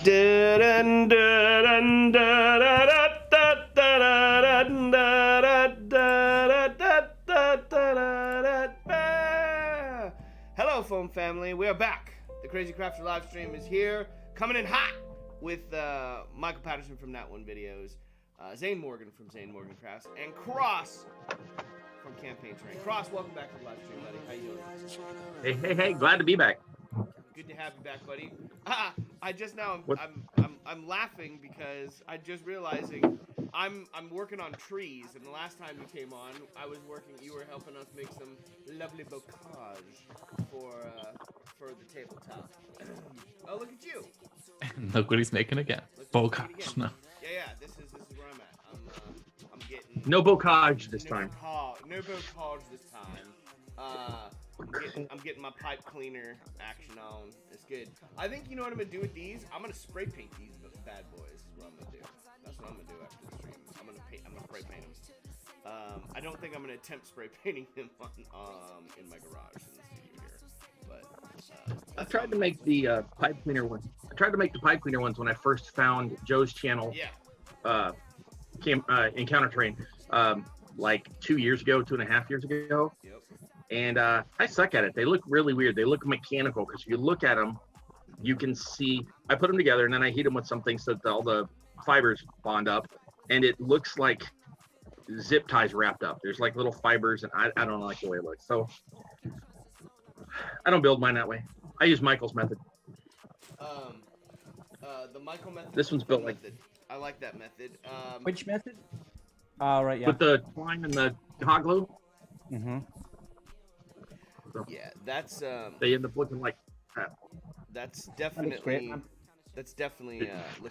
Hello, foam family. We are back. The Crazy Crafter live stream is here, coming in hot with Michael Patterson from That One Videos, Zane Morgan from Zane Morgan Crafts, and Cross from Campaign Terrain. Cross, welcome back to the live stream, buddy. How you doing? Hey! Glad to be back. Good to have you back, buddy. I just now I'm laughing because I just realizing I'm working on trees, and the last time you came on, you were helping us make some lovely bocage for the tabletop. Oh, look at you! Look what he's making again. Bocage. No. Yeah. This is where I'm at. I'm getting no bocage this time. No bocage this time. I'm getting my pipe cleaner action on. It's good. I think you know what I'm gonna do with these. I'm gonna spray paint these bad boys. Is what I'm gonna do. That's what I'm gonna do after the stream. I'm gonna spray paint them. I don't think I'm gonna attempt spray painting them in my garage in the studio here. But I tried to make the pipe cleaner one. I tried to make the pipe cleaner ones when I first found Joe's channel. Yeah. Encounter Terrain, like 2.5 years ago. Yep. And I suck at it. They look really weird. They look mechanical because if you look at them, you can see. I put them together and then I heat them with something so that all the fibers bond up, and it looks like zip ties wrapped up. There's like little fibers, and I don't like the way it looks. So I don't build mine that way. I use Michael's method. The Michael method. This one's built like. I like that method. Which method? Oh, right, yeah. With the twine and the hot glue. Mm-hmm. So yeah, that's they end up looking like that. That's definitely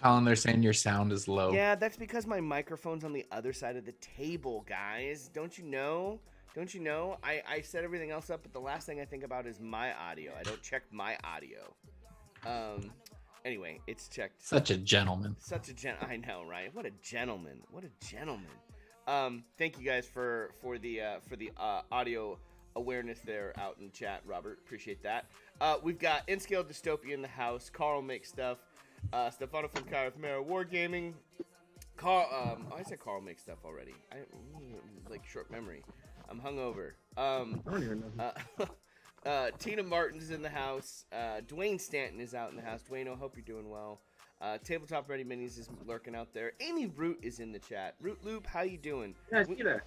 Colin, they're saying your sound is low. Yeah, that's because my microphone's on the other side of the table, guys. Don't you know? I set everything else up, but the last thing I think about is my audio. I don't check my audio. Anyway, it's checked. Such a gentleman. I know, right? What a gentleman. Thank you guys for the audio awareness there out in chat, Robert. Appreciate that. We've got N-Scale Dystopia in the house. Carl makes stuff. Stefano from Kyle Mara Wargaming. I said Carl makes stuff already. I like short memory. I'm hungover. I don't even know. Tina Martin's in the house. Dwayne Stanton is out in the house. Dwayne, I hope you're doing well. Tabletop Ready Minis is lurking out there. Amy Root is in the chat. Root Loop, how you doing? Yeah, see that.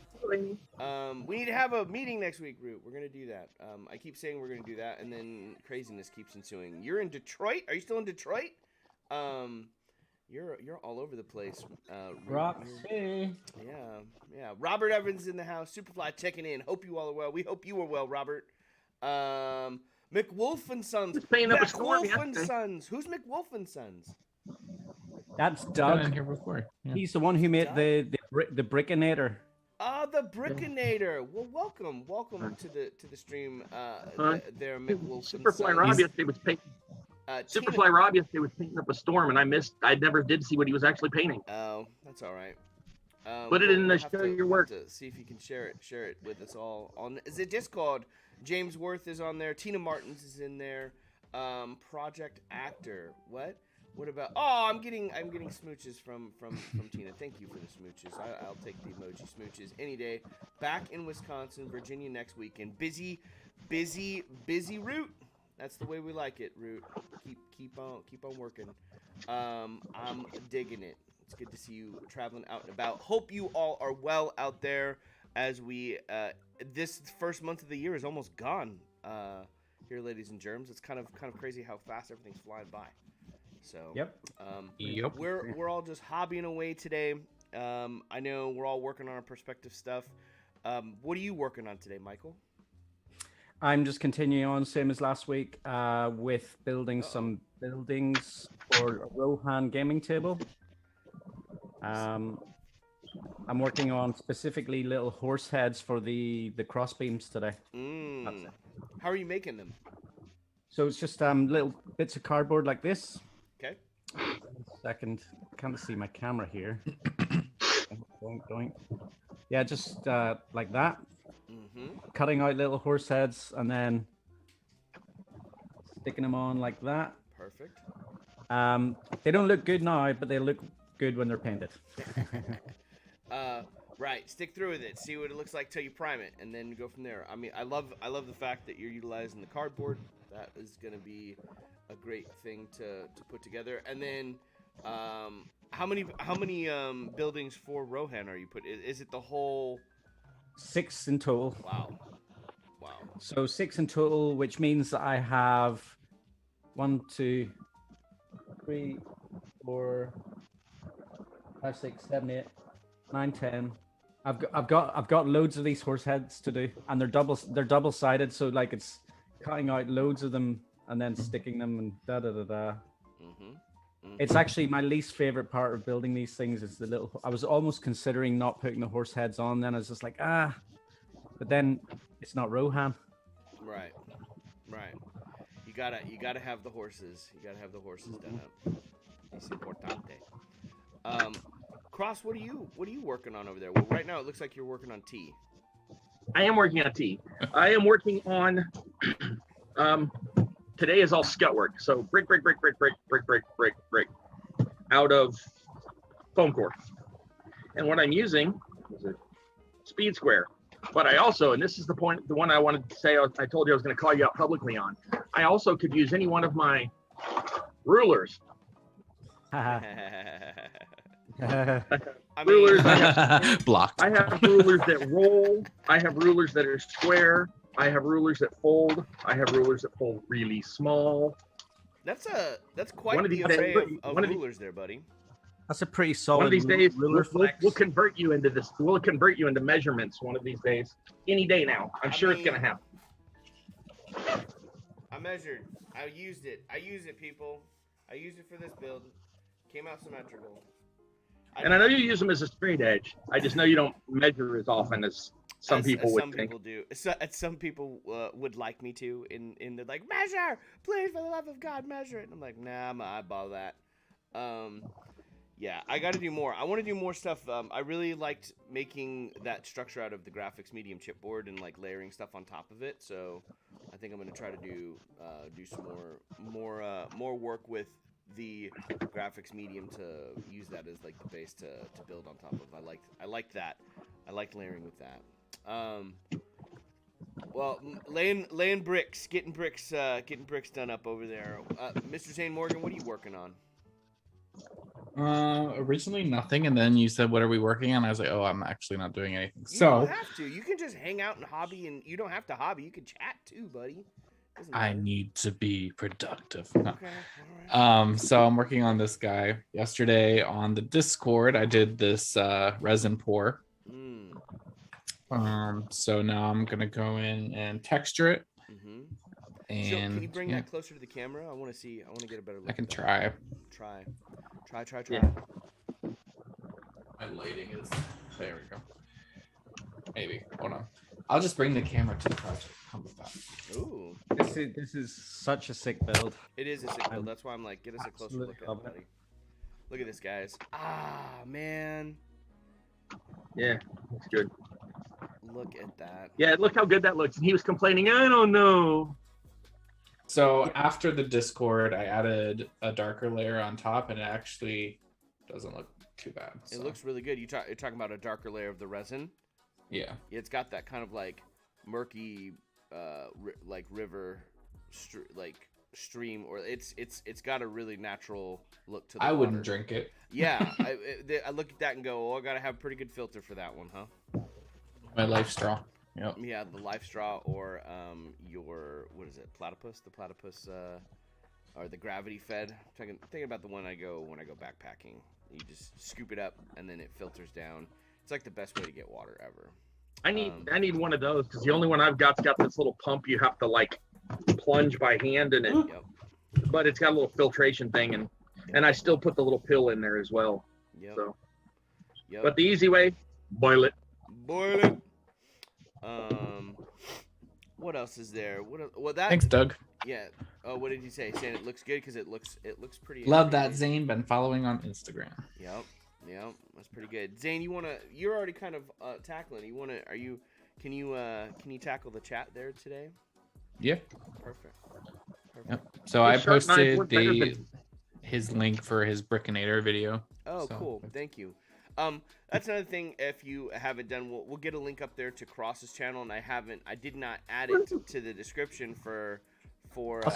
We need to have a meeting next week, Root. We're gonna do that. I keep saying we're gonna do that, and then craziness keeps ensuing. You're in Detroit? Are you still in Detroit? You're all over the place. Roxy. Yeah. Robert Evans is in the house. Superfly checking in. Hope you all are well. We hope you are well, Robert. McWolf and Sons. McWolf and Sons. Who's McWolf and Sons? That's Doug. Been here before. Yeah. He's the one who made the Brickinator. The Brickinator. Well, welcome to the stream. There, McWolf and Sons. Superfly Rob yesterday was painting. Superfly Rob yesterday was painting up a storm, and I never did see what he was actually painting. Oh, that's all right. Put it in the show your work. To see if you can share it with us all on the Discord. James Worth is on there. Tina Martins is in there. Project Actor. What about? Oh, I'm getting smooches from Tina. Thank you for the smooches. I'll take the emoji smooches any day. Back in Wisconsin, Virginia next weekend. Busy Root. That's the way we like it, Root. Keep on working. I'm digging it. It's good to see you traveling out and about. Hope you all are well out there as we this first month of the year is almost gone. Here, ladies and germs. It's kind of crazy how fast everything's flying by. So yep. We're all just hobbying away today. I know we're all working on our perspective stuff. What are you working on today, Michael? I'm just continuing on, same as last week, with building some buildings for a Rohan gaming table. I'm working on specifically little horse heads for the cross beams today. How are you making them? So it's just little bits of cardboard like this. Okay. Second, can't see my camera here. Doink. Yeah, just like that. Cutting out little horse heads and then sticking them on like that. Perfect. They don't look good now, but they look good when they're painted. Right, stick through with it. See what it looks like till you prime it, and then go from there. I mean, I love the fact that you're utilizing the cardboard. That is going to be a great thing to put together. And then, how many buildings for Rohan are you putting? Is it the whole? 6 in total. Wow. So 6 in total, which means that I have 1, 2, 3, 4, 5, 6, 7, 8, 9, 10. I've got loads of these horse heads to do, and they're double sided, so like it's cutting out loads of them and then sticking them and da da da da. It's actually my least favorite part of building these things is the little. I was almost considering not putting the horse heads on. Then I was just like, but then it's not Rohan. Right. You gotta have the horses. You gotta have the horses done up. It's importante. Cross, what are you working on over there? Well, right now it looks like you're working on tea. I am working on tea. I am working on. Today is all scut work. So brick out of foam core. And what I'm using is a speed square. But I also, and this is the one I wanted to say, I told you I was going to call you out publicly on. I also could use any one of my rulers. Rulers. Blocked. I have rulers that roll. I have rulers that are square. I have rulers that fold. I have rulers that fold really small. That's quite the array of rulers there, buddy. That's a pretty solid. One of these days, flex. we'll convert you into this. We'll convert you into measurements one of these days. Any day now. I'm sure it's gonna happen. I measured. I used it. People. I used it for this build. Came out symmetrical. And I know you use them as a straight edge. I just know you don't measure as often as some people would think. People do. Some people would like me to. In they're like, measure, please, for the love of God, measure it. And I'm like, nah, I'm gonna eyeball that. Yeah, I got to do more. I want to do more stuff. I really liked making that structure out of the graphics medium chipboard and like layering stuff on top of it. So I think I'm gonna try to do some more work with the graphics medium to use that as like the base to build on top of. I liked that. I liked layering with that. Well, laying bricks, getting bricks done up over there. Mr. Zane Morgan, what are you working on? Originally nothing, and then you said, "What are we working on?" I was like, "Oh, I'm actually not doing anything." So you don't have to. You can just hang out and hobby, and you don't have to hobby. You can chat too, buddy. I need to be productive. Okay. All right. So I'm working on this guy. Yesterday on the Discord, I did this resin pour. So now I'm gonna go in and texture it. And so can you bring that closer to the camera? I want to see. I want to get a better look. I can try. Try. Yeah. My lighting is. There we go. Maybe. Hold on. I'll just bring the camera to the project. How about that? Ooh. This is such a sick build. It is a sick build. That's why I'm like, get us a closer look at it, buddy. Look at this, guys. Ah, man. Yeah, it's good. Look at that. Yeah, look how good that looks. And he was complaining, I don't know. So after the Discord, I added a darker layer on top, and it actually doesn't look too bad. So. It looks really good. You're talking about a darker layer of the resin? Yeah. It's got that kind of like murky, like river, stream, or it's got a really natural look to the water. Wouldn't drink it. Yeah, I look at that and go, oh, I gotta have a pretty good filter for that one, huh? My life straw. Yep. Yeah, the life straw, or your, what is it, platypus? The platypus, or the gravity fed. I'm thinking about the one when I go backpacking. You just scoop it up and then it filters down. It's like the best way to get water ever. I need one of those because the only one I've got's got this little pump you have to like plunge by hand in it. Yep. But it's got a little filtration thing, and I still put the little pill in there as well. Yep. So. Yep. But the easy way, boil it. Boil it. What else is there? Thanks, Doug. Yeah. Oh, what did you say? Saying it looks good because it looks pretty. Love that, Zane. Been following on Instagram. Yep. That's pretty good. Zane, you're already kind of tackling. Can you tackle the chat there today? Yeah. Perfect. Yep. So I posted his link for his Brickinator video. Oh, So, cool. Thank you. That's another thing. If you haven't done, we'll get a link up there to Cross's channel, and I did not add it to the description for before the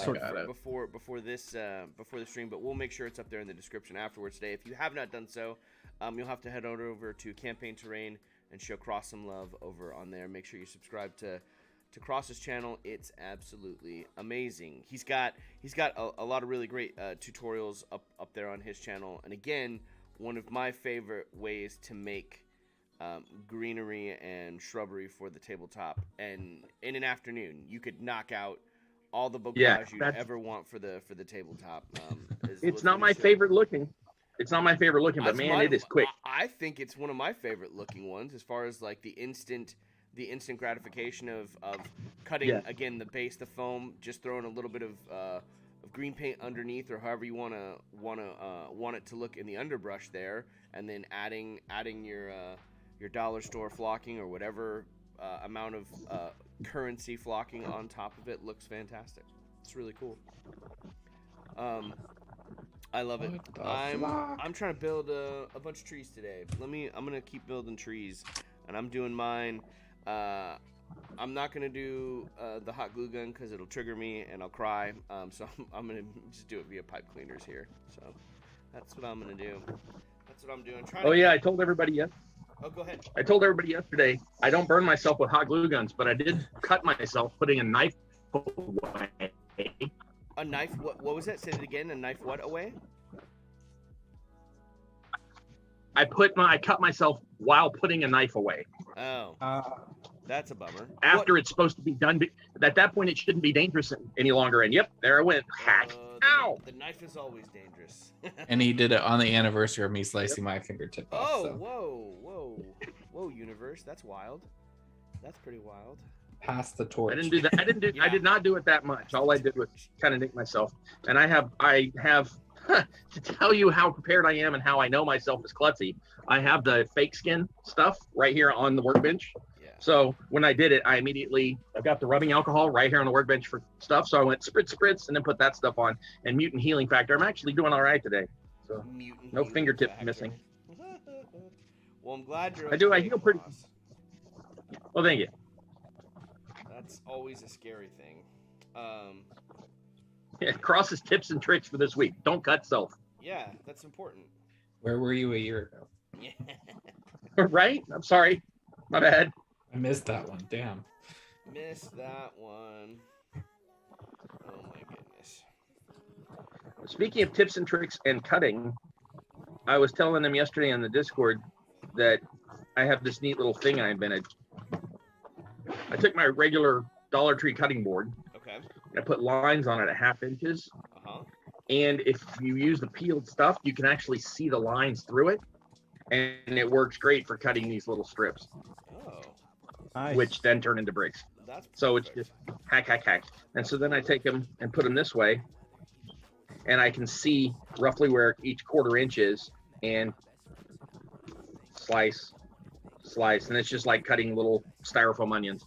stream, but we'll make sure it's up there in the description afterwards today. If you have not done so, you'll have to head on over to Campaign Terrain and show Cross some love over on there. Make sure you subscribe to Cross's channel. It's absolutely amazing. He's got a lot of really great tutorials up there on his channel, and again, one of my favorite ways to make greenery and shrubbery for the tabletop, and in an afternoon you could knock out all the bocage you ever want for the tabletop. It's not my favorite looking. It's not my favorite looking, but man, it is quick. I think it's one of my favorite looking ones, as far as like the instant gratification of cutting again the base, the foam, just throwing a little bit of green paint underneath, or however you want it to look in the underbrush there, and then adding your dollar store flocking or whatever amount of currency flocking on top of it. Looks fantastic. It's really cool. I love it. I'm trying to build a bunch of trees today. I'm gonna keep building trees, and I'm doing mine. I'm not gonna do the hot glue gun because it'll trigger me and I'll cry. So I'm gonna just do it via pipe cleaners here. So that's what I'm gonna do. That's what I'm doing. I told everybody Oh, go ahead. I told everybody yesterday I don't burn myself with hot glue guns, but I did cut myself putting a knife away. A knife? What was that? Say it again. A knife what away? I cut myself while putting a knife away. Oh. That's a bummer. After it's supposed to be done. At that point, it shouldn't be dangerous any longer. And yep, there I went. Hack. Ow! The knife is always dangerous. And he did it on the anniversary of me slicing my fingertip off. Oh, so. whoa, universe. That's wild. That's pretty wild. Pass the torch. I didn't do that. I did not do it that much. All I did was kind of nick myself. And I have to tell you how prepared I am and how I know myself is klutzy. I have the fake skin stuff right here on the workbench. Yeah. So when I did it, I've got the rubbing alcohol right here on the workbench for stuff. So I went spritz, and then put that stuff on. And mutant healing factor. I'm actually doing all right today. So no fingertip missing. Well, I'm glad you're. Okay, I heal pretty. Well, thank you. That's always a scary thing. Yeah, Cross's tips and tricks for this week. Don't cut self. Yeah, that's important. Where were you a year ago? Yeah. Right? I'm sorry. My bad. I missed that one. Damn. Missed that one. Oh my goodness. Speaking of tips and tricks and cutting, I was telling them yesterday on the Discord that I have this neat little thing I invented. I took my regular Dollar Tree cutting board. Okay. I put lines on it at 1/2 inches. Uh-huh. And if you use the peeled stuff, you can actually see the lines through it. And it works great for cutting these little strips, Oh, Nice. which then turn into bricks. that's So it's perfect. just hack. And so then I take them and put them this way. And I can see roughly where each 1/4 inch is, and slice. And it's just like cutting little styrofoam onions.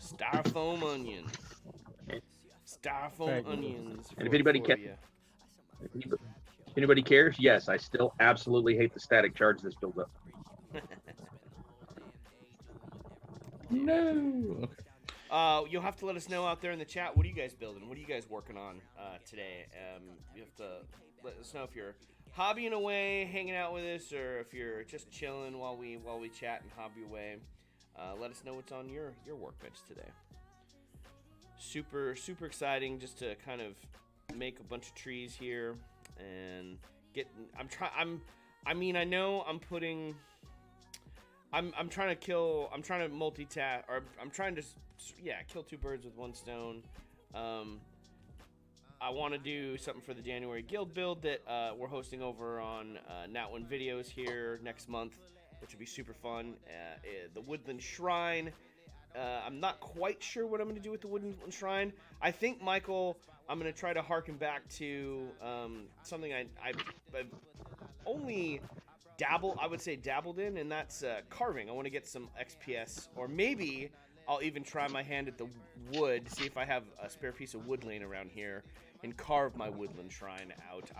Styrofoam onion. Very Styrofoam good. onions. And if anybody If anybody cares, yes, I still absolutely hate the static charge this builds up. No. Okay. You'll have to let us know out there in the chat. What are you guys building? What are you guys working on today? You have to let us know if you're hobbying away, hanging out with us, or if you're just chilling while we chat and hobby away. Let us know what's on your workbench today. Super exciting just to kind of make a bunch of trees here and get. I'm trying to multitask, or I'm trying to kill 2 birds with 1 stone. I want to do something for the January guild build that we're hosting over on Nat One Videos here next month, which will be super fun. The Woodland Shrine. I'm not quite sure what I'm going to do with the Woodland Shrine. I think, Michael, I'm going to try to harken back to something I've only dabbled in, and that's carving. I want to get some XPS, or maybe I'll even try my hand at the wood, see if I have a spare piece of wood laying around here, and carve my woodland shrine out.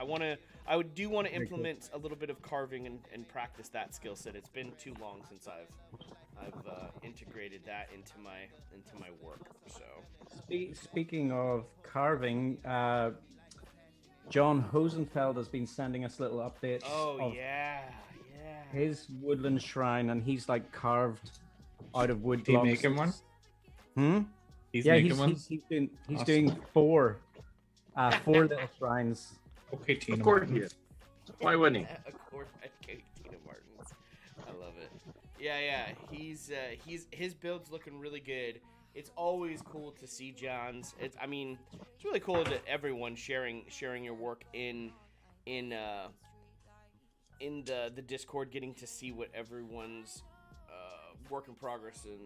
I do want to implement a little bit of carving and practice that skill set. It's been too long since I've integrated that into my work. So speaking of carving, John Hosenfeld has been sending us little updates. Oh of yeah. his woodland shrine, and he's like carved out of wood Did he blocks. making one? He's Yeah, making one. he's Awesome. doing four little shrines. Okay, Tina. Of course he Martins. is. Why wouldn't he? Of course, Tina Martins. I love it. Yeah. His build's looking really good. It's always cool to see John's. It's really cool that everyone sharing your work in the Discord, getting to see what everyone's work in progress, and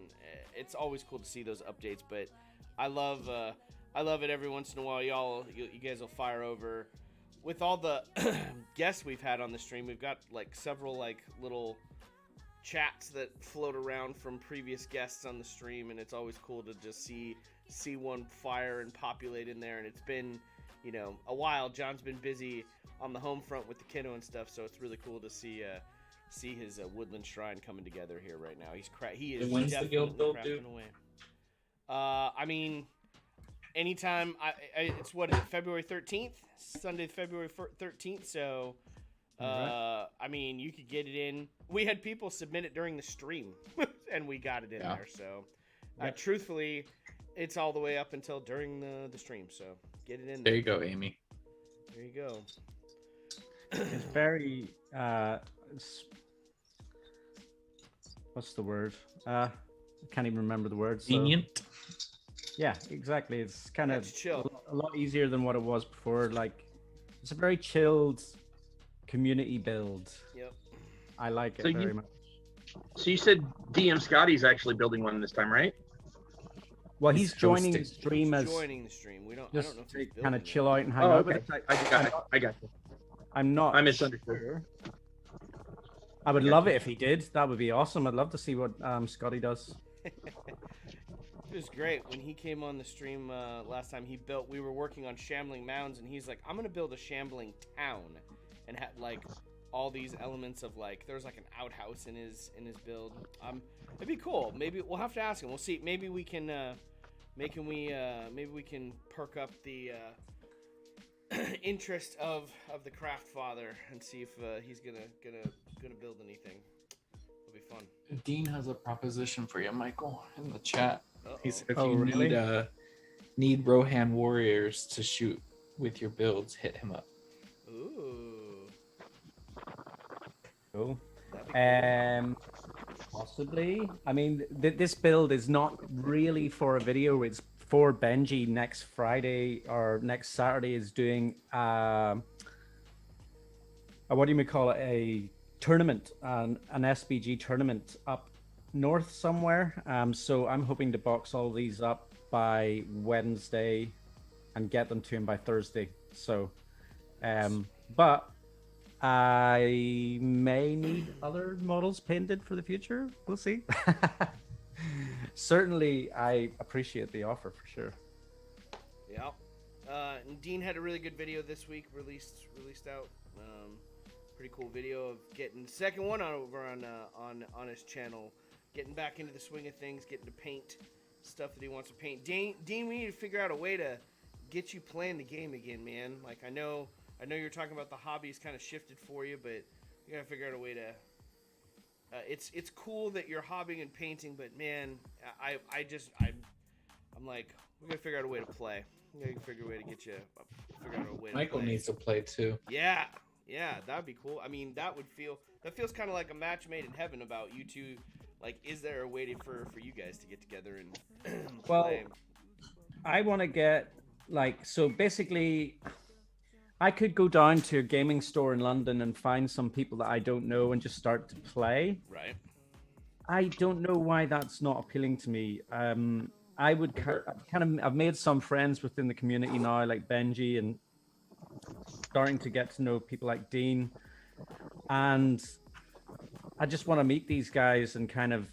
it's always cool to see those updates. But I love it every once in a while. You guys will fire over with all the guests we've had on the stream. We've got like several like little chats that float around from previous guests on the stream, and it's always cool to just see one fire and populate in there. And it's been a while. John's been busy on the home front with the kiddo and stuff, so it's really cool to see his woodland shrine coming together here right now. He is When's the guild build crafting due? away. Anytime. It's February 13th, Sunday, February 13th. So, you could get it in. We had people submit it during the stream, and we got it in there. So, truthfully, it's all the way up until during the stream. So, get it in there. There you go, Amy. There you go. It's very what's the word? I can't even remember the word. So, Convenient. yeah, exactly. It's kind of chill. a lot easier than what it was before. Like, it's a very chilled community build. Yep. I like it So very much. So you said DM Scotty's actually building one this time, right? Well, He's he's joining the hosting. stream as Joining the stream. I don't just know if to he's kind building of it. chill out and hang Oh, out. okay. But I got you. I'm not. I misunderstood. sure. I would love it if he did. That would be awesome. I'd love to see what Scotty does. It was great when he came on the stream last time. We were working on shambling mounds, and he's like, "I'm gonna build a shambling town," and had like all these elements of like there's like an outhouse in his build. It'd be cool. Maybe we'll have to ask him. We'll see. Maybe we can perk up the interest of the craft father and see if he's gonna build anything. It'll be fun. Dean has a proposition for you, Michael, in the chat. He said if Oh, you really? need Rohan warriors to shoot with your builds, hit him up. Ooh. Cool. That'd be cool. Possibly. I mean, this build is not really for a video. It's for Benji. Next Friday or next Saturday is doing what do you call it? A tournament, an SBG tournament up north somewhere. So I'm hoping to box all these up by Wednesday and get them to him by Thursday. So, but I may need other models painted for the future. We'll see. Certainly, I appreciate the offer for sure. Yeah. And Dean had a really good video this week released out. Pretty cool video of getting the second one over on his channel, getting back into the swing of things, getting to paint stuff that he wants to paint. Dean, we need to figure out a way to get you playing the game again, man. Like I know you're talking about the hobby's kind of shifted for you, but you gotta figure out a way to. It's cool that you're hobbying and painting, but man, I'm like, we gotta figure out a way to play. We gotta figure a way to get you. Figure out a way to Michael play. needs to play too. Yeah, that'd be cool. I mean, that feels kind of like a match made in heaven about you two. Like, is there a way for you guys to get together and Well, play? I want to get so basically, I could go down to a gaming store in London and find some people that I don't know and just start to play. Right. I don't know why that's not appealing to me. I would I've made some friends within the community now, like Benji, and starting to get to know people like Dean. And I just want to meet these guys and kind of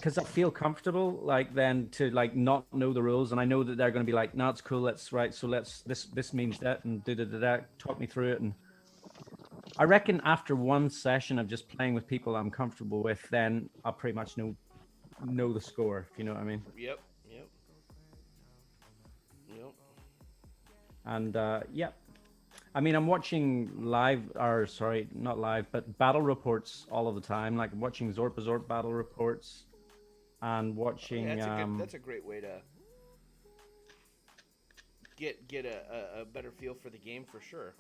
because I feel comfortable like then to like not know the rules, and I know that they're going to be like, no, it's cool. Let's so this means that, and talk me through it. And I reckon after one session of just playing with people I'm comfortable with, then I'll pretty much know the score. If you know what I mean. Yep. And yeah, I mean, I'm watching not live, but battle reports all of the time. Like I'm watching Zorp battle reports, and watching. That's a great way to get a better feel for the game for sure.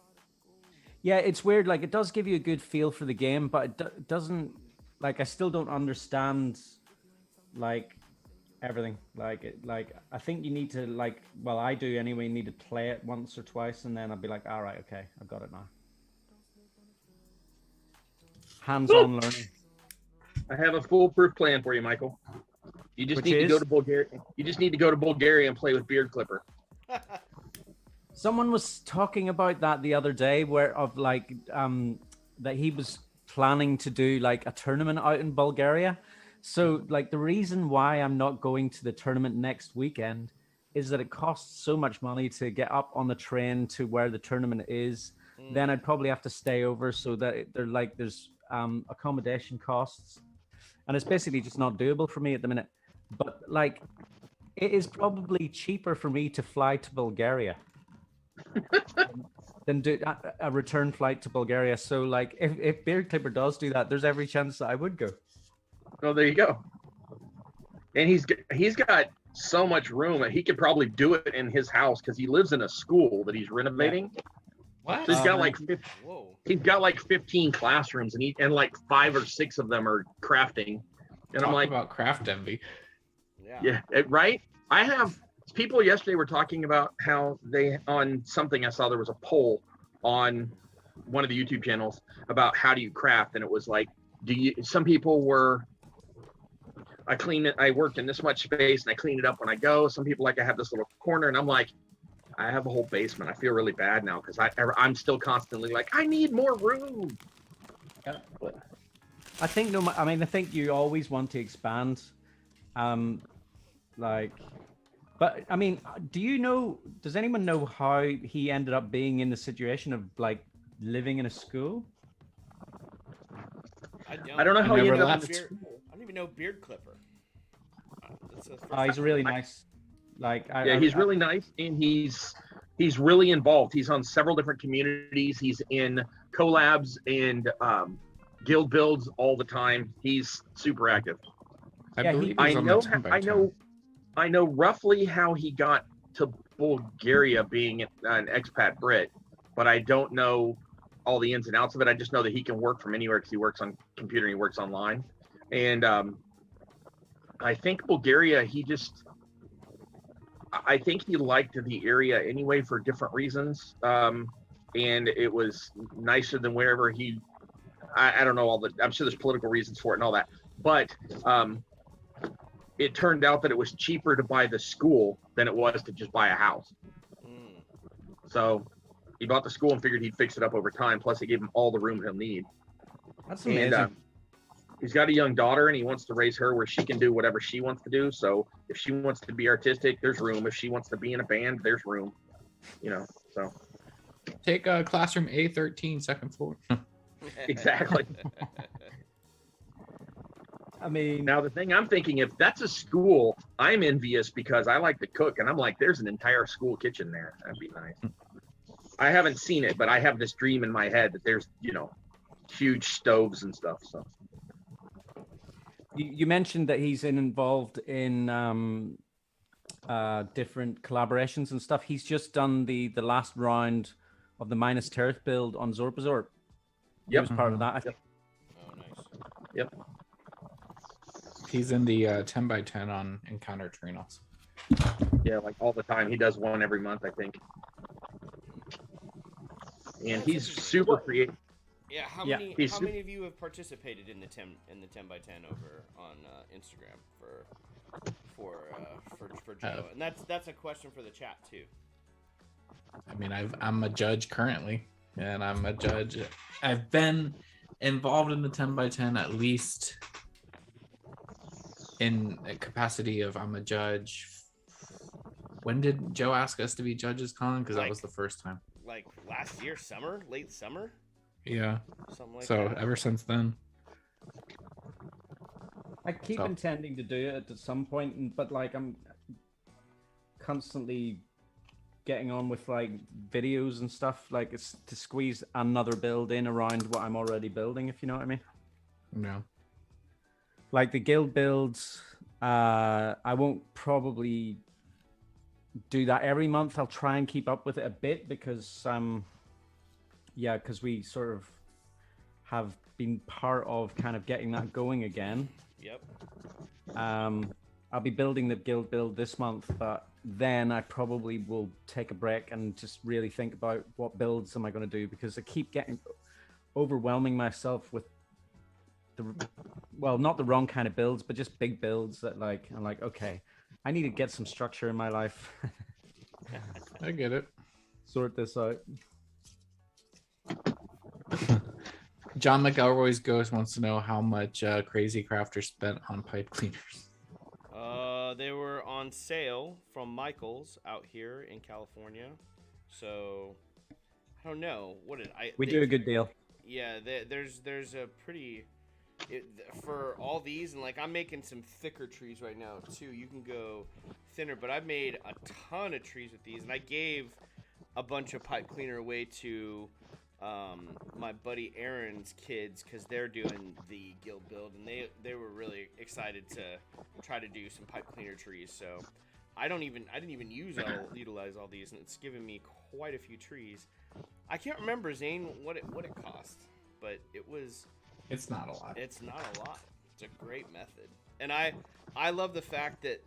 Yeah, it's weird. Like it does give you a good feel for the game, but it doesn't. Like I still don't understand, like everything. Like I think you need to I do anyway. Need to play it once or twice, and then I'll be like, all right, okay, I've got it now. Hands-on learning. I have a foolproof plan for you, Michael. You just need to go to Bulgaria. You just need to go to Bulgaria and play with Beard Clipper. Someone was talking about that the other day, that he was planning to do like a tournament out in Bulgaria. So like the reason why I'm not going to the tournament next weekend is that it costs so much money to get up on the train to where the tournament is. Then I'd probably have to stay over, so that there's accommodation costs, and it's basically just not doable for me at the minute. But like it is probably cheaper for me to fly to Bulgaria than do a return flight to Bulgaria. So like if Beard Clipper does do that, there's every chance that I would go. Oh, there you go. And he's got so much room that he could probably do it in his house because he lives in a school that he's renovating. What? So he's got like 15 classrooms, and like 5 or 6 of them are crafting. And Talk I'm like, about craft envy. Yeah, right. I have people yesterday were talking about how they on something I saw there was a poll on one of the YouTube channels about how do you craft, and it was like, some people were, I worked in this much space and I clean it up when I go. Some people like I have this little corner, and I'm like, I have a whole basement. I feel really bad now because I'm still constantly like, I need more room. Yeah. I think I think you always want to expand. But I mean, does anyone know how he ended up being in the situation of like living in a school? I don't know how he ended up. I don't even know Beard Clipper. He's really nice. He's really nice, and he's really involved. He's on several different communities. He's in collabs and guild builds all the time. He's super active. I know roughly how he got to Bulgaria being an expat Brit, but I don't know all the ins and outs of it. I just know that he can work from anywhere because he works on computer and he works online. And I think Bulgaria, I think he liked the area anyway for different reasons. And it was nicer than wherever I don't know I'm sure there's political reasons for it and all that. But it turned out that it was cheaper to buy the school than it was to just buy a house. So he bought the school and figured he'd fix it up over time. Plus, it gave him all the room he'll need. That's amazing. And he's got a young daughter, and he wants to raise her where she can do whatever she wants to do. So if she wants to be artistic, there's room. If she wants to be in a band, there's room. So take classroom A13, second floor. Exactly. I mean, now the thing I'm thinking, if that's a school, I'm envious because I like to cook, and I'm like, there's an entire school kitchen there. That'd be nice. I haven't seen it, but I have this dream in my head that there's, huge stoves and stuff. So you mentioned that he's involved in different collaborations and stuff. He's just done the last round of the Minus Tirith build on Zorp. He was part of that, I think. Oh, nice. Yep. He's in the 10x10 on Encounter Trinos. Yeah, like all the time. He does one every month, I think. And he's super creative. Yeah, how many of you have participated in the 10x10 over on Instagram for Joe? And that's a question for the chat too. I mean, I'm a judge currently, and I'm a judge. I've been involved in the 10x10 at least in a capacity of I'm a judge. When did Joe ask us to be judges, Colin? Because that was the first time. Like last year, summer, late summer, Yeah. something like So that. ever since then. I keep intending to do it at some point, but like I'm constantly getting on with like videos and stuff. Like it's to squeeze another build in around what I'm already building, if you know what I mean. No. Like the guild builds, I won't probably do that every month. I'll try and keep up with it a bit because because we sort of have been part of kind of getting that going again. Yep. I'll be building the guild build this month, but then I probably will take a break and just really think about what builds am I going to do, because I keep getting overwhelming myself with not the wrong kind of builds, but just big builds that like I'm like, okay, I need to get some structure in my life. I get it. Sort this out. John McElroy's Ghost wants to know how much Crazy Crafter spent on pipe cleaners. They were on sale from Michael's out here in California, so I don't know what did I. We do a good deal. Yeah, there's a pretty for all these, and like I'm making some thicker trees right now too. You can go thinner, but I've made a ton of trees with these, and I gave a bunch of pipe cleaner away to my buddy Aaron's kids because they're doing the guild build, and they were really excited to try to do some pipe cleaner trees. So I didn't even utilize all these, and it's given me quite a few trees. I can't remember, Zane, what it cost, but it's not a lot. It's not a lot. It's a great method, and I love the fact that,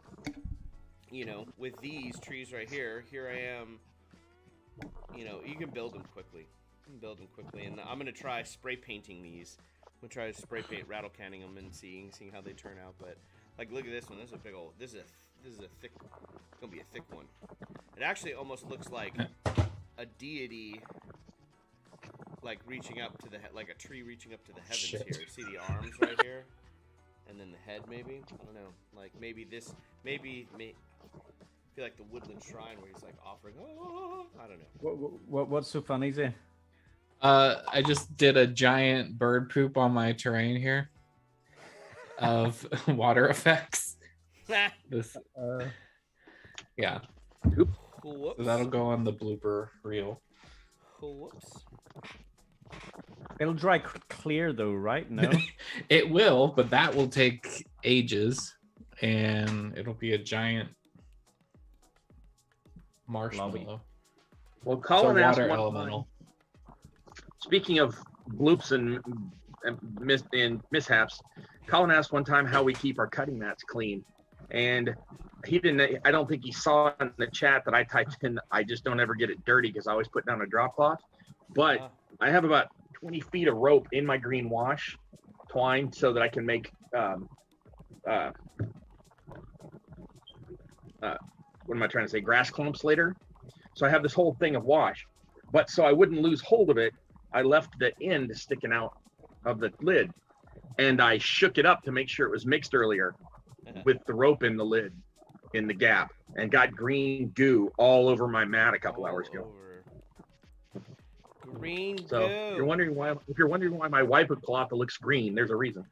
you know, with these trees right here I am, you know, you can build them quickly. And I'm gonna try spray painting these. I'm gonna try to spray paint rattle canning them and seeing how they turn out. But like, look at this one. This is a big old. This is a thick. It's gonna be a thick one. It actually almost looks like a deity, like reaching up to the like a tree reaching up to the heavens. Shit. Here. See the arms right here, and then the head maybe. I don't know. Like maybe this. Maybe. I feel like the Woodland Shrine where he's like offering. Oh, I don't know. What's so funny, Zay? I just did a giant bird poop on my terrain here of water effects. This, yeah. Whoops. So that'll go on the blooper reel. Whoops. It'll dry clear though, right? No. It will, but that will take ages, and it'll be a giant marshmallow. Well, Colin asked water one elemental. time, speaking of bloops and mishaps, Colin asked one time how we keep our cutting mats clean, and he didn't. I don't think he saw in the chat that I typed in. I just don't ever get it dirty because I always put down a drop cloth. But I have about 20 feet of rope in my green wash twine so that I can make what am I trying to say? Grass clumps later. So I have this whole thing of wash, but so I wouldn't lose hold of it, I left the end sticking out of the lid, and I shook it up to make sure it was mixed earlier with the rope in the lid, in the gap, and got green goo all over my mat a couple hours ago. Green So goo. if you're wondering why my wiper cloth looks green, there's a reason.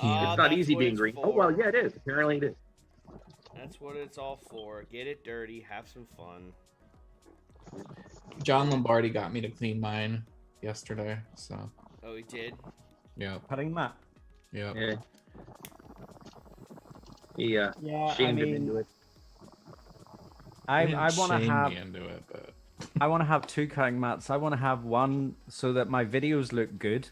It's not easy being green. Oh well, yeah, it is. Apparently it is. That's what it's all for. Get it dirty, have some fun. John Lombardi got me to clean mine yesterday, so Oh, he did? yeah. Cutting mat. Yeah. Yeah. He Yeah, shamed him into it. I want to have. Me into it, but I want to have two cutting mats. I want to have one so that my videos look good,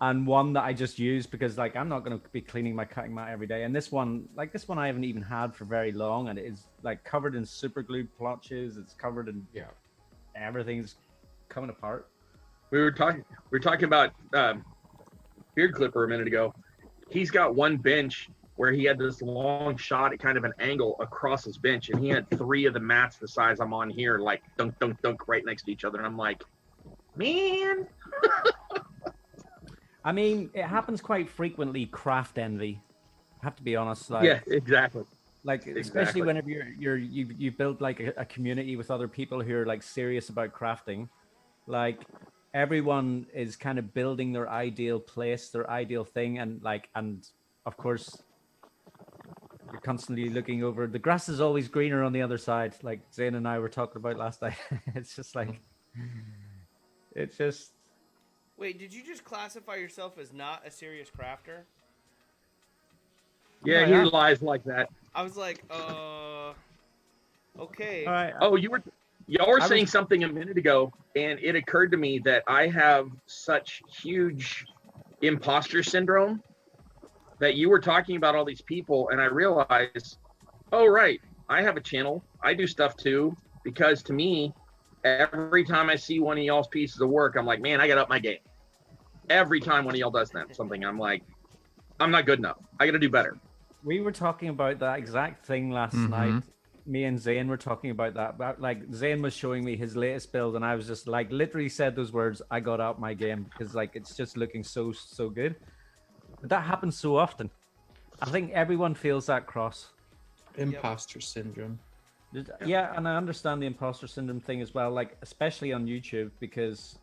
and one that I just use because, like, I'm not going to be cleaning my cutting mat every day. And this one, I haven't even had for very long, and it is like covered in super glue blotches. It's covered in everything's coming apart. We were talking about Beard Clipper a minute ago. He's got one bench where he had this long shot at kind of an angle across his bench, and he had three of the mats the size I'm on here, like dunk, dunk, dunk, right next to each other. And I'm like, man. I mean, it happens quite frequently. Craft envy. I have to be honest. Like, Yeah, exactly. like especially Exactly. whenever you build like a community with other people who are like serious about crafting. Like everyone is kind of building their ideal place, their ideal thing, and of course you're constantly looking over. The grass is always greener on the other side, like Zane and I were talking about last night. It's just like, it's just. Wait, did you just classify yourself as not a serious crafter? Yeah, he lies like that. I was like, okay. All right. Oh, y'all were saying something a minute ago, and it occurred to me that I have such huge imposter syndrome that you were talking about all these people, and I realized, oh, right, I have a channel. I do stuff too, because to me, every time I see one of y'all's pieces of work, I'm like, man, I got up my game. Every time one of y'all does something, I'm like, I'm not good enough. I got to do better. We were talking about that exact thing last night. Me and Zane were talking about that. But like Zane was showing me his latest build, and I was just like, literally said those words. I got out my game because like it's just looking so good. But that happens so often. I think everyone feels that cross. Imposter syndrome. Yeah, and I understand the imposter syndrome thing as well. Like especially on YouTube because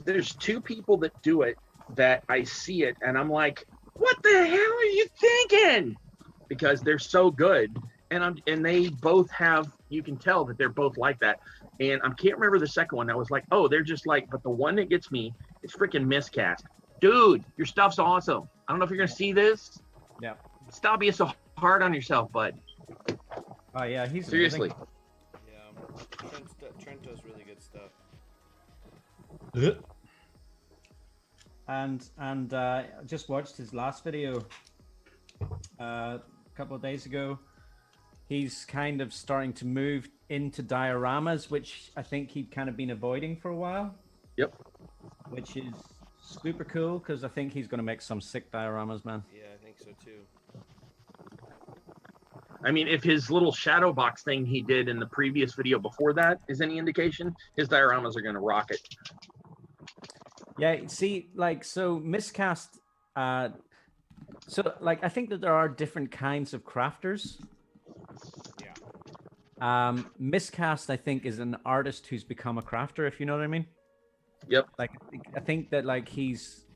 there's two people that do it that I see it, and I'm like, what the hell are you thinking? Because they're so good, and they both have. You can tell that they're both like that. And I can't remember the second one. I was like, oh, they're just like. But the one that gets me is freaking miscast. Dude, your stuff's awesome. I don't know if you're gonna see this. Yeah. Stop being so hard on yourself, bud. Oh yeah, he's seriously. amazing. Yeah, Trent does really good stuff. And I just watched his last video a couple of days ago. He's kind of starting to move into dioramas, which I think he'd kind of been avoiding for a while. Yep. Which is super cool because I think he's going to make some sick dioramas, man. Yeah, I think so too. I mean, if his little shadow box thing he did in the previous video before that is any indication, his dioramas are going to rock it. Yeah, see, like, so miscast, so like, I think that there are different kinds of crafters. Yeah. Miscast, I think, is an artist who's become a crafter, if you know what I mean. Yep. Like, I think that like he's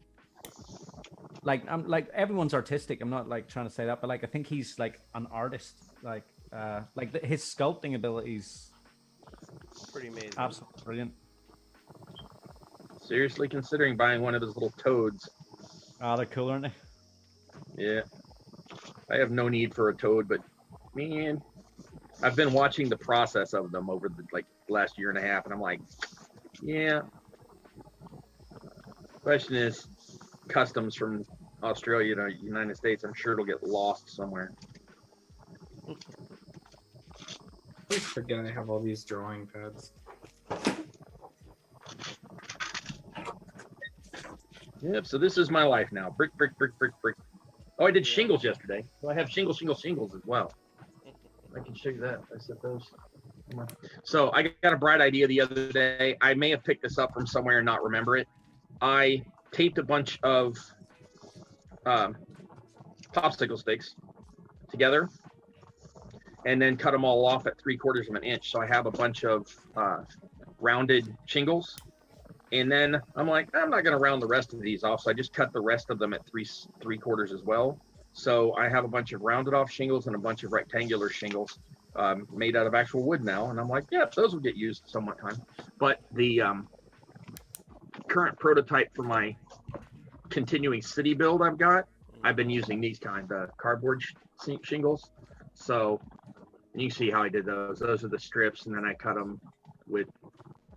like, I'm like everyone's artistic. I'm not like trying to say that, but like I think he's like an artist. Like his sculpting abilities, pretty amazing. Absolutely brilliant. Seriously considering buying one of his little toads. Ah, they're cool, aren't they? Yeah. I have no need for a toad, but man, I've been watching the process of them over the last year and a half, and I'm like, yeah. Question is, customs from Australia to United States, I'm sure it'll get lost somewhere. I always forget I have all these drawing pads. Yep, so this is my life now. Brick, brick, brick, brick, brick. Oh, I did shingles yesterday. So I have shingles as well. I can show you that, I suppose. So I got a bright idea the other day. I may have picked this up from somewhere and not remember it. I taped a bunch of popsicle sticks together and then cut them all off at 3/4 of an inch. So I have a bunch of rounded shingles. And then I'm like, I'm not going to round the rest of these off. So I just cut the rest of them at 3/4 as well. So I have a bunch of rounded off shingles and a bunch of rectangular shingles made out of actual wood now. And I'm like, yeah, those will get used somewhat time. But the current prototype for my continuing city build I've been using these kind of cardboard shingles. So you can see how I did those. Those are the strips, and then I cut them with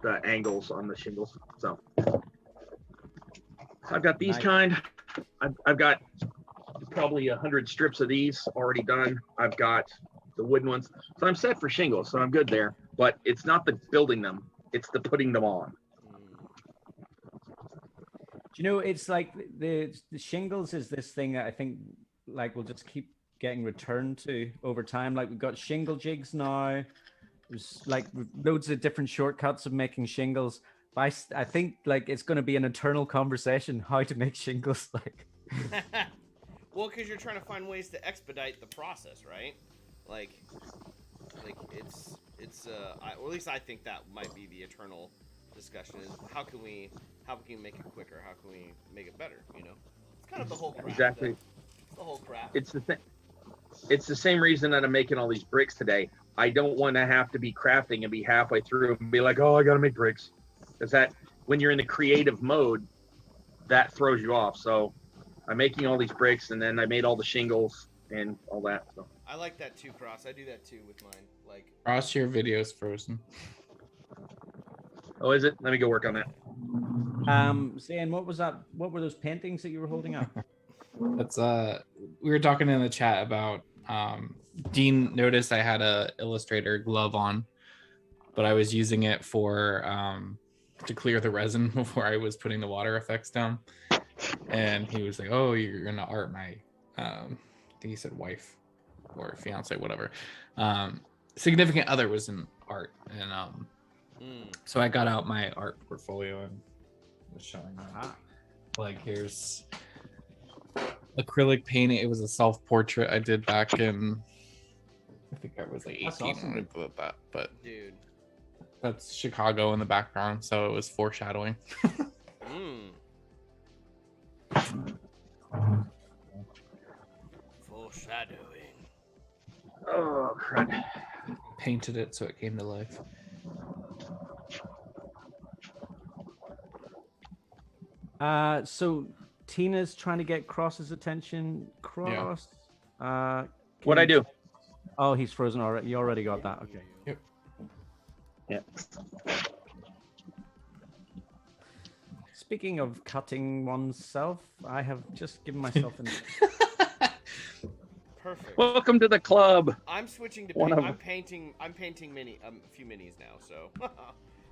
the angles on the shingles. So I've got these kind. I've got probably 100 strips of these already done. I've got the wooden ones. So I'm set for shingles, so I'm good there. But it's not the building them, it's the putting them on. You know, it's like the shingles is this thing that I think like will just keep getting returned to over time. Like we've got shingle jigs now. There's like loads of different shortcuts of making shingles. I think like it's going to be an eternal conversation how to make shingles. Like, Well, because you're trying to find ways to expedite the process, right? Like it's or at least I think that might be the eternal discussion: is how can we make it quicker? How can we make it better? You know, it's kind of the whole craft. Exactly. It's the whole craft. It's the thing. It's the same reason that I'm making all these bricks today. I don't want to have to be crafting and be halfway through and be like, oh, I got to make bricks. Because that, when you're in the creative mode, that throws you off. So I'm making all these bricks, and then I made all the shingles and all that. So I like that too, Cross. I do that too with mine. Like, Cross, your video's frozen. oh, is it? Let me go work on that. Zane, what was that? What were those paintings that you were holding up? That's we were talking in the chat about Dean noticed I had a Illustrator glove on, but I was using it for to clear the resin before I was putting the water effects down. And he was like, "Oh, you're into art." My I think he said wife or fiance, whatever. Significant other was in art, and so I got out my art portfolio and was showing them. Like, here's acrylic painting. It was a self-portrait I did back in, I think I was like 18 awesome. when I did that, but dude. that's Chicago in the background, so it was foreshadowing. Foreshadowing. Oh, crud. Painted it so it came to life. So Tina's trying to get Cross's attention. Cross. What'd I do? Oh, he's frozen already. You already got that. Okay. Yep. Yeah. Speaking of cutting oneself, I have just given myself an. Perfect. Welcome to the club. I'm switching to One paint. of I'm them. painting a few minis now, so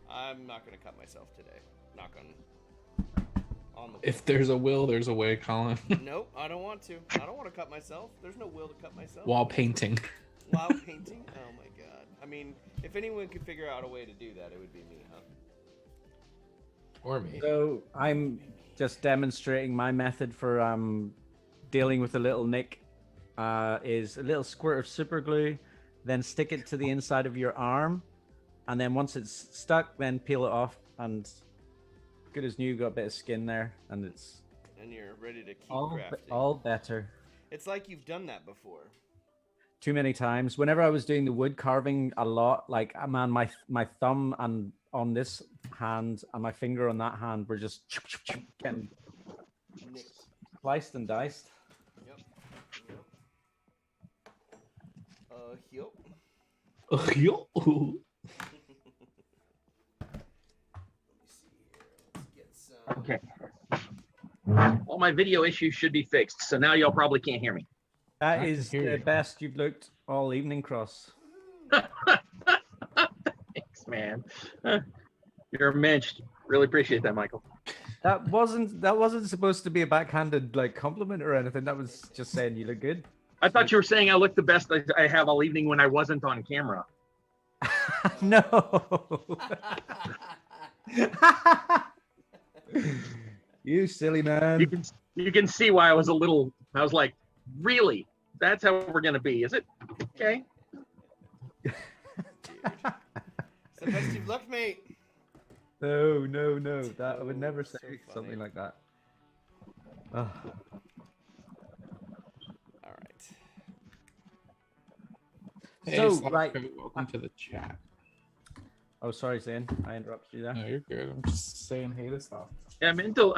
I'm not gonna cut myself today. Knock on the If there's a will, there's a way, Colin. Nope, I don't want to. I don't want to cut myself. There's no will to cut myself. While painting. While painting? Oh my god. I mean, if anyone could figure out a way to do that, it would be me, huh? Or me. So I'm just demonstrating my method for dealing with a little nick. Is a little squirt of super glue, then stick it to the inside of your arm, and then once it's stuck, then peel it off, and good as new, got a bit of skin there, and it's And you're ready to keep all crafting. better. It's like you've done that before. Too many times. Whenever I was doing the wood carving a lot, like man, my thumb and on this hand and my finger on that hand were just getting Nicked. sliced and diced. Yep. Yep. Yo. Let me see here. Let's get some. Okay. All my video issues should be fixed, so now y'all probably can't hear me. That I can is hear the you. best you've looked all evening, Cross. Thanks, man. You're a mensch. Really appreciate that, Michael. That wasn't supposed to be a backhanded like compliment or anything. That was just saying you look good. I thought you were saying I looked the best I have all evening when I wasn't on camera. No. You silly man. You can see why I was like, really? That's how we're gonna be, is it? Okay. Dude. It's the best you've looked, mate. No. That I would never So say funny. something like that. Ugh. All right. Hey, So, Slapco, right. welcome to the chat. Oh, sorry, Zane. I interrupted you there. No, you're good. I'm just saying hey to stuff. Yeah, I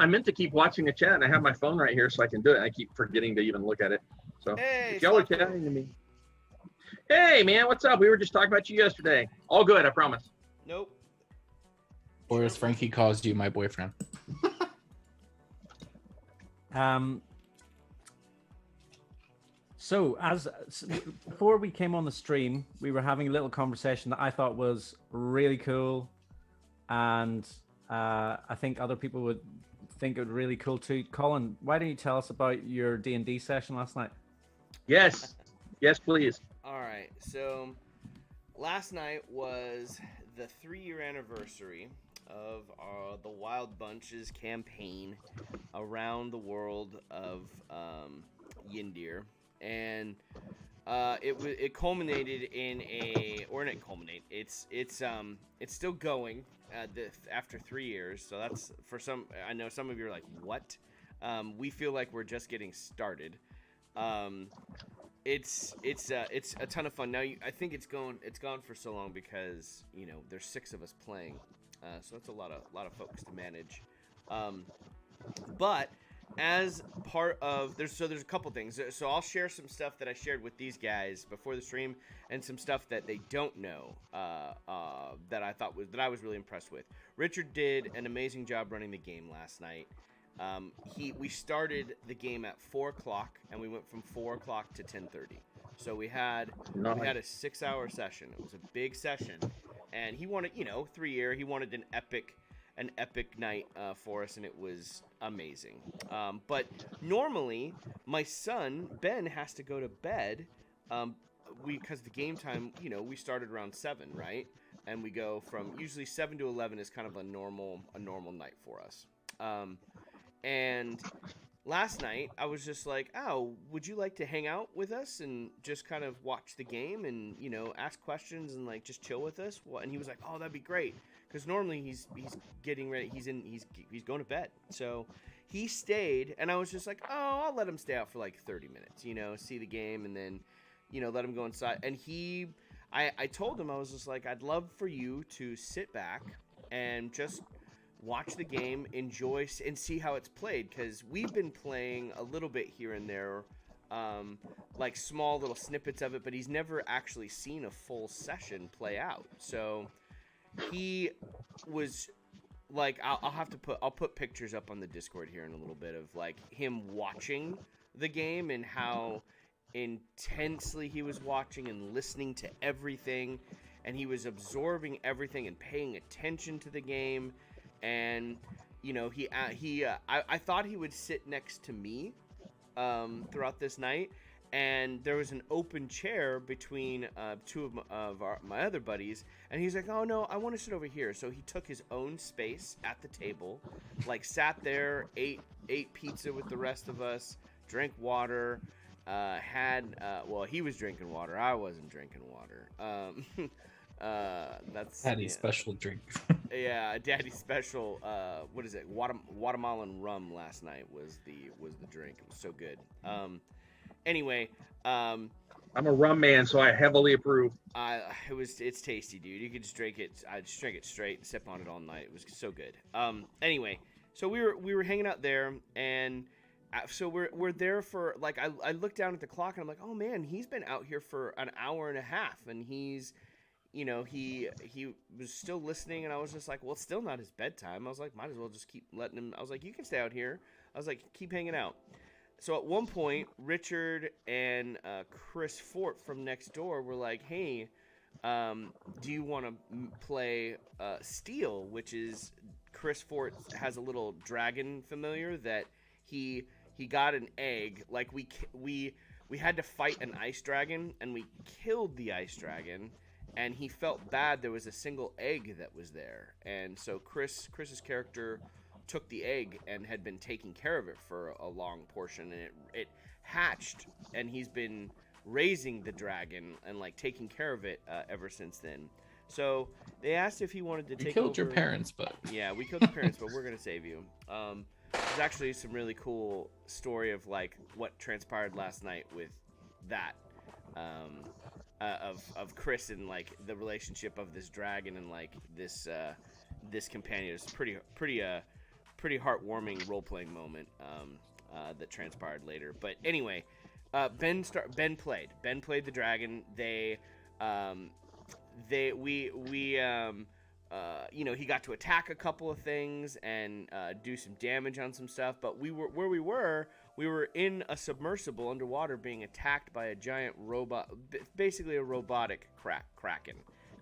meant to keep watching the chat, and I have my phone right here so I can do it. I keep forgetting to even look at it. So Hey, if y'all are Slapco. chatting to me. Hey man, what's up? We were just talking about you yesterday. All good, I promise. Nope. Or as Frankie calls you, my boyfriend. So before we came on the stream, we were having a little conversation that I thought was really cool, and I think other people would think it would really cool too. Colin, why don't you tell us about your D&D session last night? Yes, yes, please. All right. So last night was the 3-year anniversary of the Wild Bunches campaign around the world of Yindir, and it culminated in it's still going after 3 years. So that's for some. I know some of you are like, what? We feel like we're just getting started. It's a ton of fun. Now I think it's gone for so long because there's 6 of us playing, so that's a lot of folks to manage. But as part of there's a couple things. So I'll share some stuff that I shared with these guys before the stream, and some stuff that they don't know that I was really impressed with. Richard did an amazing job running the game last night. We started the game at 4 o'clock, and we went from 4 o'clock to 10:30. So we had a 6-hour session. It was a big session, and he wanted 3 year. He wanted an epic night for us, and it was amazing. But normally my son Ben has to go to bed because the game time, we started around 7, right? And we go from usually 7 to 11 is kind of a normal night for us. And last night I was just like, "Oh, would you like to hang out with us and just kind of watch the game and ask questions and like just chill with us?" Well, and he was like, "Oh, that'd be great." Because normally he's getting ready, he's going to bed. So he stayed, and I was just like, "Oh, I'll let him stay out for like 30 minutes, see the game, and then let him go inside." And I told him, I was just like, "I'd love for you to sit back and just watch the game, enjoy, and see how it's played, because we've been playing a little bit here and there, like small little snippets of it, but he's never actually seen a full session play out." So he was like, I'll put pictures up on the Discord here in a little bit of like him watching the game and how intensely he was watching and listening to everything, and he was absorbing everything and paying attention to the game. And I thought he would sit next to me throughout this night, and there was an open chair between 2 of my other buddies, and he's like, "Oh no, I want to sit over here." So he took his own space at the table, like sat there, ate pizza with the rest of us, drank water, he was drinking water, I wasn't drinking water. That's Daddy's special drink. Yeah, Daddy's special. What is it? Guatemalan rum last night was the drink. It was so good. Anyway, I'm a rum man, so I heavily approve. It's tasty, dude. You could just drink it. I just drink it straight and sip on it all night. It was so good. Anyway, so we were hanging out there, and so we're there for like I looked down at the clock and I'm like, "Oh man, he's been out here for an hour and a half, and he's." He was still listening, and I was just like, well, it's still not his bedtime. I was like, might as well just keep letting him. I was like, you can stay out here. I was like, keep hanging out. So at one point, Richard and Chris Fort from next door were like, hey, do you want to play Steel, which is Chris Fort has a little dragon familiar that he got an egg. Like we had to fight an ice dragon, and we killed the ice dragon. And he felt bad there was a single egg that was there. And so Chris's character took the egg and had been taking care of it for a long portion. And it hatched, and he's been raising the dragon and like taking care of it ever since then. So they asked if he wanted to take over. You killed your parents, but... Yeah, we killed your parents, but we're going to save you. There's actually some really cool story of like what transpired last night with that. Of Chris and like the relationship of this dragon and like this companion. It's pretty heartwarming role playing moment that transpired later. But anyway, Ben played the dragon. He got to attack a couple of things and do some damage on some stuff. But we were in a submersible underwater being attacked by a giant robot, basically a robotic kraken.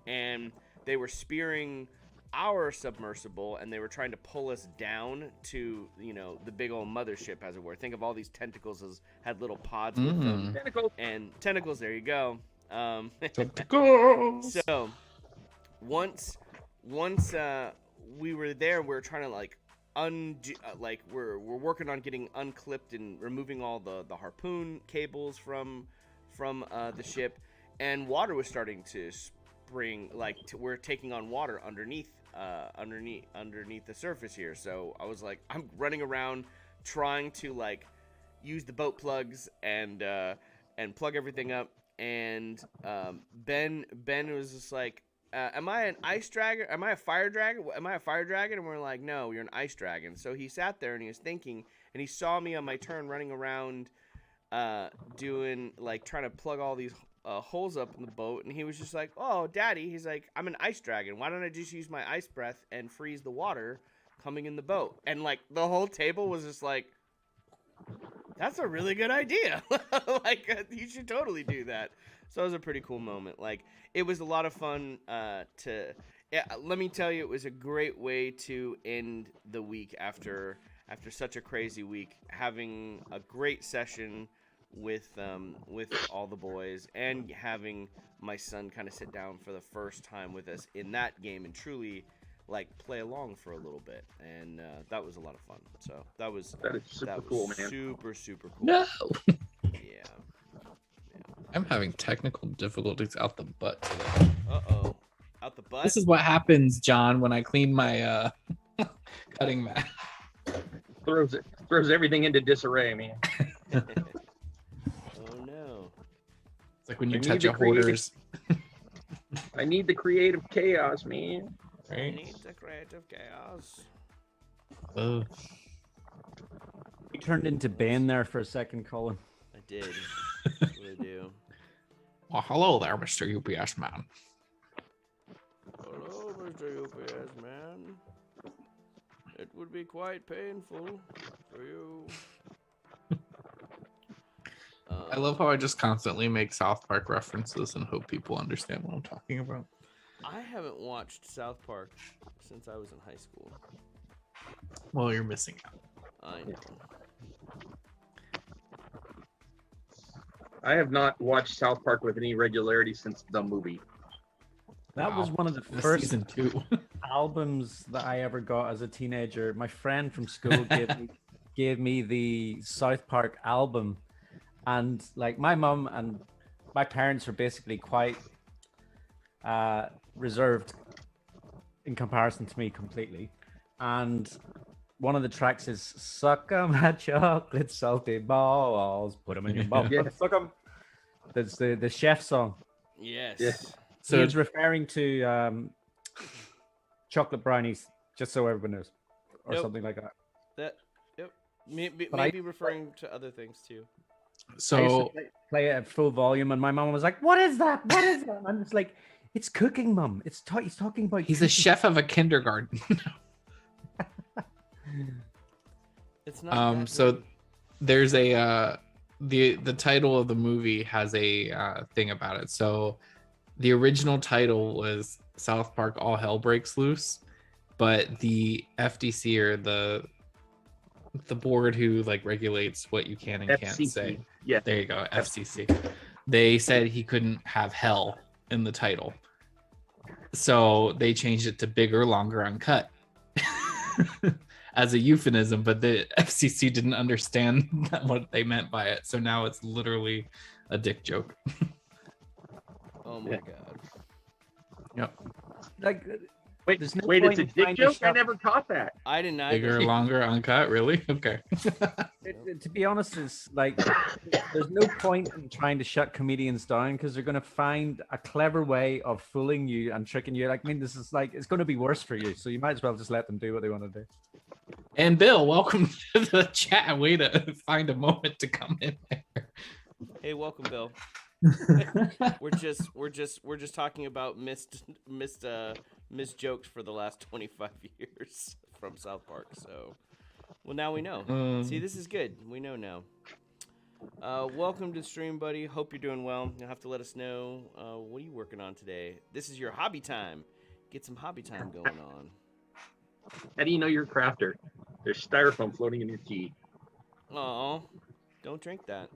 And they were spearing our submersible, and they were trying to pull us down to, the big old mothership, as it were. Think of all these tentacles as had little pods with them. Tentacles, there you go. Tentacles! So, once we were there. We were trying to like undo, like we're working on getting unclipped and removing all the harpoon cables from the ship, and water was starting to spring. Like we're taking on water underneath the surface here. So I was like, I'm running around trying to like use the boat plugs and plug everything up. And Ben was just like, am I an ice dragon? Am I a fire dragon? Am I a fire dragon? And we're like, no, you're an ice dragon. So he sat there and he was thinking, and he saw me on my turn running around doing like trying to plug all these holes up in the boat, and he was just like, oh daddy, he's like, I'm an ice dragon, why don't I just use my ice breath and freeze the water coming in the boat? And like the whole table was just like, that's a really good idea. Like you should totally do that. So it was a pretty cool moment. Like it was a lot of fun let me tell you, it was a great way to end the week after such a crazy week, having a great session with all the boys, and having my son kind of sit down for the first time with us in that game and truly like play along for a little bit, and that was a lot of fun. So that is super cool, man. Super cool. No. Yeah. I'm having technical difficulties out the butt today. Uh-oh. Out the butt? This is what happens, John, when I clean my cutting mat. Throws everything into disarray, man. Oh no. It's like when you touch a hoarder's. I need the creative chaos, man. I Right? need the creative chaos. Oh. You turned into Ben there for a second, Colin. I did. That's what I do. Well, hello there, Mr. UPS man. Hello, Mr. UPS man. It would be quite painful for you. I love how I just constantly make South Park references and hope people understand what I'm talking about. I haven't watched South Park since I was in high school. Well, you're missing out. I know. I have not watched South Park with any regularity since the movie. That was one of the This first season 2. albums that I ever got as a teenager. My friend from school gave me the South Park album, and like my mum and my parents are basically quite reserved in comparison to me completely. And one of the tracks is "Suck 'em at chocolate salty balls, put 'em in your mouth, Yeah. suck 'em." That's the chef song. Yes. Yeah. So So it's referring to chocolate brownies, just so everyone knows, or Nope. something like that. Yep. Maybe But I- referring to other things too. I used so to play it at full volume, and my mom was like, "What is that? What is that?" And I'm just like, "It's cooking, mum. He's talking about." he's a cooking." chef of a kindergarten. It's not. that So good. there's a the title of the movie has a thing about it. So the original title was South Park All Hell Breaks Loose, but the FDC, or the board who like regulates what you can and can't FCC. say. Yeah. There you go, FCC. They said he couldn't have hell in the title. So they changed it to Bigger, Longer, Uncut as a euphemism, but the FCC didn't understand what they meant by it. So now it's literally a dick joke. Oh my Yeah. god. Yep. Like, Wait, There's no wait, point it's a in trying dick to joke? I shove- never caught that. I didn't Bigger, either. Longer, Uncut. Really? Okay. to be honest, it's like there's no point in trying to shut comedians down, because they're going to find a clever way of fooling you and tricking you. Like, I mean, this is like, it's going to be worse for you, so you might as well just let them do what they want to do. And Bill, welcome to the chat. Way to find a moment to come in there. Hey, welcome, Bill. We're just talking about missed jokes for the last 25 years from South Park. So, well, now we know. See, this is good. We know now. Welcome to the stream, buddy. Hope you're doing well. You'll have to let us know what are you working on today. This is your hobby time. Get some hobby time going on. How do you know you're a crafter? There's styrofoam floating in your tea. Oh, don't drink that.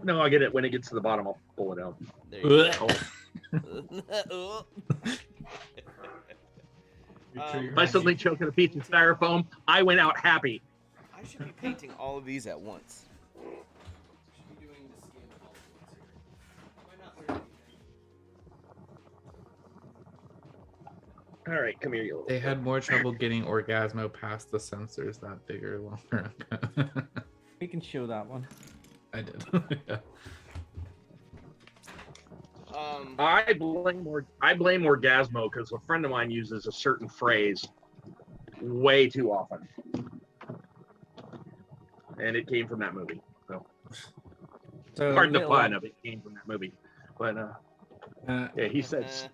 No, I'll get it when it gets to the bottom. I'll pull it out. There you Ugh. go. If I suddenly choke on a piece of styrofoam, I went out happy. I should be painting all of these at once. Should be doing the skin all at once here. Why not learn anything? All right, come here, you little. They had more trouble getting Orgasmo past the sensors that bigger longer ago. We can show that one. I did. Yeah. I blame Orgasmo because a friend of mine uses a certain phrase way too often, and it came from that movie. So pardon the pun of it came from that movie, but yeah, he says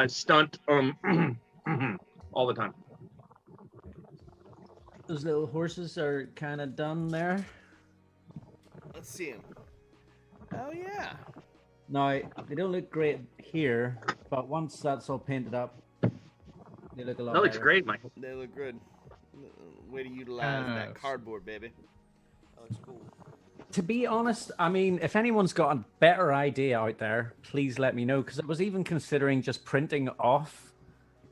stunt all the time. Those little horses are kind of done there. Let's see them. Oh yeah. Now, they don't look great here, but once that's all painted up, they look a lot That looks better. great, Michael. They look good. Way to utilize that cardboard, baby. That looks cool. To be honest, I mean, if anyone's got a better idea out there, please let me know, because I was even considering just printing off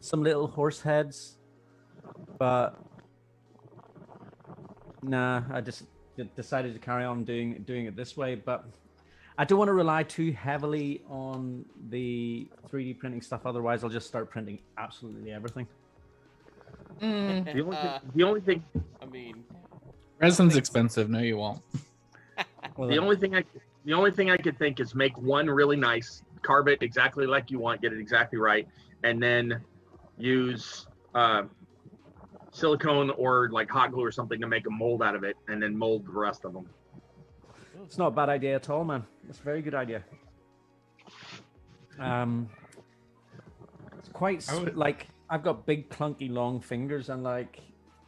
some little horse heads, but nah, I just decided to carry on doing it this way. But I don't want to rely too heavily on the 3D printing stuff. Otherwise, I'll just start printing absolutely everything. The only thing I mean, Resin's expensive. No, you won't. Well, the only thing I could think is make one really nice, carve it exactly like you want, get it exactly right, and then use silicone or like hot glue or something to make a mold out of it, and then mold the rest of them. it's not a bad idea at all, man. It's a very good idea. It's quite like I've got big, clunky, long fingers, and like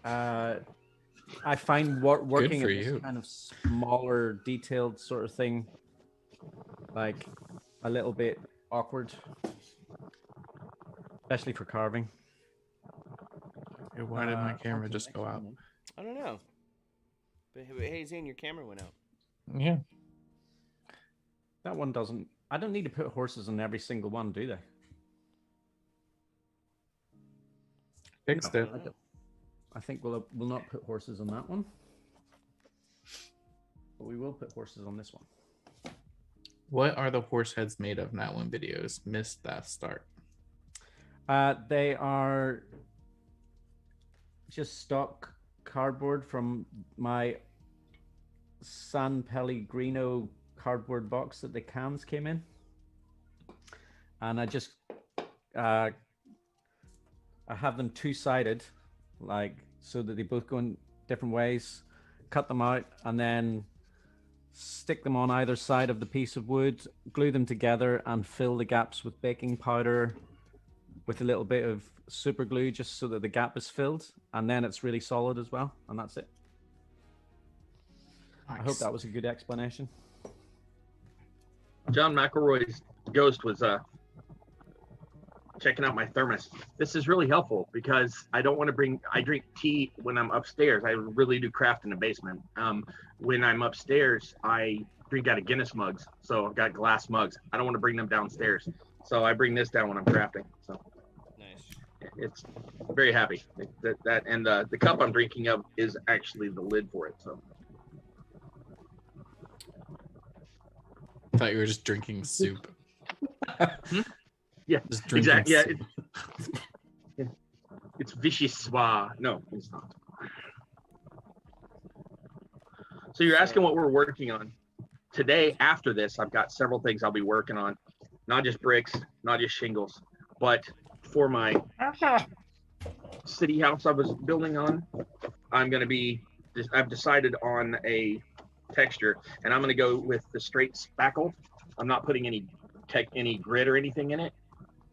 I find working for at this you. kind of smaller, detailed sort of thing like a little bit awkward, especially for carving. Hey, why did my camera just go out? I don't know. But hey, Zane, your camera went out. Yeah. That one doesn't. I don't need to put horses on every single one, do they? Fixed it. I think we'll not put horses on that one, but we will put horses on this one. What are the horse heads made of? That one videos missed that start. They are just stock cardboard from my San Pellegrino cardboard box that the cans came in, and I just I have them two-sided, like so that they both go in different ways, cut them out, and then stick them on either side of the piece of wood, glue them together, and fill the gaps with baking powder with a little bit of super glue just so that the gap is filled, and then it's really solid as well, and that's it. Nice. I hope that was a good explanation. John McElroy's ghost was checking out my thermos. This is really helpful because I don't want to I drink tea when I'm upstairs. I really do craft in the basement. When I'm upstairs, I drink out of Guinness mugs. So I've got glass mugs. I don't want to bring them downstairs. So I bring this down when I'm crafting. So Nice. it's very happy. That and the cup I'm drinking of is actually the lid for it. So I thought you were just drinking soup. yeah, Just drinking exactly. soup. Yeah, it's vichyssoise. No, it's not. So you're asking what we're working on. Today, after this, I've got several things I'll be working on. Not just bricks, not just shingles, but for my city house I was building on, I've decided on a texture, and I'm going to go with the straight spackle. I'm not putting any grit or anything in it.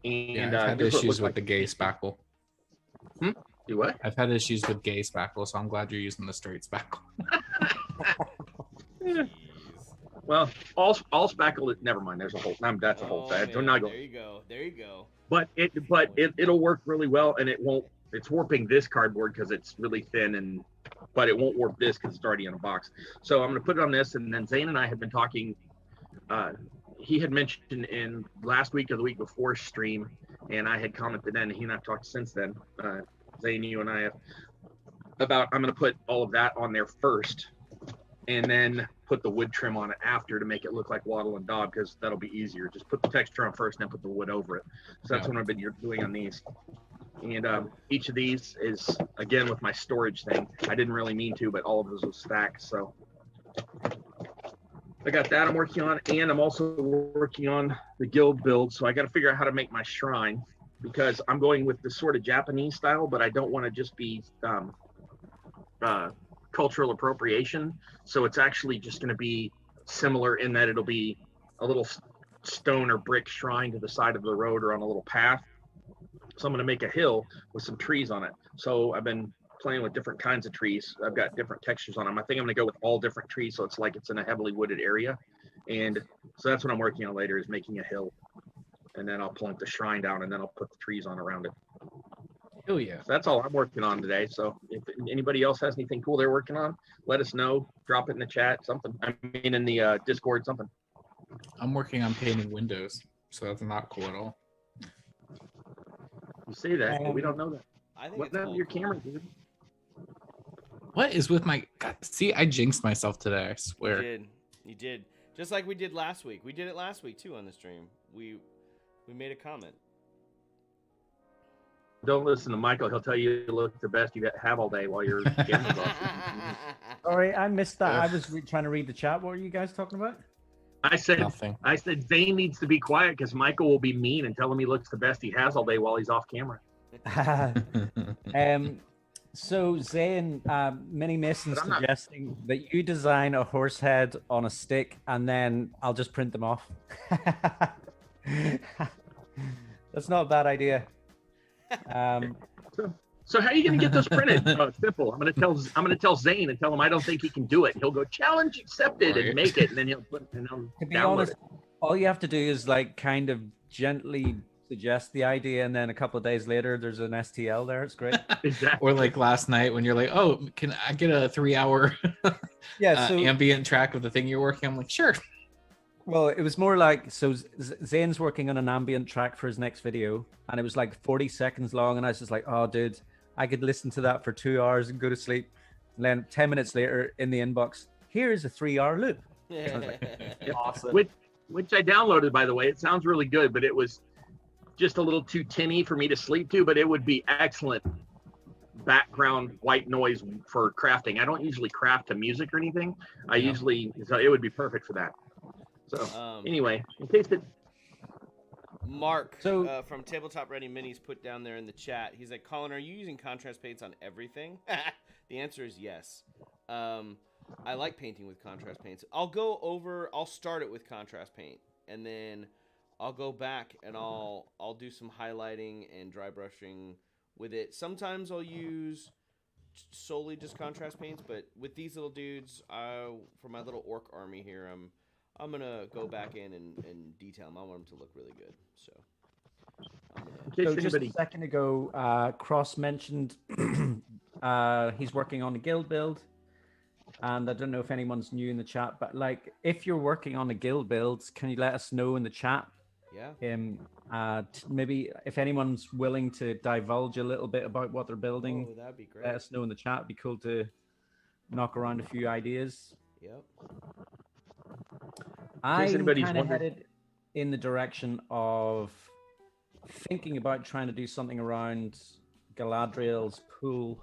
And Yeah, I've had here's what it issues looks with like. the gay spackle. Do what? I've had issues with gay spackle, so I'm glad you're using the straight spackle. Jeez. Well, all spackle. Never mind. There's a whole. That's a whole. Oh, Do man, not go. there you go. There you go. But it'll work really well, and it won't. It's warping this cardboard because it's really thin, but it won't warp this because it's already in a box. So I'm going to put it on this, and then Zane and I have been talking. He had mentioned in last week or the week before stream and I had commented then, and he and I've talked since then, Zane, you and I have, about I'm going to put all of that on there first, and then put the wood trim on it after to make it look like Wattle and Daub, because that'll be easier. Just put the texture on first, and then put the wood over it. So that's what I've been doing on these. And each of these is, again, with my storage thing. I didn't really mean to, but all of those will stack. So I got that I'm working on, and I'm also working on the guild build. So I got to figure out how to make my shrine, because I'm going with the sort of Japanese style, but I don't want to just be cultural appropriation. So it's actually just going to be similar in that it'll be a little stone or brick shrine to the side of the road or on a little path. So I'm going to make a hill with some trees on it. So I've been playing with different kinds of trees. I've got different textures on them. I think I'm going to go with all different trees, so it's like it's in a heavily wooded area. And so that's what I'm working on later, is making a hill. And then I'll plunk the shrine down, and then I'll put the trees on around it. Oh yeah. So that's all I'm working on today. So if anybody else has anything cool they're working on, let us know. Drop it in the chat, something. I mean, in the Discord, something. I'm working on painting windows, so that's not cool at all. You say that, but we don't know that. I think What it's happened cool. to your camera, dude? What is with my God? See, I jinxed myself today. I swear. You did. Just like we did last week. We did it last week too on the stream. We made a comment. Don't listen to Michael. He'll tell you look the best you have all day while you're camera's off. Sorry, I missed that. I was trying to read the chat. What were you guys talking about? I said Nothing. Zane needs to be quiet because Michael will be mean and tell him he looks the best he has all day while he's off camera. So Zane, Mini Mason But I'm not- suggesting that you design a horse head on a stick, and then I'll just print them off. That's not a bad idea. So how are you gonna get those printed? Oh, it's simple. I'm gonna tell Zane and tell him I don't think he can do it. He'll go challenge accepted and Right. make it, and then he'll To be download honest, it. all you have to do is like kind of gently suggest the idea, and then a couple of days later, there's an STL there. It's great. Exactly. Or like last night when you're like, oh, can I get a 3-hour Yeah. So ambient track of the thing you're working on? I'm like, sure. well, it was more like, so Zane's working on an ambient track for his next video, and it was like 40 seconds long, and I was just like, oh, dude, I could listen to that for 2 hours and go to sleep. And then 10 minutes later, in the inbox, here is a 3-hour loop. Awesome. Which I downloaded, by the way. It sounds really good, but it was just a little too tinny for me to sleep to, but it would be excellent background white noise for crafting. I don't usually craft to music or anything. So it would be perfect for that. So anyway, in case it, Mark So- from Tabletop Ready Minis put down there in the chat. He's like, Colin, are you using contrast paints on everything? The answer is yes. I like painting with contrast paints. I'll start it with contrast paint, and then I'll go back and I'll do some highlighting and dry brushing with it. Sometimes I'll use solely just contrast paints, but with these little dudes, for my little orc army here, I'm gonna go back in and detail them. I want them to look really good. So, in case So just anybody, a second ago, Cross mentioned he's working on a guild build, and I don't know if anyone's new in the chat, but like, if you're working on a guild build, can you let us know in the chat? yeah. Maybe if anyone's willing to divulge a little bit about what they're building, Oh, that'd be great. let us know in the chat. It'd be cool to knock around a few ideas. Yep. I'm anybody's kind of wondering- headed in the direction of thinking about trying to do something around Galadriel's pool.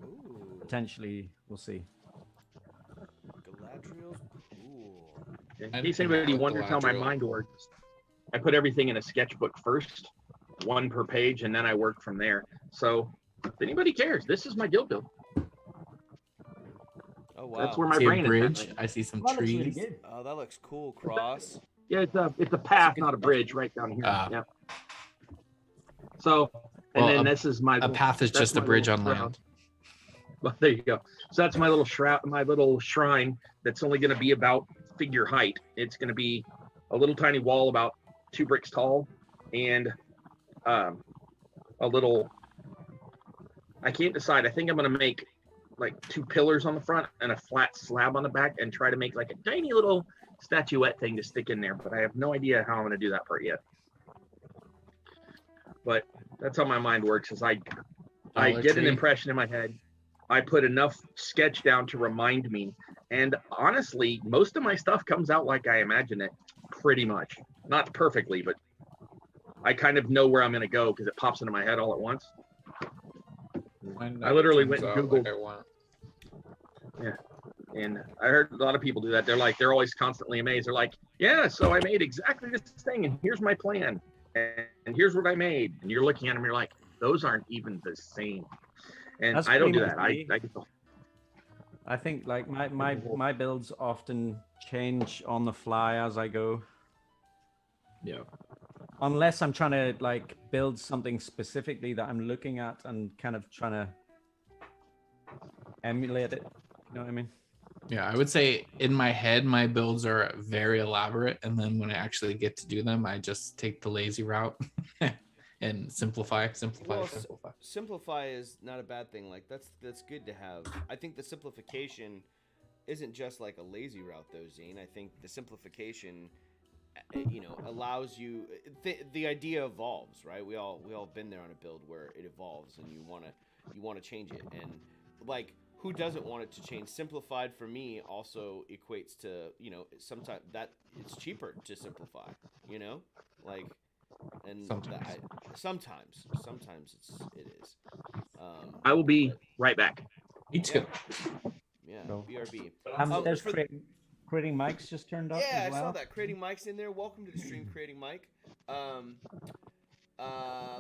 Ooh. Potentially, we'll see. Galadriel's pool. in I case didn't anybody know what wonders how my Galadriel- mind works, I put everything in a sketchbook first, one per page, and then I work from there. So if anybody cares, this is my guild build. Oh wow. That's where my See a brain bridge. is. I see some Well, that looks really trees. good. Oh, that looks cool. Cross. Yeah, it's a path, not a bridge, right down here. Ah. Yep. So, and Well, then this is my A path is that's just a my bridge little on shroud. land. Well, there you go. So that's my little shroud, my little shrine. That's only going to be about figure height. It's going to be a little tiny wall about 2 bricks tall, and a little. I can't decide. I think I'm going to make like 2 pillars on the front and a flat slab on the back, and try to make like a tiny little statuette thing to stick in there. But I have no idea how I'm going to do that part yet. But that's how my mind works. Is I Dollar get an Tree. impression in my head. I put enough sketch down to remind me. And honestly, most of my stuff comes out like I imagine it, pretty much. Not perfectly, but I kind of know where I'm going to go because it pops into my head all at once. Mine I literally comes went and out like Googled. I want. And I heard a lot of people do that. They're always constantly amazed. They're like, yeah, so I made exactly this thing, and here's my plan, and here's what I made. And you're looking at them, you're like, those aren't even the same. And That's I don't do pretty that. much me. I I think like my builds often change on the fly as I go. Yeah. Unless I'm trying to like build something specifically that I'm looking at and kind of trying to emulate it. You know what I mean? Yeah, I would say in my head, my builds are very elaborate. And then when I actually get to do them, I just take the lazy route and simplify. Well, simplify is not a bad thing. Like that's good to have. I think the simplification isn't just like a lazy route, though, Zane. I think the simplification, allows you. The idea evolves, right? We all been there on a build where it evolves, and you wanna change it, and like. Who doesn't want it to change? Simplified for me also equates to, sometimes that it's cheaper to simplify, like, and sometimes it is. will be right back. Me too. Yeah, Cool. BRB. There's creating mics just turned up. Yeah, as well. I saw that. Creating Mike's in there. Welcome to the stream, Creating Mike.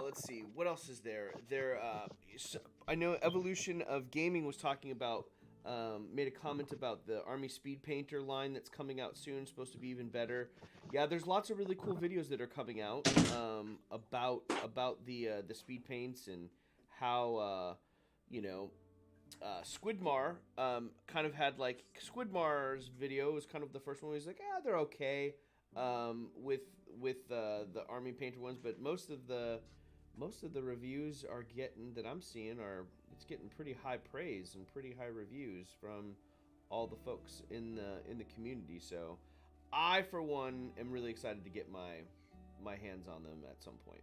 Let's see. What else is there? I know Evolution of Gaming was talking about, made a comment about the Army Speed Painter line that's coming out soon. Supposed to be even better. Yeah, there's lots of really cool videos that are coming out about the speed paints and how Squidmar kind of had like Squidmar's video was kind of the first one. Where he's like, they're okay with the Army Painter ones, but most of the reviews I'm seeing it's getting pretty high praise and pretty high reviews from all the folks in the community. So I, for one, am really excited to get my hands on them at some point.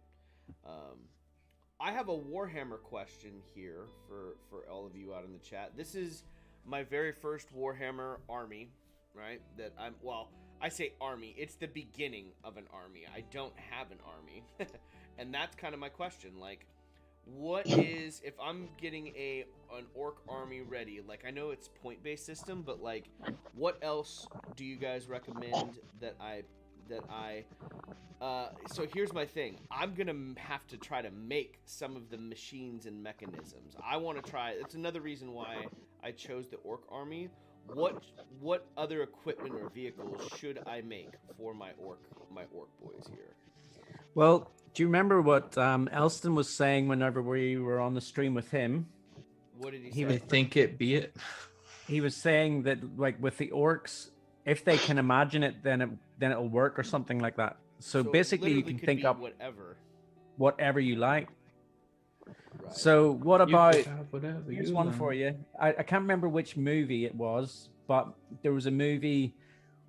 I have a Warhammer question here for all of you out in the chat. This is my very first Warhammer army, right? I say army. It's the beginning of an army. I don't have an army. And that's kind of my question. Like, what is, if I'm getting an orc army ready, like, I know it's point-based system, but, like, what else do you guys recommend that I so here's my thing. I'm going to have to try to make some of the machines and mechanisms. I want to try, it's another reason why I chose the orc army. What other equipment or vehicles should I make for my orc boys here? Well, do you remember what Elston was saying whenever we were on the stream with him? What did he say? I think it be it. He was saying that like with the orcs, if they can imagine it, then it'll work or something like that. So basically, you can think up whatever you like. Right. So what about? Whatever Here's one for you. I can't remember which movie it was, but there was a movie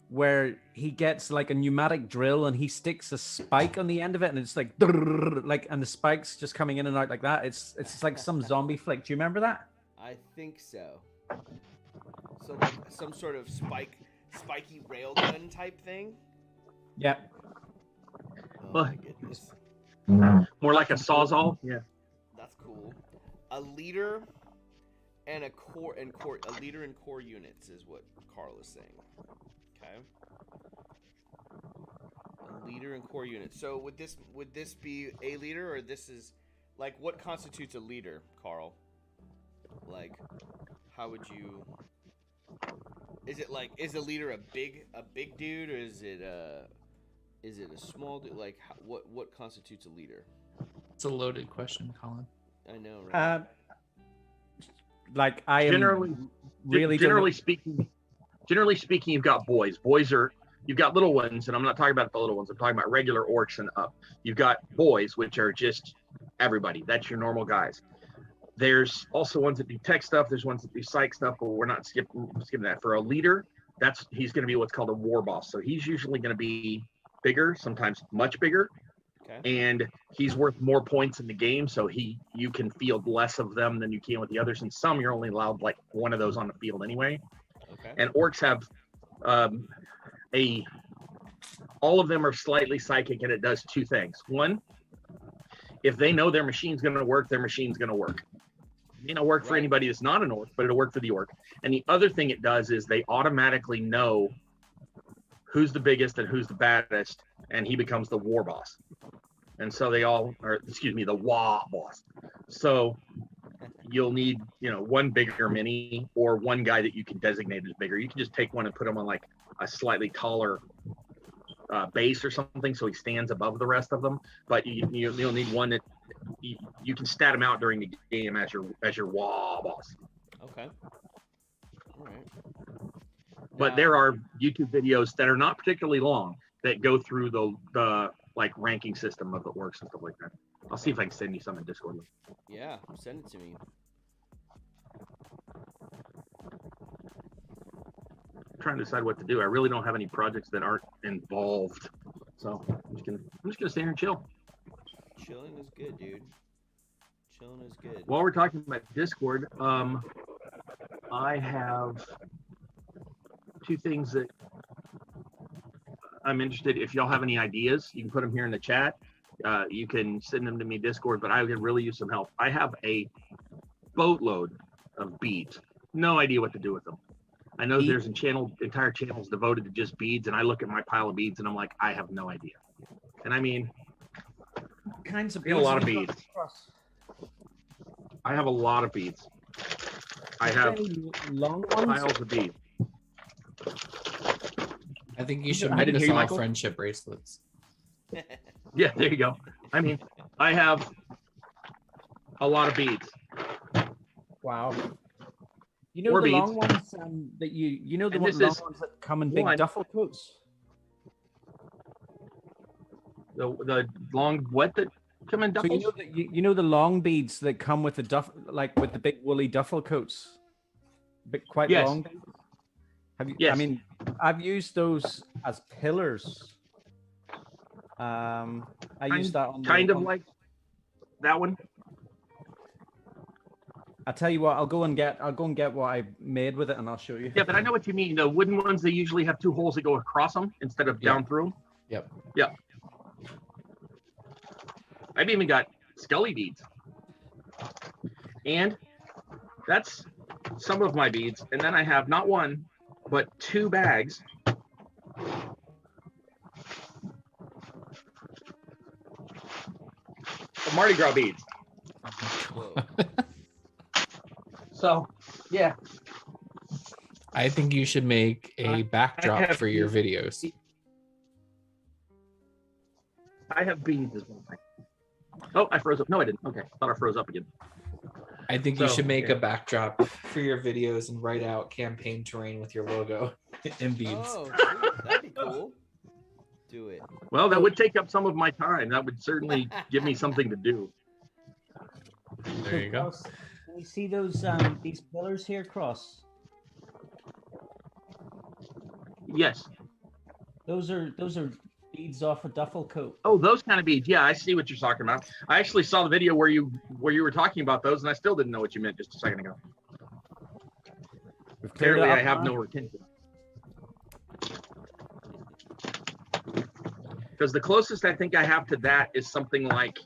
where he gets like a pneumatic drill and he sticks a spike on the end of it, and it's like and the spikes just coming in and out like that. It's like some zombie flick. Do you remember that? I think so. So like some sort of spiky railgun type thing. Yeah. Oh my goodness. More like a sawzall. Yeah. That's cool. A leader and a leader and core units is what Carl is saying. Okay. A leader and core units. So would this be a leader, or this is like what constitutes a leader, Carl? Like, how would you? Is a leader a big dude, or is it a small dude? Like, what constitutes a leader? It's a loaded question, Colin. I know, right? Like I generally speaking, you've got boys. You've got little ones, and I'm not talking about the little ones. I'm talking about regular orcs and up. You've got boys, which are just everybody. That's your normal guys. There's also ones that do tech stuff. There's ones that do psych stuff, but we're not skipping that. For a leader, he's going to be what's called a war boss. So he's usually going to be bigger, sometimes much bigger. Okay. And he's worth more points in the game, so you can field less of them than you can with the others. And some you're only allowed like one of those on the field anyway. Okay. And orcs have all of them are slightly psychic, and it does two things. One, if they know their machine's going to work, their machine's going to work. It may not work for anybody that's not an orc, but it'll work for the orc. And the other thing it does is they automatically know who's the biggest and who's the baddest, and he becomes the war boss. And so the WA boss. So you'll need, one bigger mini or one guy that you can designate as bigger. You can just take one and put him on like a slightly taller base or something, so he stands above the rest of them. But you'll need one that you can stat him out during the game as your WA boss. Okay. All right. But there are YouTube videos that are not particularly long that go through the like ranking system of the orcs and stuff like that. I'll see if I can send you some in Discord. Yeah, send it to me. I'm trying to decide what to do. I really don't have any projects that aren't involved, so I'm just gonna stay here and chill. Chilling is good, dude. Chilling is good. While we're talking about Discord, I have two things that I'm interested. If y'all have any ideas, you can put them here in the chat. You can send them to me Discord, but I could really use some help. I have a boatload of beads. No idea what to do with them. I know there's entire channels devoted to just beads, and I look at my pile of beads and I'm like, I have no idea. And I mean, Kinds of a lot of beads. I have a lot of beads. I have long ones. piles of beads. I think you should I make didn't us hear you, all Michael. friendship bracelets. Yeah, there you go. I mean, I have a lot of beads. Wow. You know Or the beads. long ones that you know the And long this ones that come in big one. duffel coats. The long what that come in So duffels? you know the long beads that come with the with the big woolly duffel coats, quite Yes. long. Have you? Yes. I mean, I've used those as pillars. I used that on like that one. I tell you what, I'll go and get what I made with it, and I'll show you. Yeah, but I know what you mean. The wooden ones, they usually have two holes that go across them instead of down through them. Yep. Yep. I've even got Scully beads. And that's some of my beads. And then I have not one, but two bags of Mardi Gras beads. Whoa. So, yeah. I think you should make a backdrop have for your beads. videos. I have beads as well. Oh, I froze up. No, I didn't. Okay. Thought I froze up again. I think you So, should make yeah. a backdrop for your videos and write out campaign terrain with your logo and beads. Oh, sweet. That'd be cool. Do it. Well, that would take up some of my time. That would certainly give me something to do. There you go. Can you see those these pillars here, Cross? Yes. Those are beads off a duffel coat. Oh, those kind of beads. Yeah, I see what you're talking about. I actually saw the video where you were talking about those, and I still didn't know what you meant just a second ago. Apparently, I have no retention. Because the closest I think I have to that is something like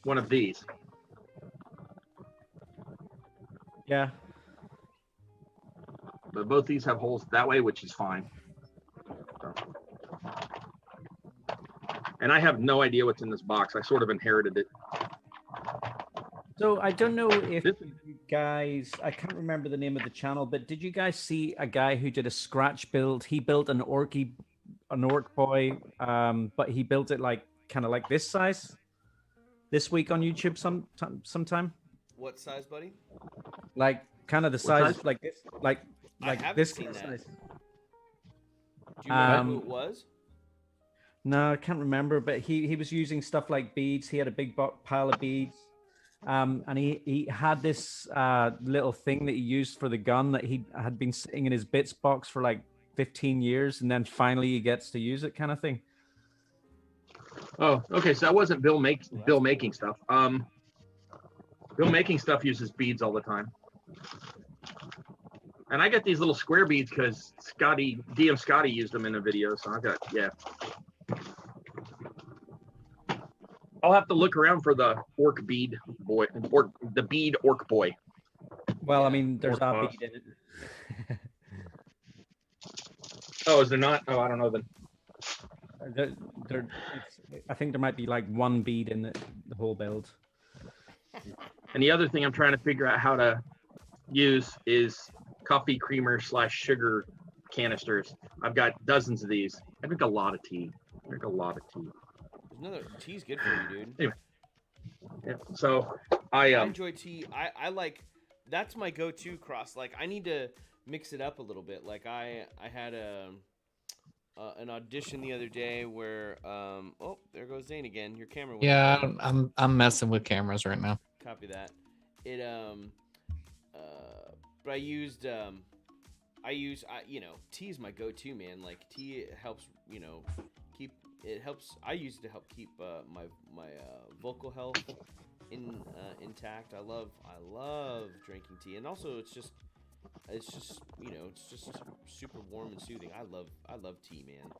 one of these. Yeah. But both these have holes that way, which is fine. So. And I have no idea what's in this box. I sort of inherited it. So I don't know if This- you guys, I can't remember the name of the channel, but did you guys see a guy who did a scratch build? He built an orc boy, but he built it like kind of like this size. This week on YouTube sometime. What size, buddy? Like kind of the What size size? like this, like haven't this seen kind of that. size. Do you remember who it was? No, I can't remember, but he was using stuff like beads. He had a big pile of beads. And he had this little thing that he used for the gun that he had been sitting in his bits box for like 15 years, and then finally he gets to use it, kind of thing. Oh, okay. So that wasn't Bill making stuff. Bill making stuff uses beads all the time. And I got these little square beads because DM Scotty used them in a video. So I got, yeah. I'll have to look around for the orc bead boy, or the bead orc boy. Well, I mean, there's Orc a boss. bead in it. Oh, is there not? Oh, I don't know then. I think there might be like one bead in the whole build. And the other thing I'm trying to figure out how to use is coffee creamer / sugar canisters. I've got dozens of these. I drink a lot of tea. There's another tea's good for you, dude. Anyway, yeah. So I enjoy tea. I like, that's my go-to cross. Like, I need to mix it up a little bit. Like I had an audition the other day where oh, there goes Zane again. Your camera went Yeah, I'm messing with cameras right now. Copy that. It but I used you know, tea is my go-to, man. Like, tea helps, you know, I use it to help keep my vocal health intact. I love drinking tea, and also it's just you know, it's just super warm and soothing. I love tea, man.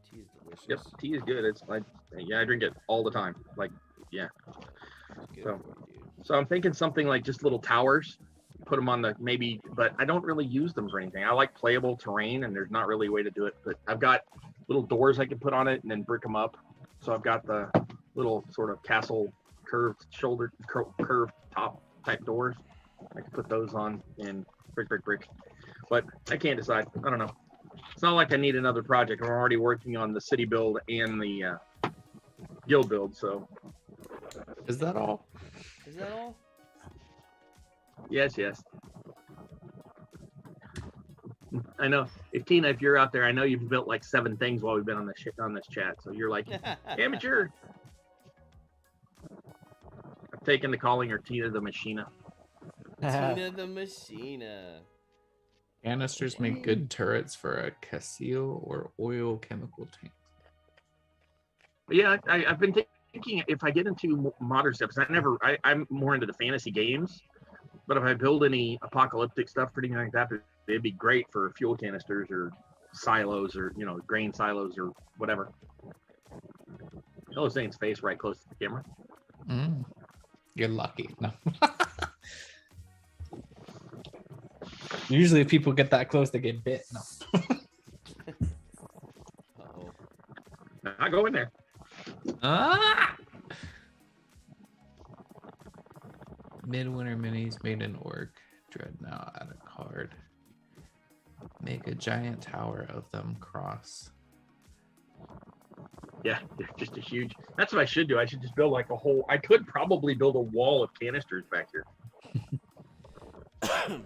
Tea is delicious. Yep, tea is good. It's like, yeah, I drink it all the time. Like, yeah. So I'm thinking something like just little towers, put them on the maybe, but I don't really use them for anything. I like playable terrain, and there's not really a way to do it. But I've got little doors I can put on it and then brick them up. So I've got the little sort of castle curved top type doors. I can put those on and brick. But I can't decide. I don't know. It's not like I need another project. I'm already working on the city build and the guild build. So Is that all? Is that all? yes. I know. If you're out there, I know you've built like 7 things while we've been on this chat. So you're like, amateur. I've taken the calling her Tina the Machina. Tina the Machina. Canisters make good turrets for a Casio or oil chemical tank. Yeah, I've been thinking if I get into modern stuff, because I'm more into the fantasy games. But if I build any apocalyptic stuff or anything like that, it'd be great for fuel canisters or silos or, you know, grain silos or whatever. Oh, Zane's face right close to the camera. You're lucky. No. Usually if people get that close, they get bit. No. Uh-oh. I go in there. Ah! Midwinter minis made an orc. Dreadnought, add a card. Make a giant tower of them cross. Yeah, just a huge. That's what I should do. I should just build like a whole. I could probably build a wall of canisters back here.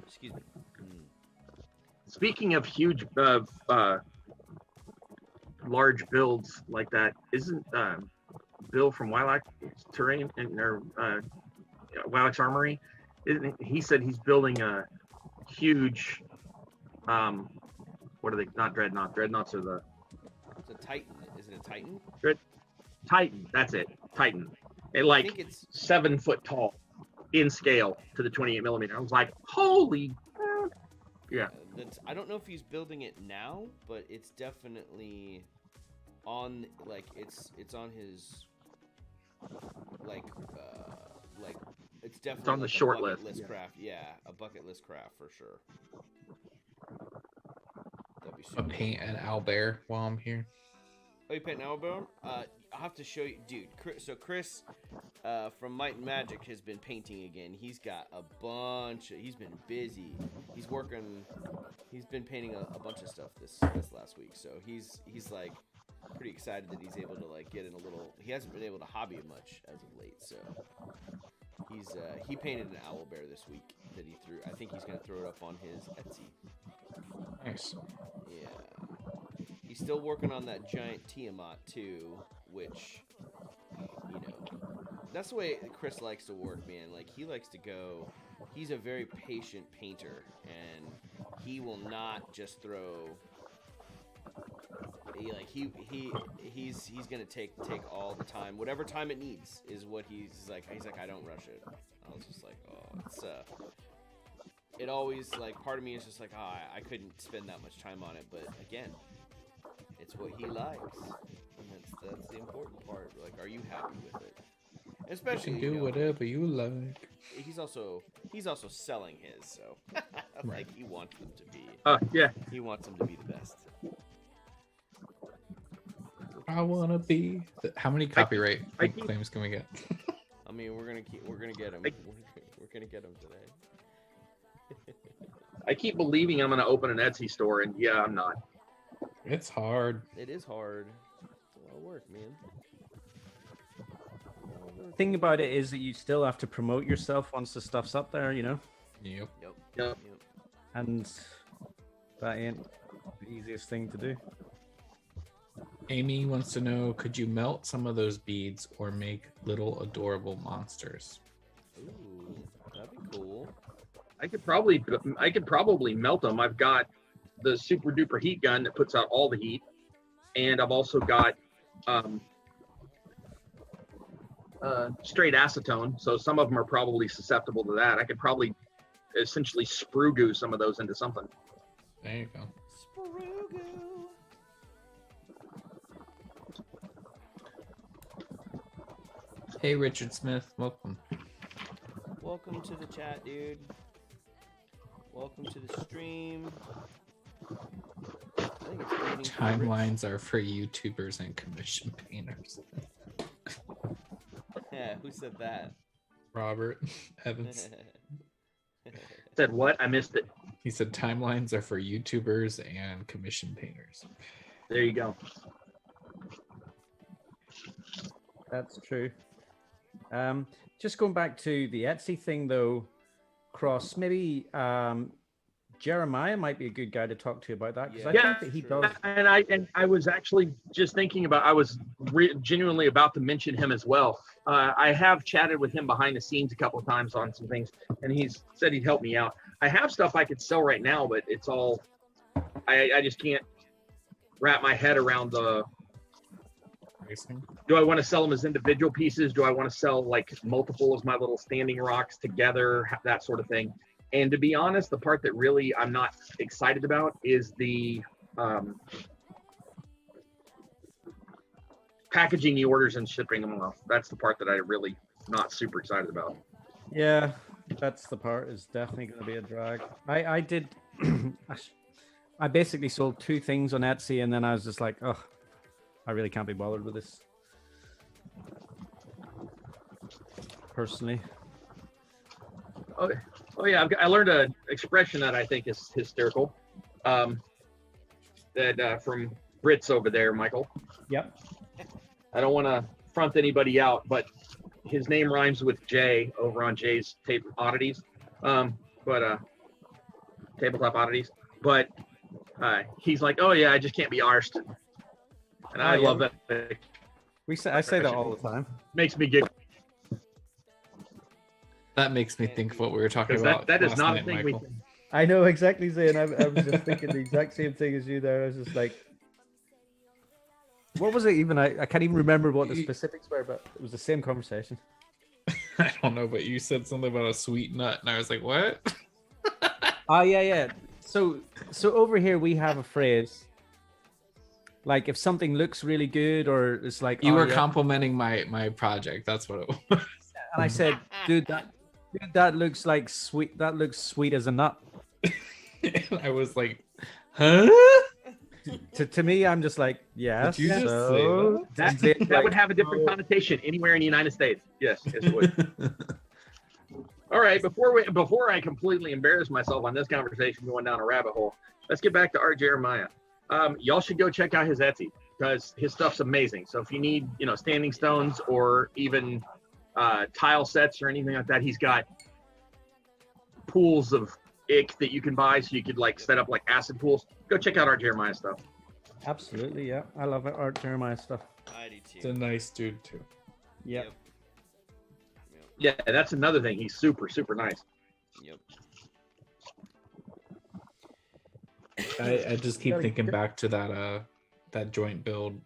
Excuse me. Speaking of huge, large builds like that, isn't Bill from Wilac Terrain and their Wilac's Armory? He said he's building a huge. What are they? Not dreadnought. Dreadnoughts are the. It's a Titan. Is it a Titan? Titan. That's it. Titan. And like I think it's 7 foot tall, in scale to the 28 millimeter. I was like, holy. Yeah. I don't know if he's building it now, but it's definitely on, like, it's on his it's definitely it's on the like short a bucket list. craft. Yeah, a bucket list craft for sure. That'd be I'll super. paint an owlbear while I'm here. Oh, you paint an owlbear? I'll have to show you, dude. Chris from Might and Magic has been painting again. He's got a bunch. He's been busy. He's been painting a bunch of stuff this last week. So he's like pretty excited that he's able to like get in a little. He hasn't been able to hobby much as of late. So he painted an owlbear this week that he threw. I think he's gonna throw it up on his Etsy. Nice. Yeah. He's still working on that giant Tiamat too, which, you know, that's the way Chris likes to work, man. Like he likes to go. He's a very patient painter, and he will not just throw. He's gonna take all the time, whatever time it needs is what he's like. He's like, I don't rush it. I was just like, oh, it's it always like part of me is just like, oh, I couldn't spend that much time on it, but again, it's what he likes, and that's the important part. Like, are you happy with it? Especially you can do whatever you like. He's also selling his, so like he wants them to be. Yeah. He wants them to be the best. I wanna be. How many copyright claims can we get? I mean, we're gonna get him. We're gonna get him today. I keep believing I'm gonna open an Etsy store, and yeah, I'm not. It's hard. It is hard. It's a lot of work, man. Thing about it is that you still have to promote yourself once the stuff's up there, you know? Yep. Yep. And that ain't the easiest thing to do. Amy wants to know, could you melt some of those beads or make little adorable monsters? Ooh, that'd be cool. I could probably melt them. I've got the super duper heat gun that puts out all the heat, and I've also got straight acetone, so some of them are probably susceptible to that. I could probably essentially sprue goo some of those into something. There you go. Sprue goo. Hey, Richard Smith, welcome. Welcome to the chat, dude. Welcome to the stream. I think it's waiting for Timelines are for YouTubers and commission painters. Yeah, who said that? Robert Evans. Said what? I missed it. He said timelines are for YouTubers and commission painters. There you go. That's true. Just going back to the Etsy thing, though, Cross, maybe Jeremiah might be a good guy to talk to about that, because I think that he does. And I was actually just thinking about. I was genuinely about to mention him as well. I have chatted with him behind the scenes a couple of times on some things, and he's said he'd help me out. I have stuff I could sell right now, but it's all. I just can't wrap my head around the. Do I want to sell them as individual pieces? Do I want to sell like multiple of my little standing rocks together? That sort of thing. And to be honest, the part that really I'm not excited about is the packaging the orders and shipping them off. That's the part that I really not super excited about. Yeah, that's the part is definitely going to be a drag. I did. I basically sold 2 things on Etsy, and then I was just like, oh, I really can't be bothered with this. Personally. Oh yeah, I learned an expression that I think is hysterical. That from Brits over there, Michael. Yep. I don't want to front anybody out, but his name rhymes with Jay over on Jay's Oddities, Tabletop Oddities. But he's like, oh yeah, I just can't be arsed. And I love that. I say that all the time. Makes me giggle. That makes me think of what we were talking about. That is last not night, a thing Michael. I know exactly, Zane. I was just thinking the exact same thing as you there. I was just like, what was it even? I can't even remember what the specifics were, but it was the same conversation. I don't know, but you said something about a sweet nut, and I was like, what? Oh, yeah. So over here we have a phrase. Like if something looks really good, or it's like You were complimenting my project. That's what it was. And I said, dude, that looks like sweet. That looks sweet as a nut. And I was like, huh? To me, I'm just like, yes. Did you just say that? That would have a different connotation anywhere in the United States. Yes, it would. All right, before I completely embarrass myself on this conversation going down a rabbit hole, let's get back to Art Jeremiah. Y'all should go check out his Etsy because his stuff's amazing. So if you need, standing stones or even tile sets or anything like that, he's got pools of ick that you can buy, so you could like set up like acid pools. Go check out Art Jeremiah stuff. Absolutely, yeah. I love it, Art Jeremiah stuff. I do too. It's a nice dude too. Yep. Yeah, that's another thing. He's super, super nice. Yep. I just keep thinking back to that joint build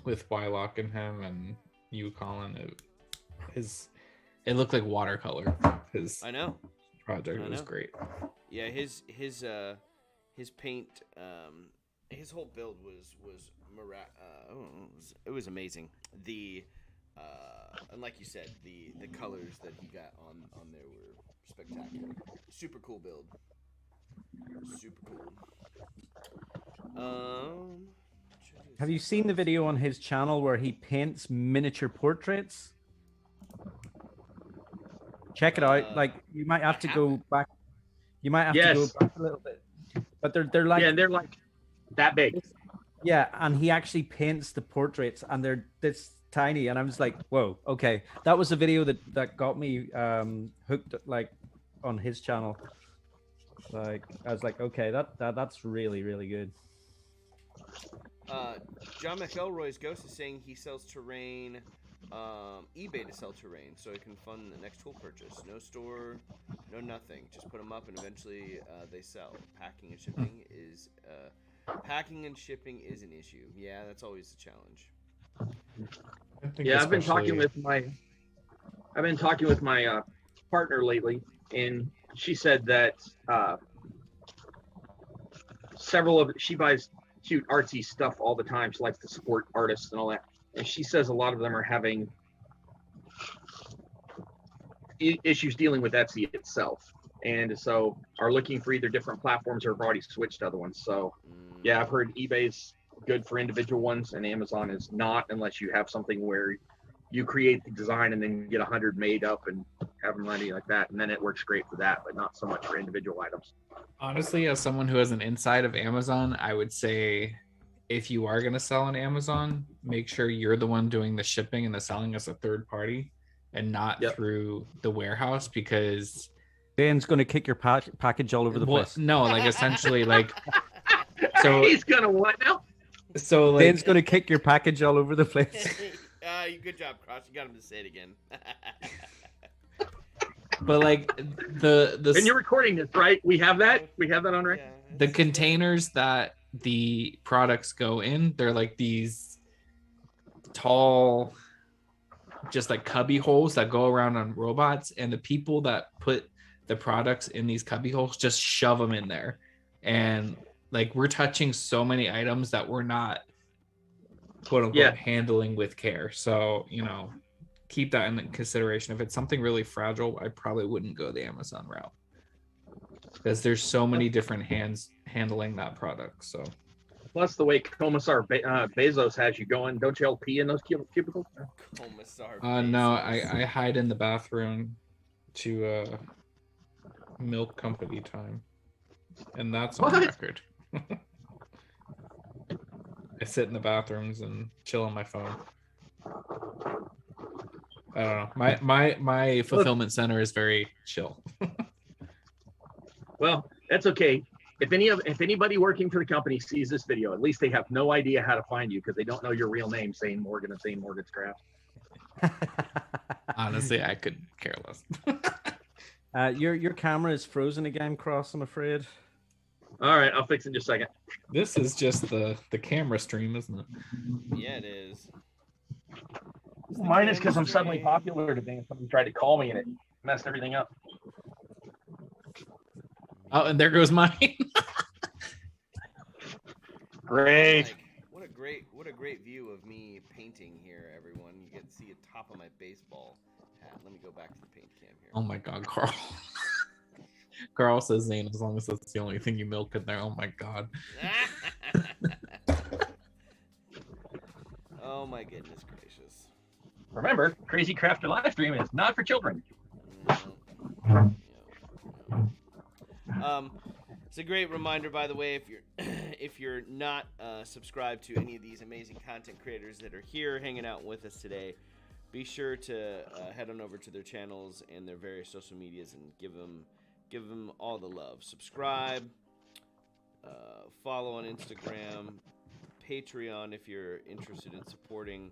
with Wylock and him and you, Colin. It looked like watercolor. His I know. project was great. Yeah, his paint, his whole build was it was amazing. And like you said, the colors that he got on there were spectacular. Super cool build. Super cool. Have you seen the video on his channel where he paints miniature portraits? Check it out. Like, you might have to go back. You might have to go back a little bit. But they're like, yeah, they're like that big. Yeah, and he actually paints the portraits, and they're this tiny. And I was like, whoa, okay. That was a video that got me hooked, like, on his channel. Like, I was like, okay, that's really, really good. John McElroy's Ghost is saying he sells terrain, eBay to sell terrain, so he can fund the next tool purchase. No store, no nothing. Just put them up, and eventually they sell. Packing and shipping is an issue. Yeah, that's always a challenge. Yeah, I've been talking with my partner lately, and she said that she buys cute artsy stuff all the time. She likes to support artists and all that, and she says a lot of them are having issues dealing with Etsy itself, and so are looking for either different platforms or have already switched to other ones. So yeah, I've heard eBay's good for individual ones and Amazon is not, unless you have something where you create the design and then get 100 made up and have them ready like that, and then it works great for that, but not so much for individual items. Honestly, as someone who has an inside of Amazon, I would say if you are going to sell on Amazon, make sure you're the one doing the shipping and the selling as a third party and not through the warehouse, because Dan's going to kick your package all over the place. No, like essentially, like, so he's gonna what now? So like, Dan's going to kick your package all over the place. Good job, Cross. You got him to say it again. But like the and you're recording this, right? We have that on right. Yeah, the containers that the products go in, they're like these tall, just like cubby holes that go around on robots, and the people that put the products in these cubby holes just shove them in there, and like we're touching so many items that we're not quote unquote handling with care. So keep that in consideration. If it's something really fragile, I probably wouldn't go the Amazon route, because there's so many different hands handling that product. So plus the way Commissar Bezos has you going, don't you all pee in those cubicles? Commissar no, I hide in the bathroom to milk company time, and that's on record. I sit in the bathrooms and chill on my phone. I don't know. My fulfillment center is very chill. Well, that's okay. If anybody working for the company sees this video, at least they have no idea how to find you, because they don't know your real name, Zane Morgan of Zane Morgan's Crafts. Honestly, I could care less. Your camera is frozen again, Cross, I'm afraid. All right, I'll fix it in just a second. This is just the camera stream, isn't it? Yeah, it is. Mine is because I'm suddenly popular today, and somebody tried to call me and it messed everything up. Oh, and there goes mine. Great. What a great view of me painting here, everyone. You get to see the top of my baseball hat. Let me go back to the paint cam here. Oh my God, Carl. Carl says, Zane, as long as that's the only thing you milk in there. Oh my God. Oh my goodness gracious. Remember, Crazy Crafter Livestream is not for children. It's a great reminder, by the way, if you're not subscribed to any of these amazing content creators that are here hanging out with us today, be sure to head on over to their channels and their various social medias and give them all the love. Subscribe, follow on Instagram, Patreon if you're interested in supporting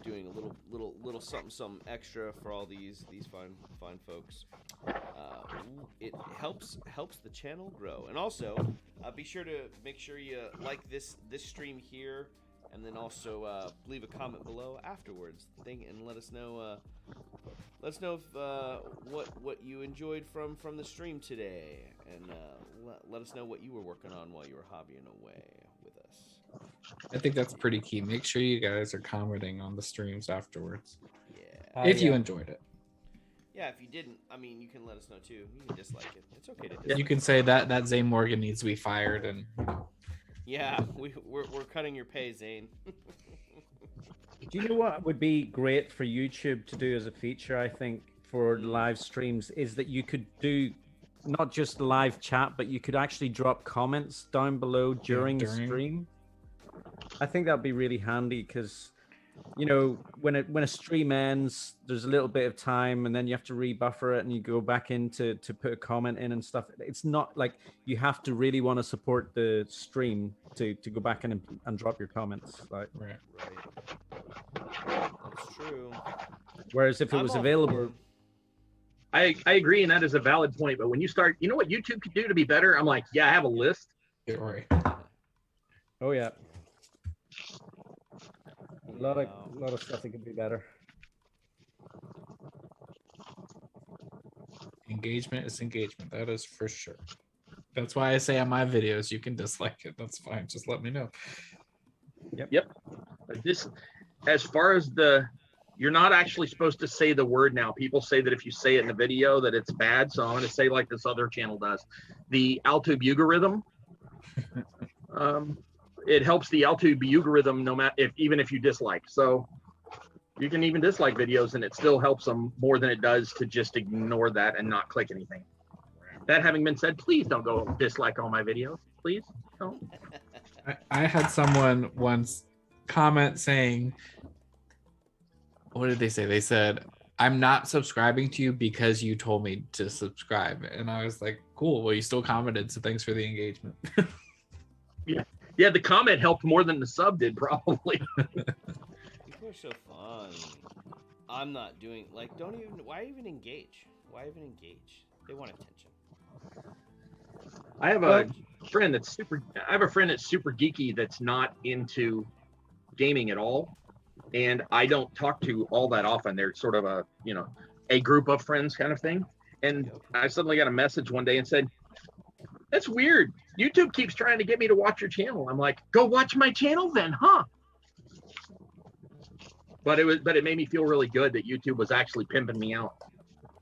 doing a little something extra for all these fine folks. It helps the channel grow, and also be sure to make sure you like this stream here, and then also leave a comment below afterwards. And let us know. Let us know if, what you enjoyed from the stream today, and let us know what you were working on while you were hobbying away with us. I think that's pretty key. Make sure you guys are commenting on the streams afterwards. Yeah. If you enjoyed it. Yeah, if you didn't, I mean, you can let us know too. You can dislike it. It's okay to dislike. You can say that Zane Morgan needs to be fired, and Yeah, we're cutting your pay, Zane. Do you know what would be great for YouTube to do as a feature, I think, for live streams, is that you could do not just live chat, but you could actually drop comments down below during the stream. I think that'd be really handy because, you know, when a stream ends, there's a little bit of time, and then you have to rebuffer it, and you go back in to put a comment in and stuff. It's not like you have to really want to support the stream to go back in and drop your comments. Like, right. That's true. Whereas if it was available. I agree, and that is a valid point. But when you start, you know what YouTube could do to be better? I'm like, yeah, I have a list. Get right. Oh yeah. A lot of stuff that could be better. Engagement is engagement. That is for sure. That's why I say on my videos, you can dislike it. That's fine. Just let me know. Yep. This, as far as you're not actually supposed to say the word now. People say that if you say it in the video that it's bad. So I'm going to say like this other channel does. The alphabetically. It helps the alphabetically no matter even if you dislike. So you can even dislike videos and it still helps them more than it does to just ignore that and not click anything. That having been said, please don't go dislike all my videos. Please don't. I had someone once comment saying, what did they say? They said, I'm not subscribing to you because you told me to subscribe. And I was like, cool. Well, you still commented. So thanks for the engagement. Yeah, the comment helped more than the sub did, probably. People are so fun. I'm not doing, like, why even engage? Why even engage? They want attention. I have a friend that's super geeky that's not into gaming at all. And I don't talk to all that often. They're sort of a group of friends kind of thing. And I suddenly got a message one day and said, that's weird. YouTube keeps trying to get me to watch your channel. I'm like, go watch my channel then, huh? But it made me feel really good that YouTube was actually pimping me out.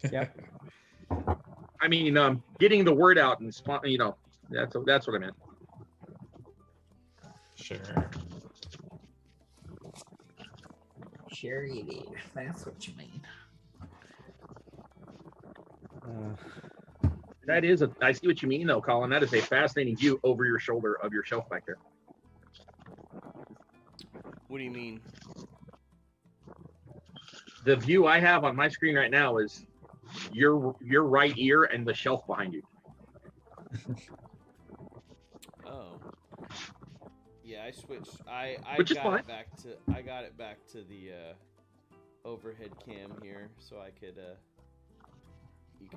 Yeah. I mean, getting the word out and that's what I meant. Sure. Sure you did. That's what you mean. I see what you mean though, Colin. That is a fascinating view over your shoulder of your shelf back there. What do you mean? The view I have on my screen right now is your right ear and the shelf behind you. Oh. Yeah, I swithed. I got it back to the overhead cam here, so I could you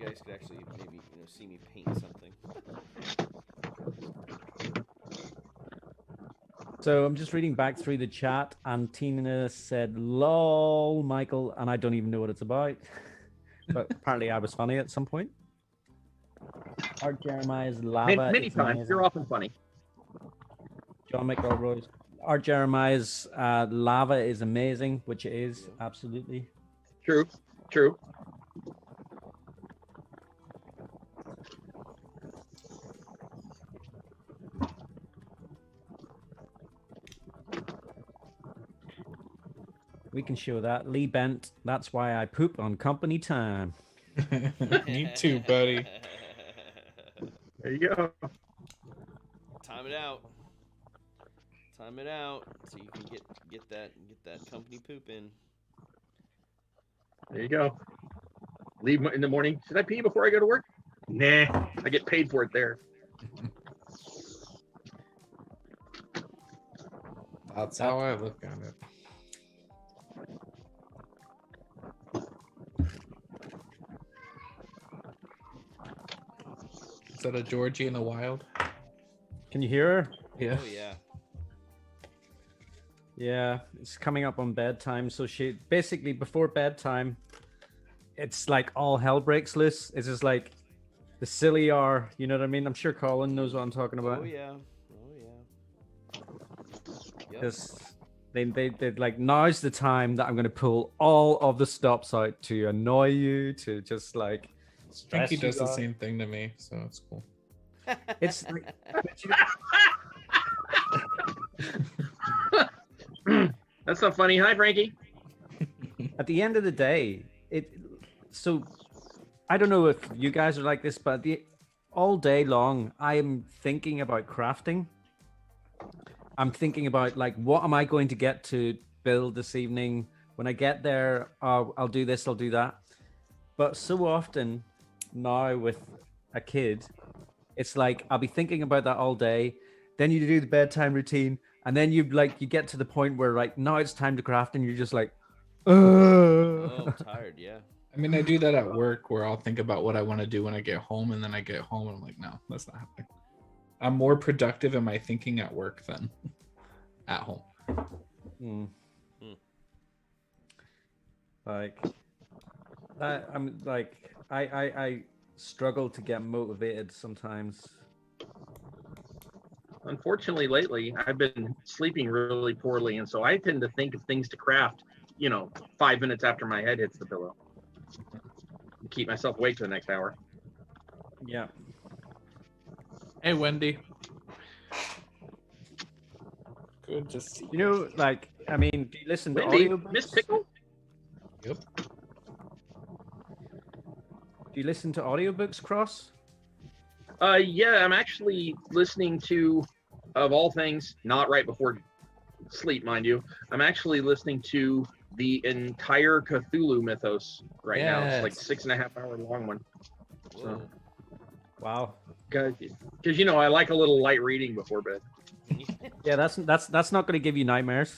guys could actually maybe see me paint something. So I'm just reading back through the chat, and Tina said, "Lol, Michael," and I don't even know what it's about, but apparently I was funny at some point. Art Jeremiah's lava. Many times amazing. You're often funny. John McElroy's Art Jeremiah's lava is amazing, which it is absolutely true. We can show that. Lee Bent, that's why I poop on company time. Me too, buddy. There you go. Time it out. So you can get that company poop in. There you go. Leave in the morning. Should I pee before I go to work? Nah, I get paid for it there. That's how I look at it. that a Georgie in the wild? Can you hear her? Yeah. Oh yeah. Yeah, it's coming up on bedtime. So she basically before bedtime, it's like all hell breaks loose. It's just like the silly hour. You know what I mean? I'm sure Colin knows what I'm talking about. Oh yeah. Oh yeah. Yep. Because they like now's the time that I'm gonna pull all of the stops out to annoy you, to just like stress Frankie you does the out. same thing to me, so it's cool. It's like, That's not funny. Hi, Frankie. at the end of the day, so I don't know if you guys are like this, but all day long I am thinking about crafting. I'm thinking about like what am I going to get to build this evening? When I get there, I'll do this, I'll do that. But so often now with a kid, it's like I'll be thinking about that all day. Then you do the bedtime routine, and then you get to the point where like now it's time to craft, and you're just like, Oh, I'm tired. Yeah. I mean, I do that at work where I'll think about what I want to do when I get home, and then I get home and I'm like, no, that's not happening. I'm more productive in my thinking at work than at home. Like I'm like I struggle to get motivated sometimes. Unfortunately, lately I've been sleeping really poorly, and so I tend to think of things to craft, 5 minutes after my head hits the pillow. Keep myself awake for the next hour. Yeah. Hey, Wendy. Good to see You know, like I mean, do you listen to Wendy, audiobooks? Miss Pickle? Yep. Do you listen to audiobooks, Cross? Yeah, I'm actually listening to, of all things, not right before sleep, mind you. I'm actually listening to the entire Cthulhu mythos right now. It's like Yes. 6.5 hour long one. Whoa. Wow. Because I like a little light reading before bed. Yeah, that's not going to give you nightmares.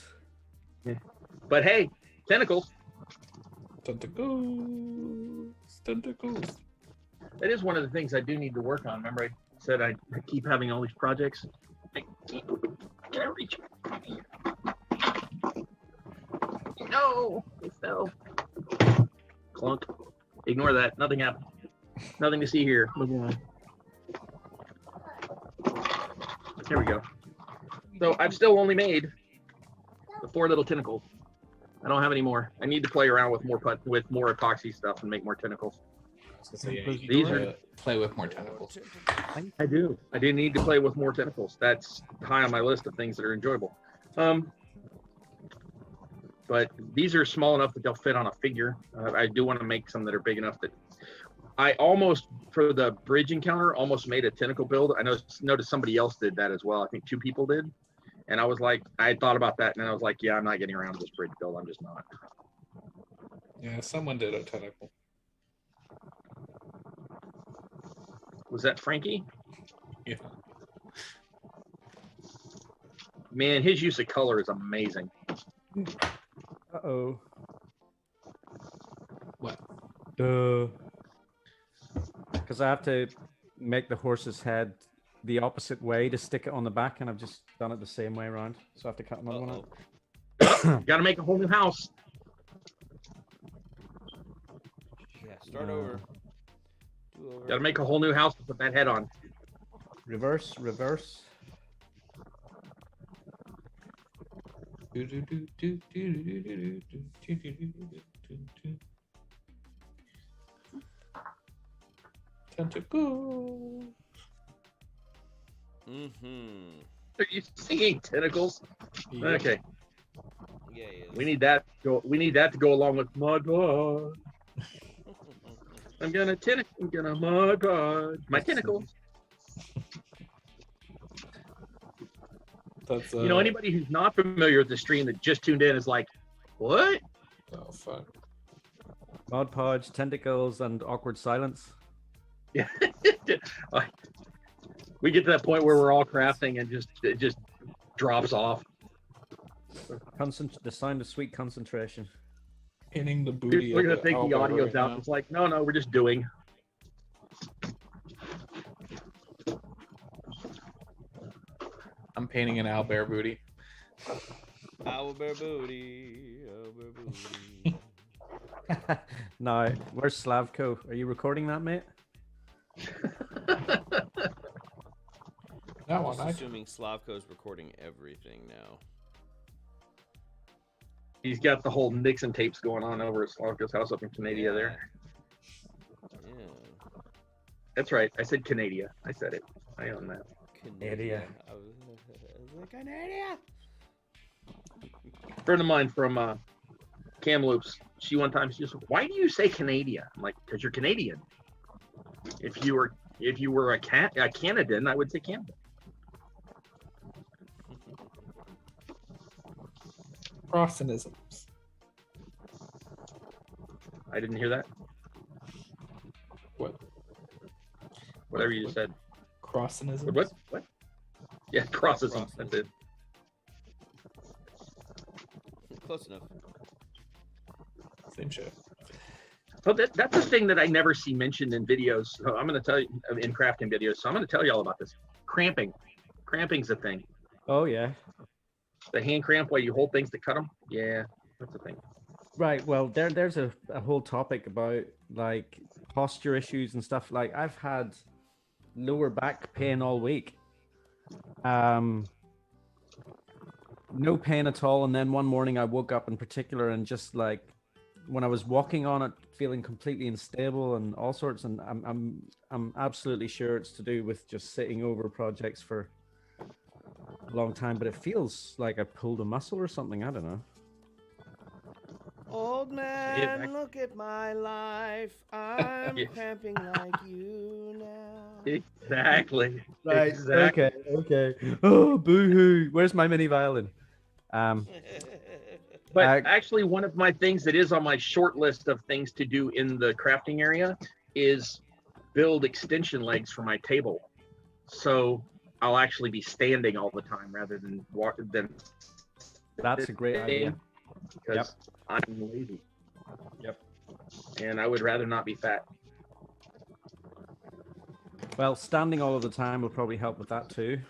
But hey, tentacles. Tentacles. Tentacles. That is one of the things I do need to work on. Remember, I said I keep having all these projects. Can I reach? No, it fell. Clunk. Ignore that. Nothing happened. Nothing to see here. Moving on. There we go. So I've still only made the 4 little tentacles. I don't have any more. I need to play around with more epoxy stuff and make more tentacles. So yeah, you These need are- to play with more tentacles. I do. I do need to play with more tentacles. That's high on my list of things that are enjoyable. But these are small enough that they'll fit on a figure. I do want to make some that are big enough that I almost, for the bridge encounter, almost made a tentacle build. I noticed somebody else did that as well. I think 2 people did. And I was like, I had thought about that, and I was like, yeah, I'm not getting around to this bridge build. I'm just not. Yeah, someone did a tentacle. Was that Frankie? Yeah. Man, his use of color is amazing. Uh-oh. What? Because I have to make the horse's head the opposite way to stick it on the back, and I've just done it the same way around. So I have to cut another one out. Got to make a whole new house. Yeah. Start over. Do over. Got to make a whole new house to put that head on. Reverse. Tentacle. Mm-hmm. Are you singing tentacles? Yeah. Okay, Yeah, he is. we need that. We need that to go along with mud pod. I'm gonna mud pod my tentacles. That's Anybody who's not familiar with the stream that just tuned in is like, what? Oh fuck. Mod podge, tentacles, and awkward silence. Yeah. We get to that point where we're all crafting and it just drops off. The sound of sweet concentration. Hitting the booty. We're of gonna take the elbow audios right out. now. It's like, no, we're just doing. painting an owlbear booty. Owlbear booty, owlbear booty. Now, where's Slavko? Are you recording that, mate? That I'm one, just assuming Slavko's recording everything now. He's got the whole Nixon tapes going on over at Slavka's house up in Canada there. Yeah. That's right. I said Canada. I said it. I own that. Canada. I was like, Canada. Friend of mine from Kamloops, she one time she was like, "Why do you say Canada?" I'm like, "Because you're Canadian. If you were a Canadan, I would say Canada." Crossonisms. I didn't hear that. What? Whatever you said. Crossonisms. What? What? Yeah, crossism. That's it. Close enough. Same shit. So that's a thing that I never see mentioned in videos. So I'm going to tell you in crafting videos. So I'm going to tell you all about this. Cramping. Cramping's a thing. Oh, yeah. The hand cramp while you hold things to cut them. Yeah, that's a thing. Right. Well, there's a whole topic about like posture issues and stuff. Like I've had lower back pain all week. No pain at all. And then one morning I woke up in particular and just like when I was walking on it, feeling completely unstable and all sorts. And I'm absolutely sure it's to do with just sitting over projects for a long time. But it feels like I pulled a muscle or something. I don't know. Old man, look at my life. I'm cramping like you now. Exactly. Right. Exactly. Okay. Oh, boo-hoo. Where's my mini violin? But actually, one of my things that is on my short list of things to do in the crafting area is build extension legs for my table. So I'll actually be standing all the time rather than walking. That's a great idea. Because I'm lazy. Yep. And I would rather not be fat. Well, standing all of the time will probably help with that too.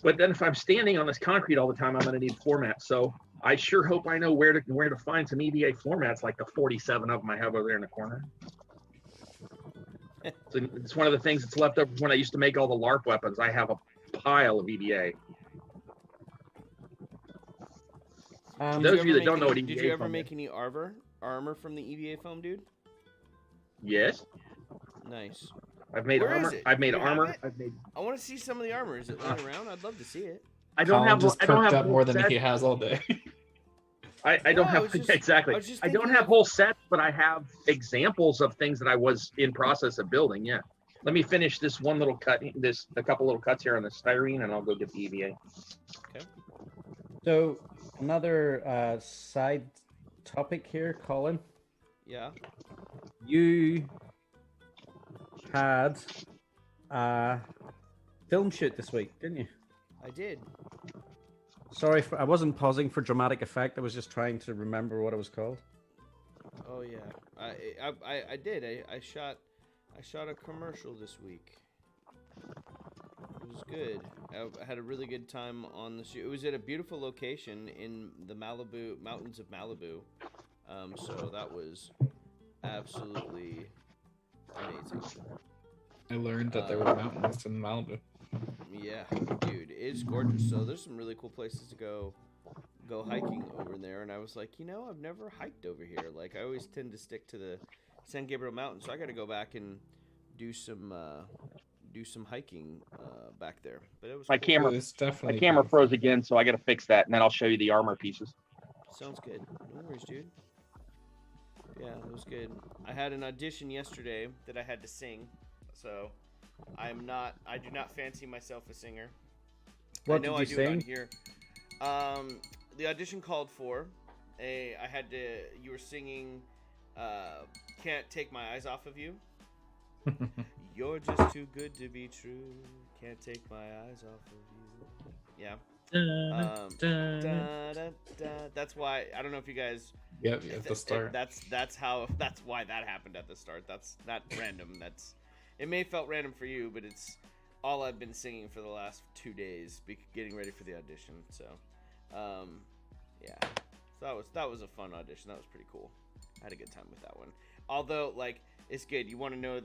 But then if I'm standing on this concrete all the time, I'm going to need floor mats. So I sure hope I know where to find some EVA floor mats, like the 47 of them I have over there in the corner. So it's one of the things that's left over when I used to make all the LARP weapons. I have a pile of EVA. Those of you that don't know what EVA did you ever foam make is. any armor from the EVA foam, dude? Yes, Nice. I've made Where is armor. it? I've made Do you have armor. it? I've made. I want to see some of the armor. Is it laying around? I'd love to see it. I don't Colin have. just I don't perked have up more whole than sets. he has all day. I No, don't I have was just- exactly. I was just I don't thinking have of- whole sets, but I have examples of things that I was in process of building. Yeah. Let me finish this one little cut. A couple little cuts here on the styrene, and I'll go get the E EVA. So another side topic here, Colin. Yeah. You had a film shoot this week, didn't you? I did. Sorry, I wasn't pausing for dramatic effect. I was just trying to remember what it was called. Oh yeah. I did. I shot a commercial this week. It was good. I had a really good time on the shoot. It was at a beautiful location in the mountains of Malibu. So that was absolutely amazing. I learned that there were mountains in Malibu. Yeah, dude, it's gorgeous. So there's some really cool places to go hiking over there. And I was like, I've never hiked over here. Like I always tend to stick to the San Gabriel Mountains. So I got to go back and do some hiking back there. But it was My cool. camera. It was definitely My camera beautiful. froze again, so I got to fix that, and then I'll show you the armor pieces. Sounds good. No worries, dude. Yeah, it was good. I had an audition yesterday that I had to sing, so I do not fancy myself a singer. What I know did you I do it on sing? here. The audition called for you were singing Can't Take My Eyes Off of You. You're just too good to be true. Can't take my eyes off of you. Yeah. That's why I don't know if you guys. Yep, at the start. That's why that happened at the start. That's not random. It may have felt random for you, but all I've been singing for the last 2 days, getting ready for the audition. So, yeah, so that was a fun audition. That was pretty cool. I had a good time with that one. Although, like, it's good. You want to know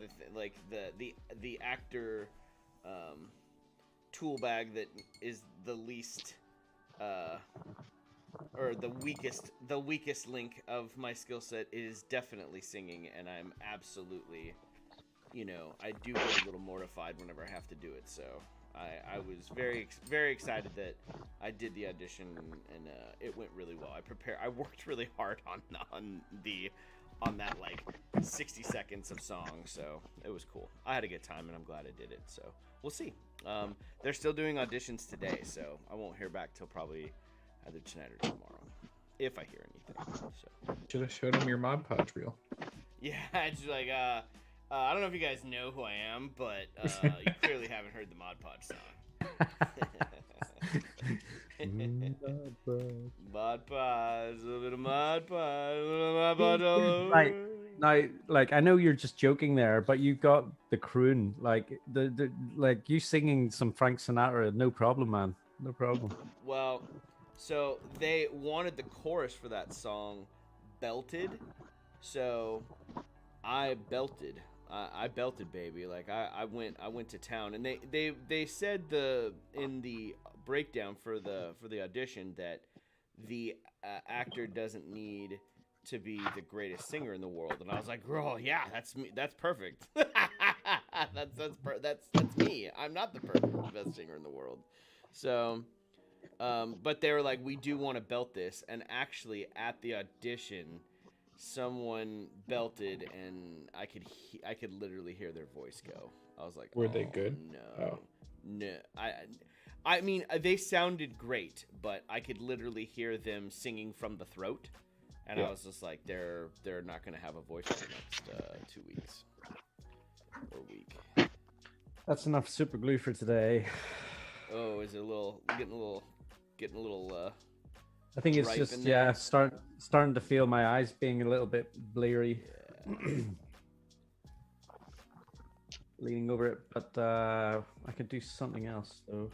the actor tool bag that is the least or the weakest link of my skill set is definitely singing, and I'm absolutely, I do get a little mortified whenever I have to do it. So I was very excited that I did the audition, and it went really well. I worked really hard on that like 60 seconds of song, so it was cool. I had a good time, and I'm glad I did it. So we'll see. They're still doing auditions today, so I won't hear back till probably either tonight or tomorrow, if I hear anything. So Should have showed him your Mod Podge reel. yeah, it's like I don't know if you guys know who I am, but you clearly haven't heard the Mod Podge song. Mod Podge, a little Mod Podge, a little Mod Podge all over. Right. Now, like, I know you're just joking there, but you got the croon, like like you singing some Frank Sinatra, no problem, man, no problem. Well, so they wanted the chorus for that song belted, so I belted. I belted, baby. Like I went to town, and they said in the breakdown for the audition that the actor doesn't need to be the greatest singer in the world, and I was like, girl, yeah, that's me. That's perfect. that's me. I'm not the best singer in the world. So, but they were like, we do want to belt this, and actually at the audition, someone belted, and I could literally hear their voice go. I was like, Were they good? No. I mean, they sounded great, but I could literally hear them singing from the throat, and I was just like, they're not gonna have a voice for the next 2 weeks or week. That's enough super glue for today. Oh, is it getting a little? I think it's ripe just in there? starting to feel my eyes being a little bit bleary. Yeah. Leaning over it, but I could do something else though.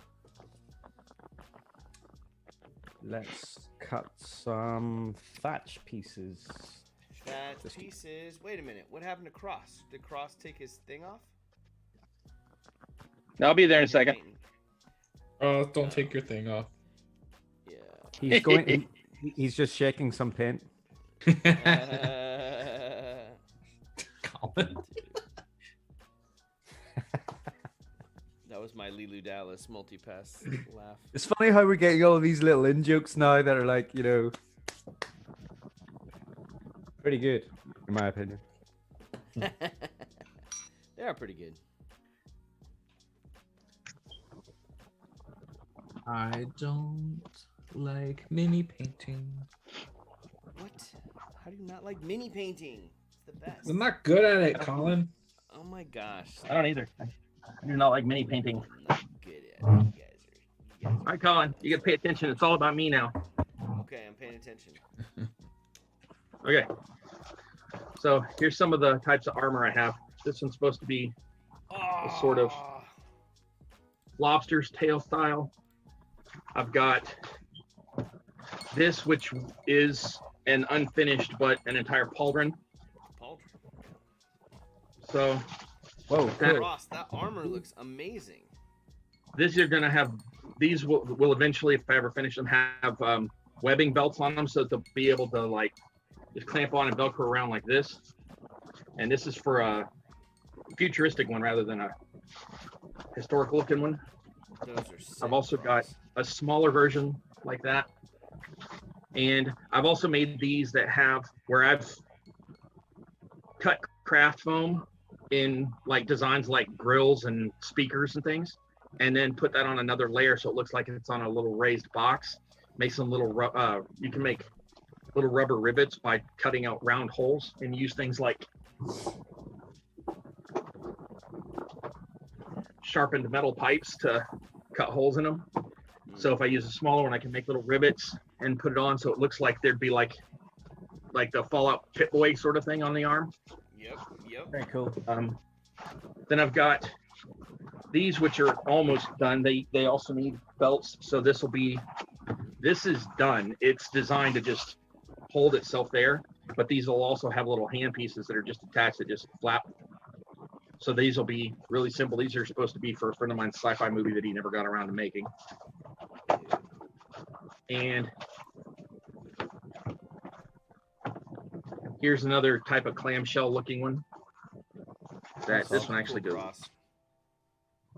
Let's cut some thatch pieces. Thatch pieces. Wait a minute. What happened to Cross? Did Cross take his thing off? I'll be there in a second. Oh, don't take your thing off. Yeah. He's going. He's just shaking some paint. Colin. That was my Lilu Dallas multi-pass laugh. It's funny how we're getting all of these little in jokes now that are like, pretty good, in my opinion. They are pretty good. I don't like mini painting. What? How do you not like mini painting? It's the best. I'm not good at it, Colin. Oh my gosh. I don't either. I do not like mini painting. I'm not good at it. You guys All right, Colin, you got to pay attention. It's all about me now. Okay, I'm paying attention. Okay. So here's some of the types of armor I have. This one's supposed to be a sort of lobster's tail style. I've got this, which is an unfinished but an entire pauldron. So, Whoa, cool. Ross, that armor looks amazing. this you're gonna have. These will eventually, if I ever finish them, have webbing belts on them, so that they'll be able to like just clamp on and Velcro around like this. And this is for a futuristic one rather than a historical looking one. Those are sick, I've also got Ross. a smaller version like that. And I've also made these that have where I've cut craft foam in like designs like grills and speakers and things, and then put that on another layer so it looks like it's on a little raised box. Make some little, you can make little rubber rivets by cutting out round holes and use things like sharpened metal pipes to cut holes in them. So if I use a smaller one, I can make little rivets and put it on so it looks like there'd be like the Fallout Pip-Boy sort of thing on the arm. Yep. Very cool. Then I've got these, which are almost done, they also need belts. So this is done. It's designed to just hold itself there, but these will also have little hand pieces that are just attached that just flap. So these will be really simple. These are supposed to be for a friend of mine's sci-fi movie that he never got around to making. And here's another type of clamshell looking one. This one actually goes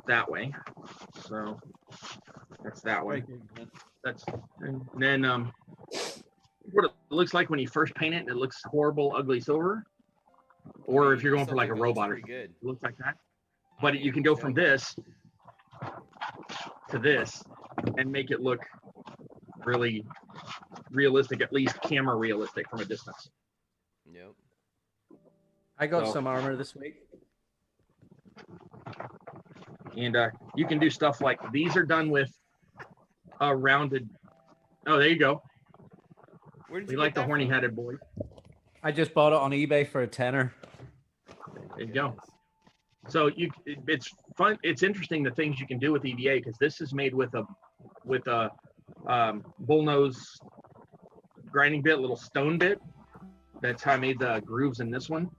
that way. So that's that way. And then what it looks like when you first paint it, it looks horrible, ugly silver. Or if you're going for like a robot, it looks like that. But you can go from this to this and make it look really realistic, at least camera realistic from a distance. Yep. I got some armor this week. And you can do stuff like these are done with a rounded. Oh, there you go. We like the horny-headed boy. I just bought it on eBay for a $10. There you go. So it's fun. It's interesting the things you can do with EVA because this is made with a bullnose grinding bit, little stone bit. That's how I made the grooves in this one.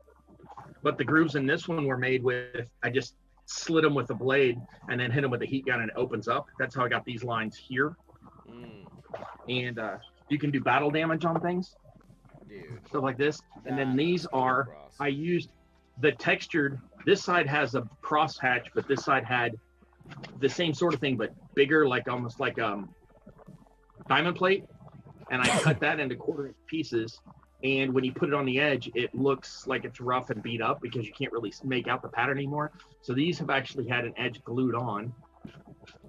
But the grooves in this one were made with, I just slit them with a blade and then hit them with a heat gun and it opens up. That's how I got these lines here. And you can do battle damage on things. Dude, stuff like this. And then these are, I used the textured, this side has a cross hatch, but this side had the same sort of thing, but bigger, like almost like diamond plate. And I cut that into quarter-inch pieces. And when you put it on the edge, it looks like it's rough and beat up because you can't really make out the pattern anymore. So these have actually had an edge glued on.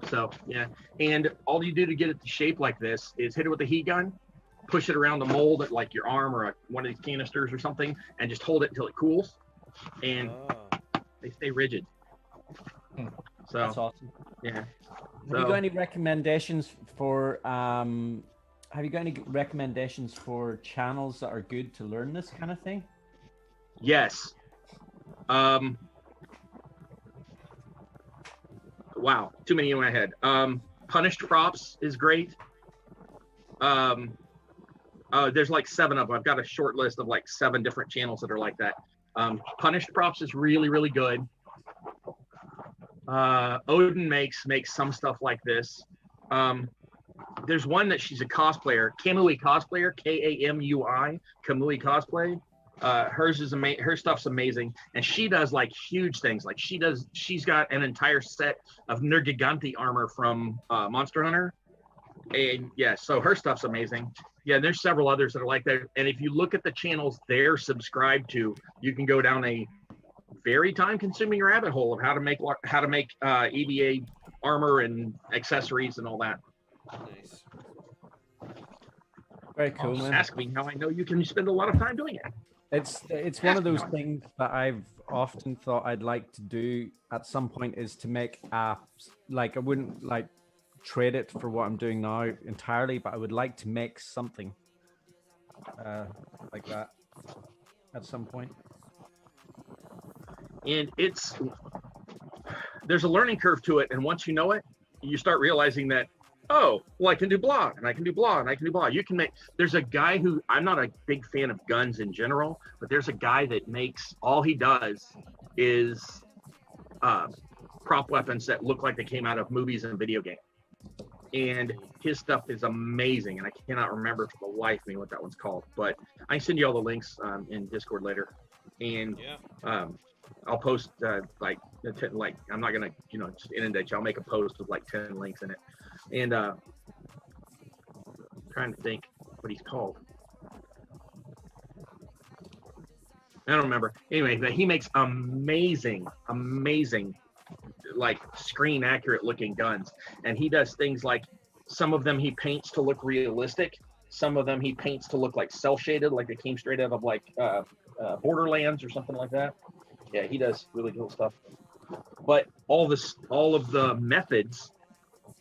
So yeah, and all you do to get it to shape like this is hit it with a heat gun, push it around the mold at like your arm or one of these canisters or something, and just hold it until it cools, and they stay rigid. So that's awesome. Yeah. Have you got any recommendations for channels that are good to learn this kind of thing? Yes. Wow, too many in my head. Punished Props is great. There's like 7 of them. I've got a short list of like 7 different channels that are like that. Punished Props is really, really good. Odin makes some stuff like this. There's one that she's a cosplayer, Kamui Cosplayer, Kamui, Kamui Cosplay. Her stuff's amazing, and she does like huge things. Like she's got an entire set of Nergigante armor from Monster Hunter, and yeah, so her stuff's amazing. Yeah, there's several others that are like that. And if you look at the channels they're subscribed to, you can go down a very time-consuming rabbit hole of how to make EVA armor and accessories and all that. Nice. Very cool, man. Ask me how I know you can spend a lot of time doing it. It's one of those things that I've often thought I'd like to do at some point is to make apps. Like I wouldn't like trade it for what I'm doing now entirely, but I would like to make something like that at some point. And there's a learning curve to it, and once you know it, you start realizing that, oh, well, I can do blah, and I can do blah, and I can do blah. There's a guy who, I'm not a big fan of guns in general, but there's a guy that makes, all he does is prop weapons that look like they came out of movies and video games. And his stuff is amazing, and I cannot remember for the life of me what that one's called, but I can send you all the links in Discord later. And I'll post like I'm not gonna just inundate you. I'll make a post with like 10 links in it. And trying to think what he's called. I don't remember. Anyway, but he makes amazing, like screen accurate looking guns. And he does things like some of them he paints to look realistic. Some of them he paints to look like cel shaded, like they came straight out of like Borderlands or something like that. Yeah, he does really cool stuff. But all of the methods,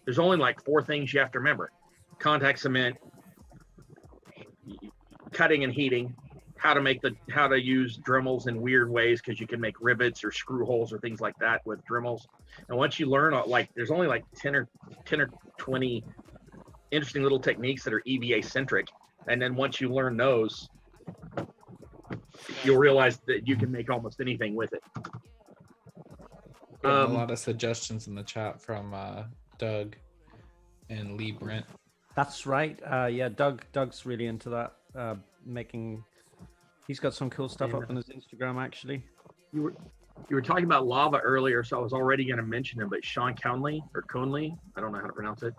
there's only like 4 things you have to remember: contact cement, cutting and heating, how to use Dremels in weird ways, because you can make rivets or screw holes or things like that with Dremels. And once you learn, like, there's only like 10 or 20 interesting little techniques that are EVA centric, and then once you learn those, you'll realize that you can make almost anything with it. A lot of suggestions in the chat from Doug and Lee Brent. That's right. Yeah, Doug's really into that. He's got some cool stuff up on his Instagram, actually. You were talking about lava earlier, so I was already going to mention him, but Sean Conley, I don't know how to pronounce it.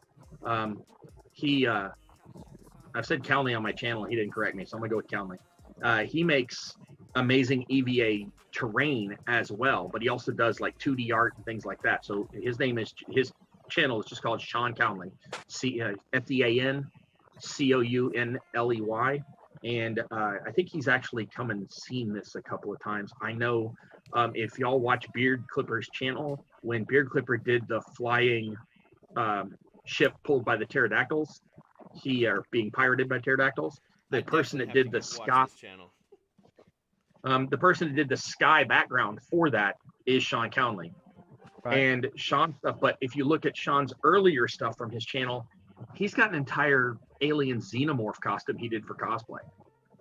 I've said Conley on my channel. He didn't correct me, so I'm gonna go with Conley. He makes amazing EVA terrain as well, but he also does like 2D art and things like that. So his channel is just called Sean Conley, FDANCOUNLEY, and I think he's actually come and seen this a couple of times. I know if y'all watch Beard Clipper's channel, when Beard Clipper did the flying ship pulled by the pterodactyls, being pirated by pterodactyls, the person that did the sky background for that is Sean Conley. Right. And Sean stuff, but if you look at Sean's earlier stuff from his channel, he's got an entire alien xenomorph costume he did for cosplay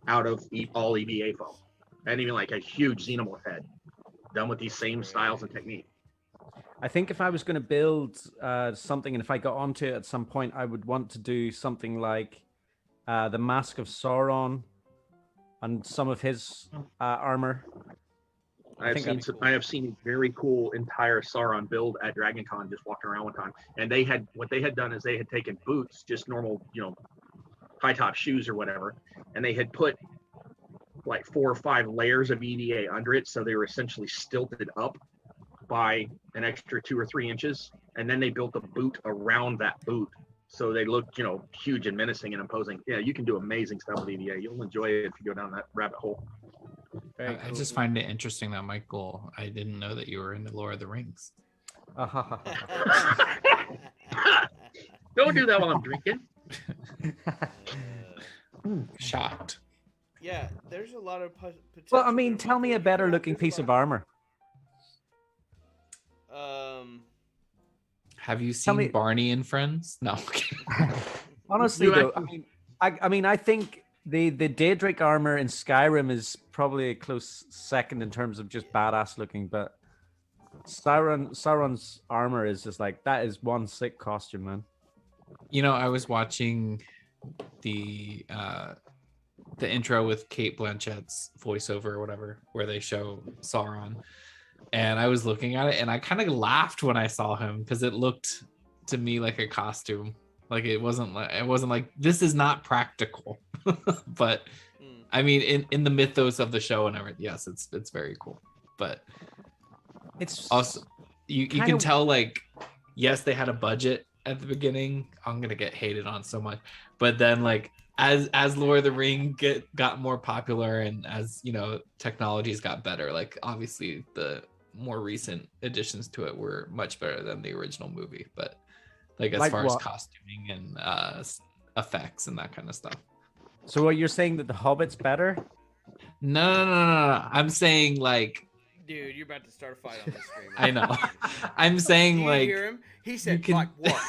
out of all EVA foam, and even like a huge xenomorph head done with these same styles and techniques. I think if I was going to build something, and if I got onto it at some point, I would want to do something like the Mask of Sauron and some of his armor. I have seen a very cool entire Sauron build at Dragon Con, just walking around one time, and what they had done is they had taken boots, just normal, high top shoes or whatever, and they had put like 4 or 5 layers of EVA under it, so they were essentially stilted up by an extra 2 or 3 inches, and then they built a boot around that boot, so they looked, huge and menacing and imposing. Yeah, you can do amazing stuff with EVA. You'll enjoy it if you go down that rabbit hole. I just find it interesting that, Michael, I didn't know that you were into Lord of the Rings. Don't do that while I'm drinking. Shocked. Yeah, there's a lot of potential. Well, I mean, tell me a better looking piece of armor. Have you seen Barney and Friends? No. Honestly, though, I think the Daedric armor in Skyrim is probably a close second in terms of just badass looking, but Sauron's armor is just like, that is one sick costume, man. I was watching the intro with Kate Blanchett's voiceover or whatever, where they show Sauron, and I was looking at it and I kind of laughed when I saw him, because it looked to me like a costume. Like it wasn't like this is not practical. But I mean, in the mythos of the show and everything, yes, it's very cool. But it's also you can tell, like, yes, they had a budget at the beginning. I'm gonna get hated on so much, but then like as Lord of the Ring got more popular, and as technologies got better, like obviously the more recent additions to it were much better than the original movie, but like as far as costuming and effects and that kind of stuff. So what you're saying, that the Hobbit's better? No. I'm saying, like, dude, you're about to start a fight on the stream. I know. I'm saying, like, hear him? He said, like what?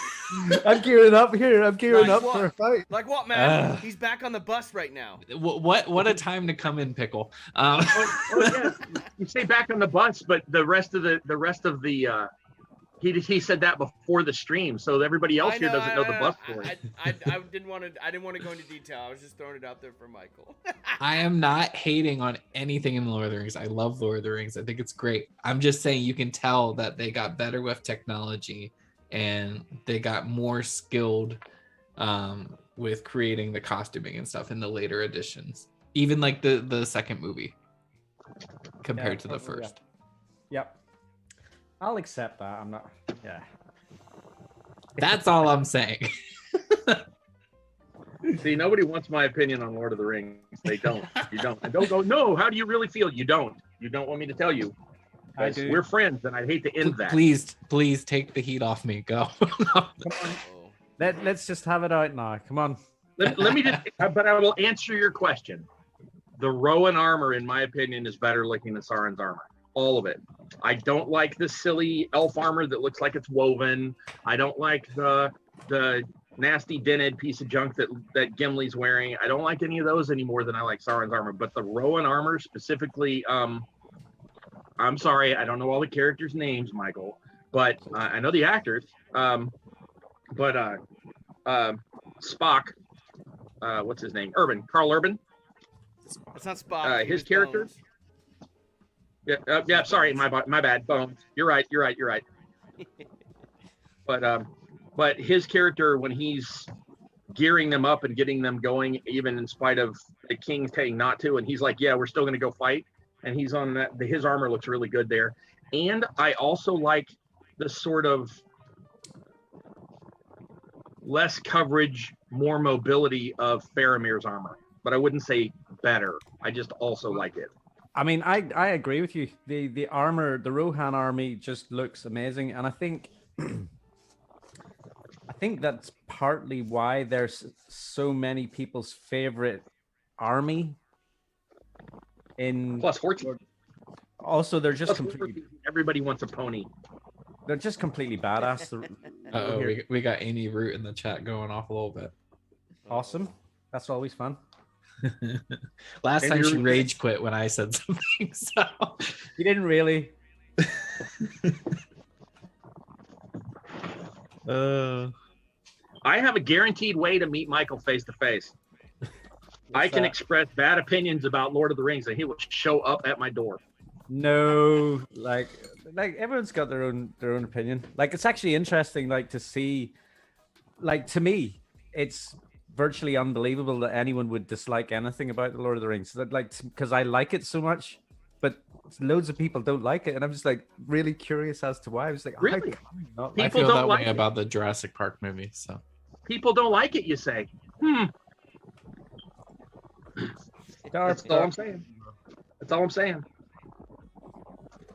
I'm gearing up here. I'm gearing like up what? for a fight. Like what, man? He's back on the bus right now. What a time to come in, Pickle. Yeah. You say back on the bus, but the rest of the he said that before the stream, so everybody else here doesn't know the bus story. I didn't want to go into detail. I was just throwing it out there for Michael. I am not hating on anything in Lord of the Rings. I love Lord of the Rings. I think it's great. I'm just saying you can tell that they got better with technology, and they got more skilled with creating the costuming and stuff in the later editions. Even like the second movie compared to the first. Yep. I'll accept that. I'm not. Yeah. That's all I'm saying. See, nobody wants my opinion on Lord of the Rings. They don't. You don't. I don't go, no, how do you really feel? You don't. You don't want me to tell you. I do. We're friends, and I'd hate to end that. Please take the heat off me. Go. Come on. Let's just have it out now. Come on. Let me just, but I will answer your question. The Rowan armor, in my opinion, is better looking than Sauron's armor. All of it. I don't like the silly elf armor that looks like it's woven. I don't like the nasty dented piece of junk that Gimli's wearing. I don't like any of those any more than I like Sauron's armor. But the Rowan armor specifically, I'm sorry, I don't know all the characters' names, Michael, but I know the actors. Spock, what's his name? Carl Urban. It's not Spock. His character. Bones. Yeah. Sorry, my bad. Bones. You're right. But his character, when he's gearing them up and getting them going, even in spite of the king saying not to, and he's like, "Yeah, we're still going to go fight," and he's on that. His armor looks really good there, and I also like the sort of less coverage, more mobility of Faramir's armor, but I wouldn't say better. I just also like it. I mean, I agree with you. The armor, the Rohan army just looks amazing, and I think that's partly why there's so many people's favorite army. Plus horse. Also, they're just completely. Everybody wants a pony. They're just completely badass. We got Amy Root in the chat going off a little bit. Awesome. That's always fun. Last time she rage quit when I said something, so you didn't really. I have a guaranteed way to meet Michael face to face. I can express bad opinions about Lord of the Rings, and he will show up at my door. No, like everyone's got their own opinion. Like, it's actually interesting, like, to see, like, to me, it's virtually unbelievable that anyone would dislike anything about the Lord of the Rings. That, like, because I like it so much, but loads of people don't like it, and I'm just like really curious as to why. I was like, really? I feel that way about the Jurassic Park movie. So people don't like it, you say? That's all I'm saying. That's all I'm saying.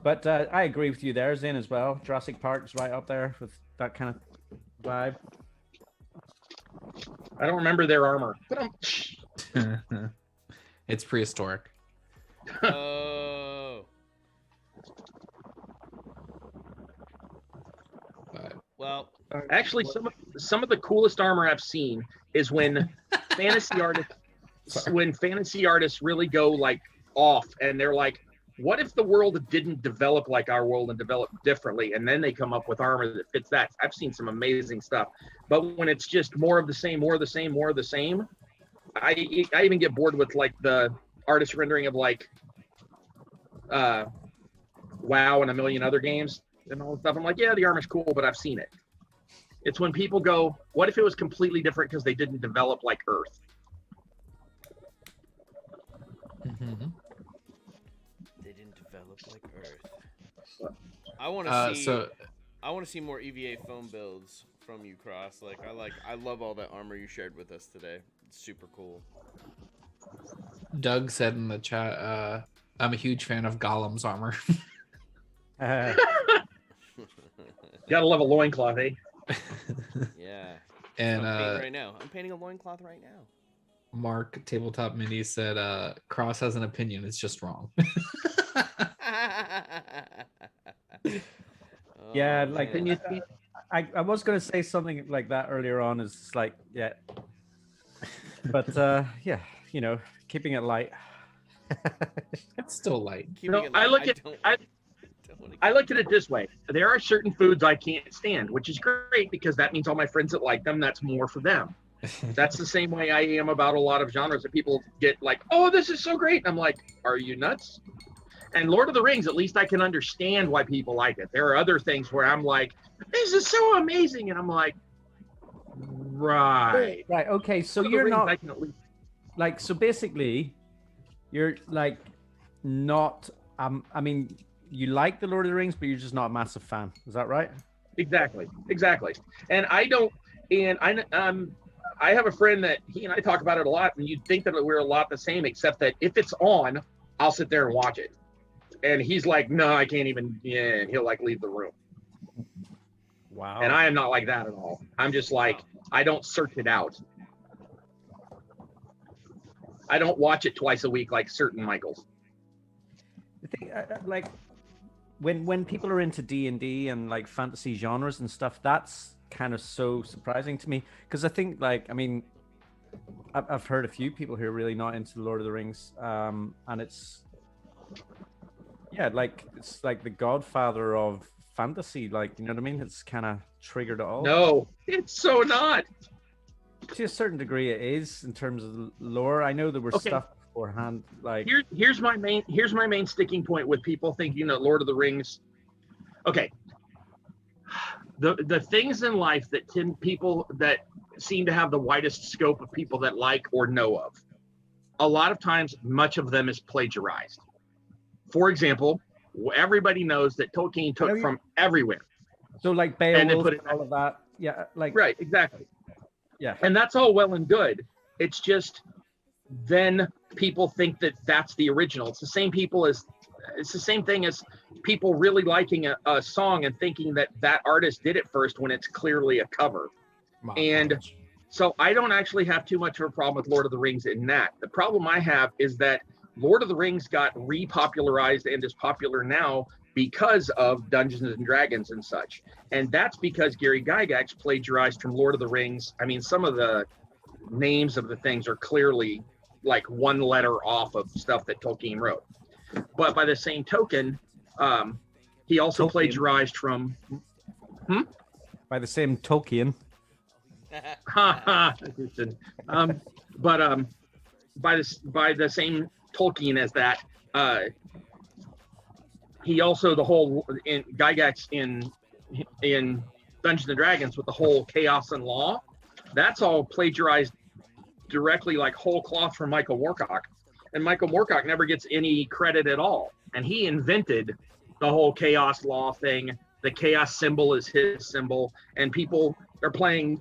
But I agree with you there, Zane, as well. Jurassic Park is right up there with that kind of vibe. I don't remember their armor. It's prehistoric. Oh. Well, actually, some of the coolest armor I've seen is when fantasy artists really go like off, and they're like, what if the world didn't develop like our world and develop differently? And then they come up with armor that fits that. I've seen some amazing stuff. But when it's just more of the same, I even get bored with like the artist rendering of like WoW and a million other games and all that stuff. I'm like, yeah, the armor's cool, but I've seen it. It's when people go, what if it was completely different because they didn't develop like Earth? Mm-hmm. Like Earth. I want to see. So I want to see more EVA foam builds from you, Cross. I love all that armor you shared with us today. It's super cool. Doug said in the chat, "I'm a huge fan of Gollum's armor." Gotta love a loincloth, eh? Yeah. And I'm painting a loincloth right now. Mark Tabletop Mini said, "Cross has an opinion. It's just wrong." Yeah, like I was going to say something like that earlier on. Is like, yeah, but yeah, you know, keeping it light. It's still light. I look at it this way. There are certain foods I can't stand, which is great because that means all my friends that like them, that's more for them. That's the same way I am about a lot of genres that people get like, oh, this is so great. And I'm like, are you nuts? And Lord of the Rings, at least I can understand why people like it. There are other things where I'm like, this is so amazing. And I'm like, right. Right. Okay. So you're not like, so basically you're like not, I mean, you like the Lord of the Rings, but you're just not a massive fan. Is that right? Exactly. And I have a friend that he and I talk about it a lot, and you'd think that we're a lot the same, except that if it's on, I'll sit there and watch it. And he's like, no, I can't even, yeah, he'll like leave the room. Wow. And I am not like that at all. I'm just like, I don't search it out. I don't watch it twice a week like certain Michaels. I think like when people are into D&D and like fantasy genres and stuff, that's kind of so surprising to me, because I think like, I mean, I've heard a few people who are really not into Lord of the Rings, and it's like the godfather of fantasy, like, you know what I mean? It's kind of triggered it all. No, it's so not. To a certain degree it is in terms of lore. I know there was Okay. stuff beforehand, like Here's my main sticking point with people thinking that Lord of the Rings. Okay, the things in life that people that seem to have the widest scope of people that like or know of, a lot of times much of them is plagiarized. For example, everybody knows that Tolkien took from everywhere. So like And then Beowulf put it and all of that. Yeah, like Right, exactly. yeah. And that's all well and good. It's just then people think that that's the original. It's the same thing as people really liking a song and thinking that that artist did it first when it's clearly a cover. And so I don't actually have too much of a problem with Lord of the Rings in that. The problem I have is that Lord of the Rings got repopularized and is popular now because of Dungeons and Dragons and such. And that's because Gary Gygax plagiarized from Lord of the Rings. I mean, some of the names of the things are clearly like one letter off of stuff that Tolkien wrote. But by the same token, he also plagiarized from... By the same Tolkien. But by the same Tolkien as that, he also Gygax in Dungeons and Dragons with the whole chaos and law, that's all plagiarized directly like whole cloth from Michael Moorcock, and Michael Moorcock never gets any credit at all, and he invented the whole chaos law thing. The chaos symbol is his symbol, and people are playing,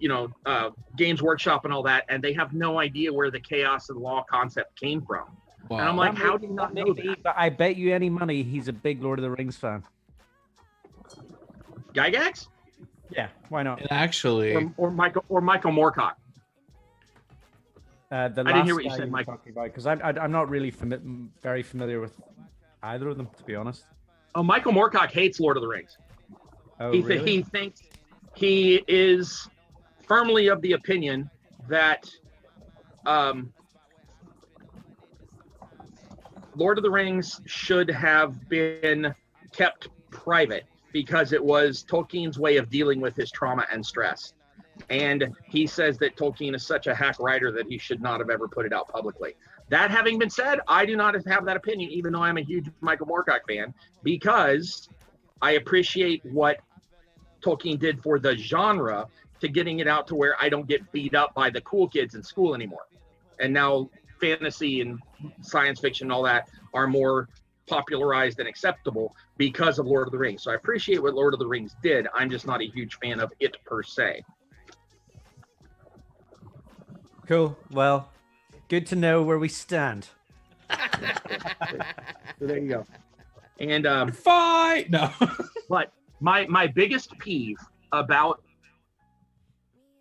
Games Workshop and all that, and they have no idea where the chaos and law concept came from. Wow. And I'm like, how do you not know that? But I bet you any money he's a big Lord of the Rings fan. Gygax? Yeah, why not? And actually, Or Michael Moorcock? I didn't hear what you said, Michael. Because I'm not really very familiar with either of them, to be honest. Oh, Michael Moorcock hates Lord of the Rings. Oh, He really? thinks he is firmly of the opinion that Lord of the Rings should have been kept private because it was Tolkien's way of dealing with his trauma and stress. And he says that Tolkien is such a hack writer that he should not have ever put it out publicly. That having been said, I do not have that opinion, even though I'm a huge Michael Moorcock fan, because I appreciate what Tolkien did for the genre to getting it out to where I don't get beat up by the cool kids in school anymore. And now fantasy and science fiction and all that are more popularized and acceptable because of Lord of the Rings. So I appreciate what Lord of the Rings did. I'm just not a huge fan of it per se. Cool. Well, good to know where we stand. So there you go. And fight! No. but my biggest peeve about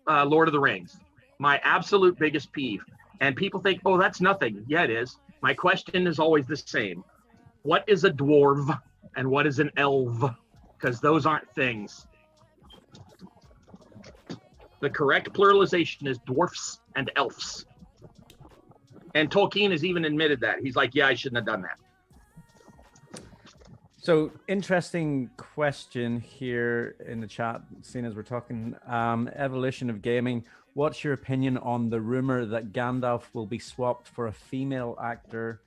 Lord of the Rings, my absolute biggest peeve, and people think, oh, that's nothing. Yeah, it is. My question is always the same. What is a dwarf and what is an elf? Because those aren't things. The correct pluralization is dwarfs and elves. And Tolkien has even admitted that. He's like, yeah, I shouldn't have done that. So, interesting question here in the chat, seeing as we're talking evolution of gaming. What's your opinion on the rumor that Gandalf will be swapped for a female actor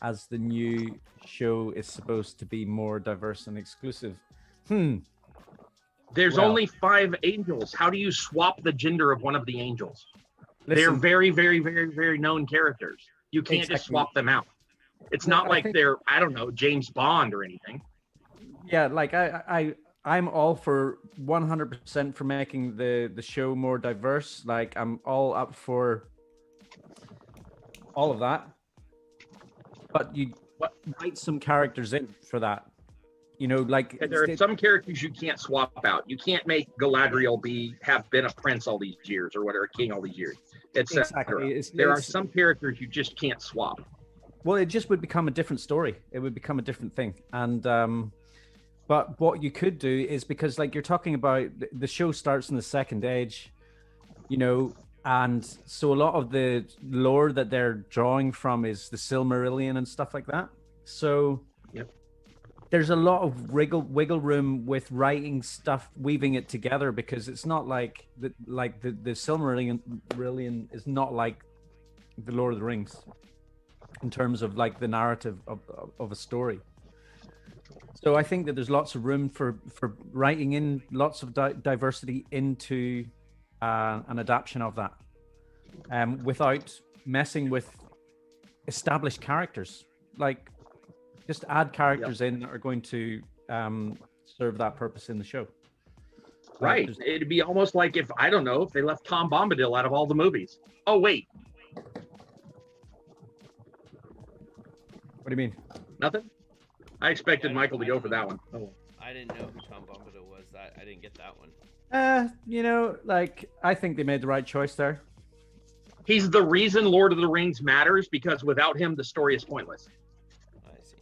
as the new show is supposed to be more diverse and exclusive? There's Well, only 5 angels. How do you swap the gender of one of the angels? They're listen, very, very, very, very known characters. You can't just Exactly. swap them out. It's No, not I like think- they're, I don't know, James Bond or anything. yeah, like I'm all for 100% for making the show more diverse. Like I'm all up for all of that. But you write some characters in for that. You know, like And there are some characters you can't swap out. You can't make Galadriel have been a prince all these years or whatever, a king all these years, etc. Exactly. There are some characters you just can't swap. Well, it just would become a different story. It would become a different thing. And but what you could do is, because like you're talking about, the show starts in the Second Age, you know, and so a lot of the lore that they're drawing from is the Silmarillion and stuff like that. So Yep. there's a lot of wiggle room with writing stuff, weaving it together, because it's not like the Silmarillion is not like the Lord of the Rings in terms of like the narrative of a story. So I think that there's lots of room for writing in lots of diversity into an adaptation of that, without messing with established characters. Like, just add characters in that are going to serve that purpose in the show. Right. It'd be almost like if they left Tom Bombadil out of all the movies. Oh wait. What do you mean? Nothing? I expected Michael to go for that one. Oh. I didn't know who Tom Bombadil was. I didn't get that one. You know, like, I think they made the right choice there. He's the reason Lord of the Rings matters, because without him, the story is pointless. I see.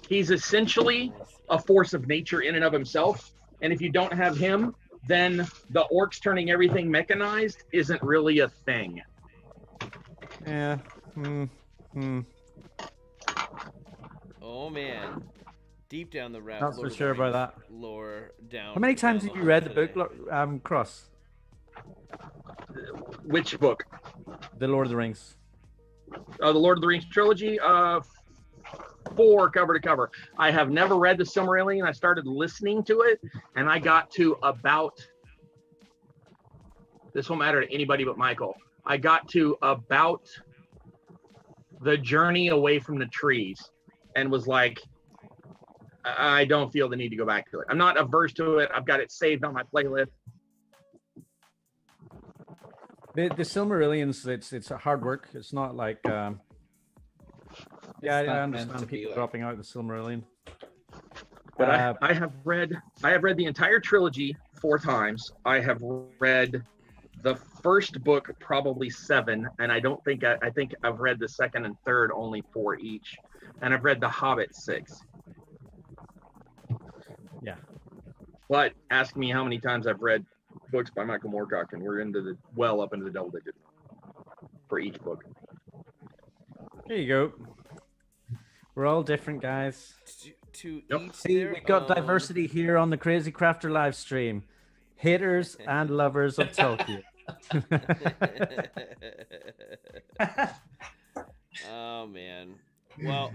He's essentially a force of nature in and of himself. And if you don't have him, then the orcs turning everything mechanized isn't really a thing. Yeah. Oh man, deep down the rabbit. Not so sure about that. Lore down. How many times have you read the book, Cross? Which book? The Lord of the Rings. The Lord of the Rings trilogy. 4 cover to cover. I have never read the Silmarillion. I started listening to it, and I got to about. This won't matter to anybody but Michael. I got to about the journey away from the trees, and was like, I don't feel the need to go back to it. I'm not averse to it. I've got it saved on my playlist. The Silmarillions, it's a hard work. It's not like yeah, I understand people dropping out the Silmarillion. But I have read the entire trilogy 4 times. I have read the first book probably 7, and I think I've read the second and third only 4 each, and I've read The Hobbit 6. Yeah. But ask me how many times I've read books by Michael Moorcock, and we're up into the double digits for each book. There you go. We're all different, guys. To Yep. each See, their we've got own. diversity here on the Crazy Crafter live stream. Haters and lovers of Tolkien. Oh man. Well,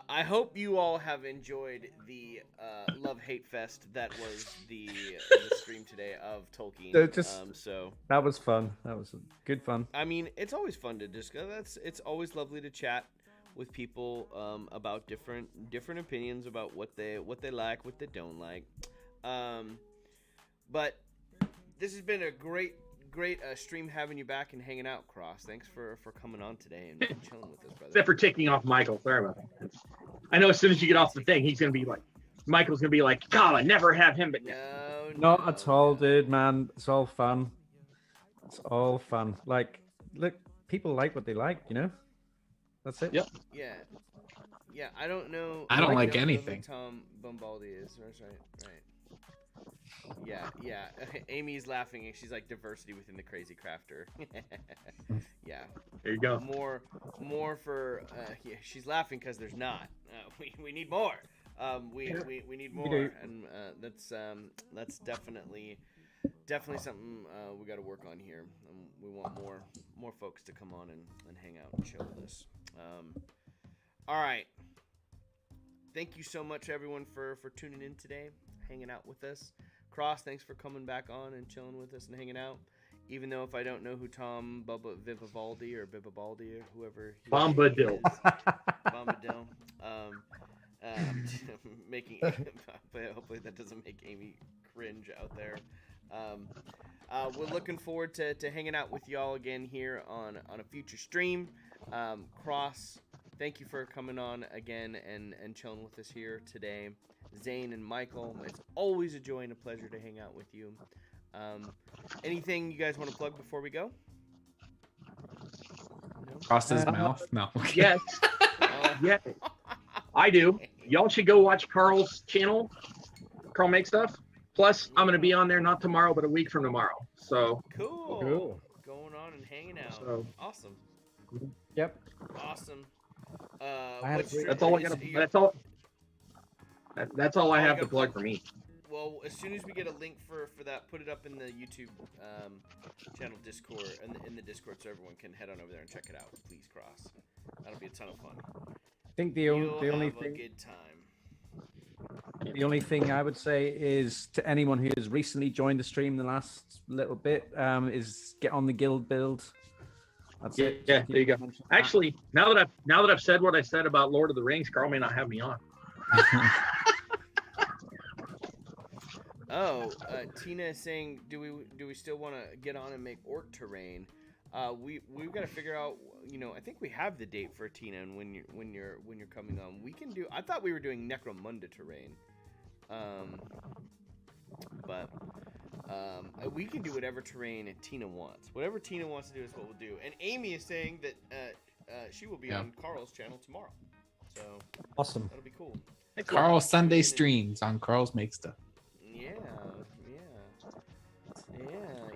I hope you all have enjoyed the love-hate fest that was the stream today of Tolkien. So that was fun. That was good fun. I mean, it's always fun to discuss. It's always lovely to chat with people about different opinions about what they like, what they don't like. But this has been a great stream having you back and hanging out, Cross. Thanks for coming on today and chilling with us, brother. Except for ticking off Michael. Sorry about that. I know as soon as you get off the thing, Michael's gonna be like, God, I never have him, but No, Not at all, dude, man. It's all fun. It's all fun. Like, look, people like what they like, you know? That's it. Yep. Yeah. I don't know. I don't like know who anything. Tom Bombaldi is. That's right. Yeah. Amy's laughing and she's like diversity within the Crazy Crafter. Yeah. There you go. More for. Yeah, she's laughing because there's not. We need more. We need more, and that's definitely something we got to work on here. We want more folks to come on and hang out and chill with us. All right. Thank you so much, everyone, for tuning in today, hanging out with us. Cross, thanks for coming back on and chilling with us and hanging out. Even though if I don't know who Tom Vivaldi or Bibabaldi or whoever he Bombadil. is, Bombadil. Making, hopefully that doesn't make Amy cringe out there. We're looking forward to hanging out with y'all again here on a future stream. Cross, thank you for coming on again and chilling with us here today. Zane and Michael, it's always a joy and a pleasure to hang out with you. Anything you guys want to plug before we go? No? Crossed his mouth. No. Yes. Yeah, I do. Y'all should go watch Carl's channel. Carl Makes Stuff. Plus, I'm going to be on there not tomorrow, but a week from tomorrow. So Cool. Cool. Going on and hanging out. So- Awesome. Yep. Awesome. had a what's great- your- that's all I is- got. you- That's all I have to gotta plug for me. Well, as soon as we get a link for that, put it up in the YouTube channel Discord, in the Discord, so everyone can head on over there and check it out. Please, Cross. That'll be a ton of fun. I think the You'll only have a thing good time. the only thing I would say is to anyone who has recently joined the stream the last little bit is get on the guild build. That's Yeah, it. yeah, Just there you go. mention that. Actually, now that I've said what I said about Lord of the Rings, Carl may not have me on. Oh, Tina is saying, do we still want to get on and make orc terrain? We've got to figure out. I think we have the date for Tina, and when you're coming on, we can do. I thought we were doing Necromunda terrain, but we can do whatever terrain Tina wants. Whatever Tina wants to do is what we'll do. And Amy is saying that she will be on Carl's channel tomorrow, so Awesome. that'll be cool. Carl Sunday streams on Carl's Make Stuff. Yeah.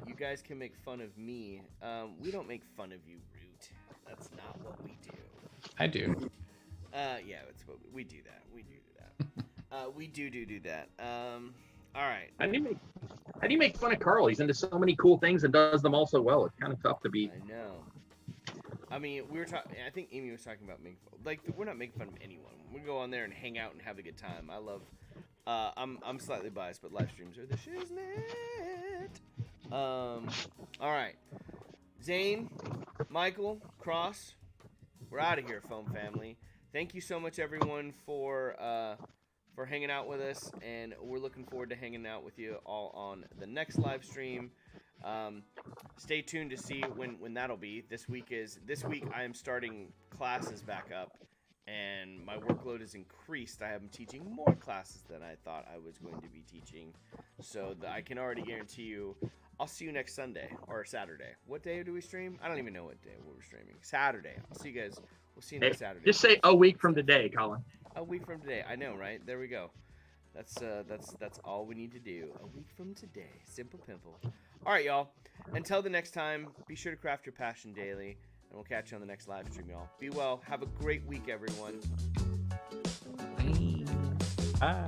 You guys can make fun of me. We don't make fun of you, Root. That's not what we do. I do. Yeah, that's what we do. That we do that. We do that. All right. How do you make fun of Carl? He's into so many cool things and does them all so well. It's kind of tough to beat. I know. I mean, we were talking. I think Amy was talking about we're not making fun of anyone. We go on there and hang out and have a good time. I love. I'm slightly biased, but live streams are the shiznit. All right, Zane, Michael, Cross, we're out of here, foam family. Thank you so much, everyone, for hanging out with us, and we're looking forward to hanging out with you all on the next live stream. Stay tuned to see when that'll be. This week I am starting classes back up, and my workload is increased. I am teaching more classes than I thought I was going to be teaching, so I can already guarantee you I'll see you next Sunday or Saturday. What day do we stream? I don't even know what day we're streaming. Saturday. I'll see you guys. We'll see you next Saturday. Just say a week from today, Colin. A week from today. I know, right? There we go. That's all we need to do. A week from today. Simple pimple. All right, y'all. Until the next time, be sure to craft your passion daily, and we'll catch you on the next live stream, y'all. Be well. Have a great week, everyone. Bye. Bye.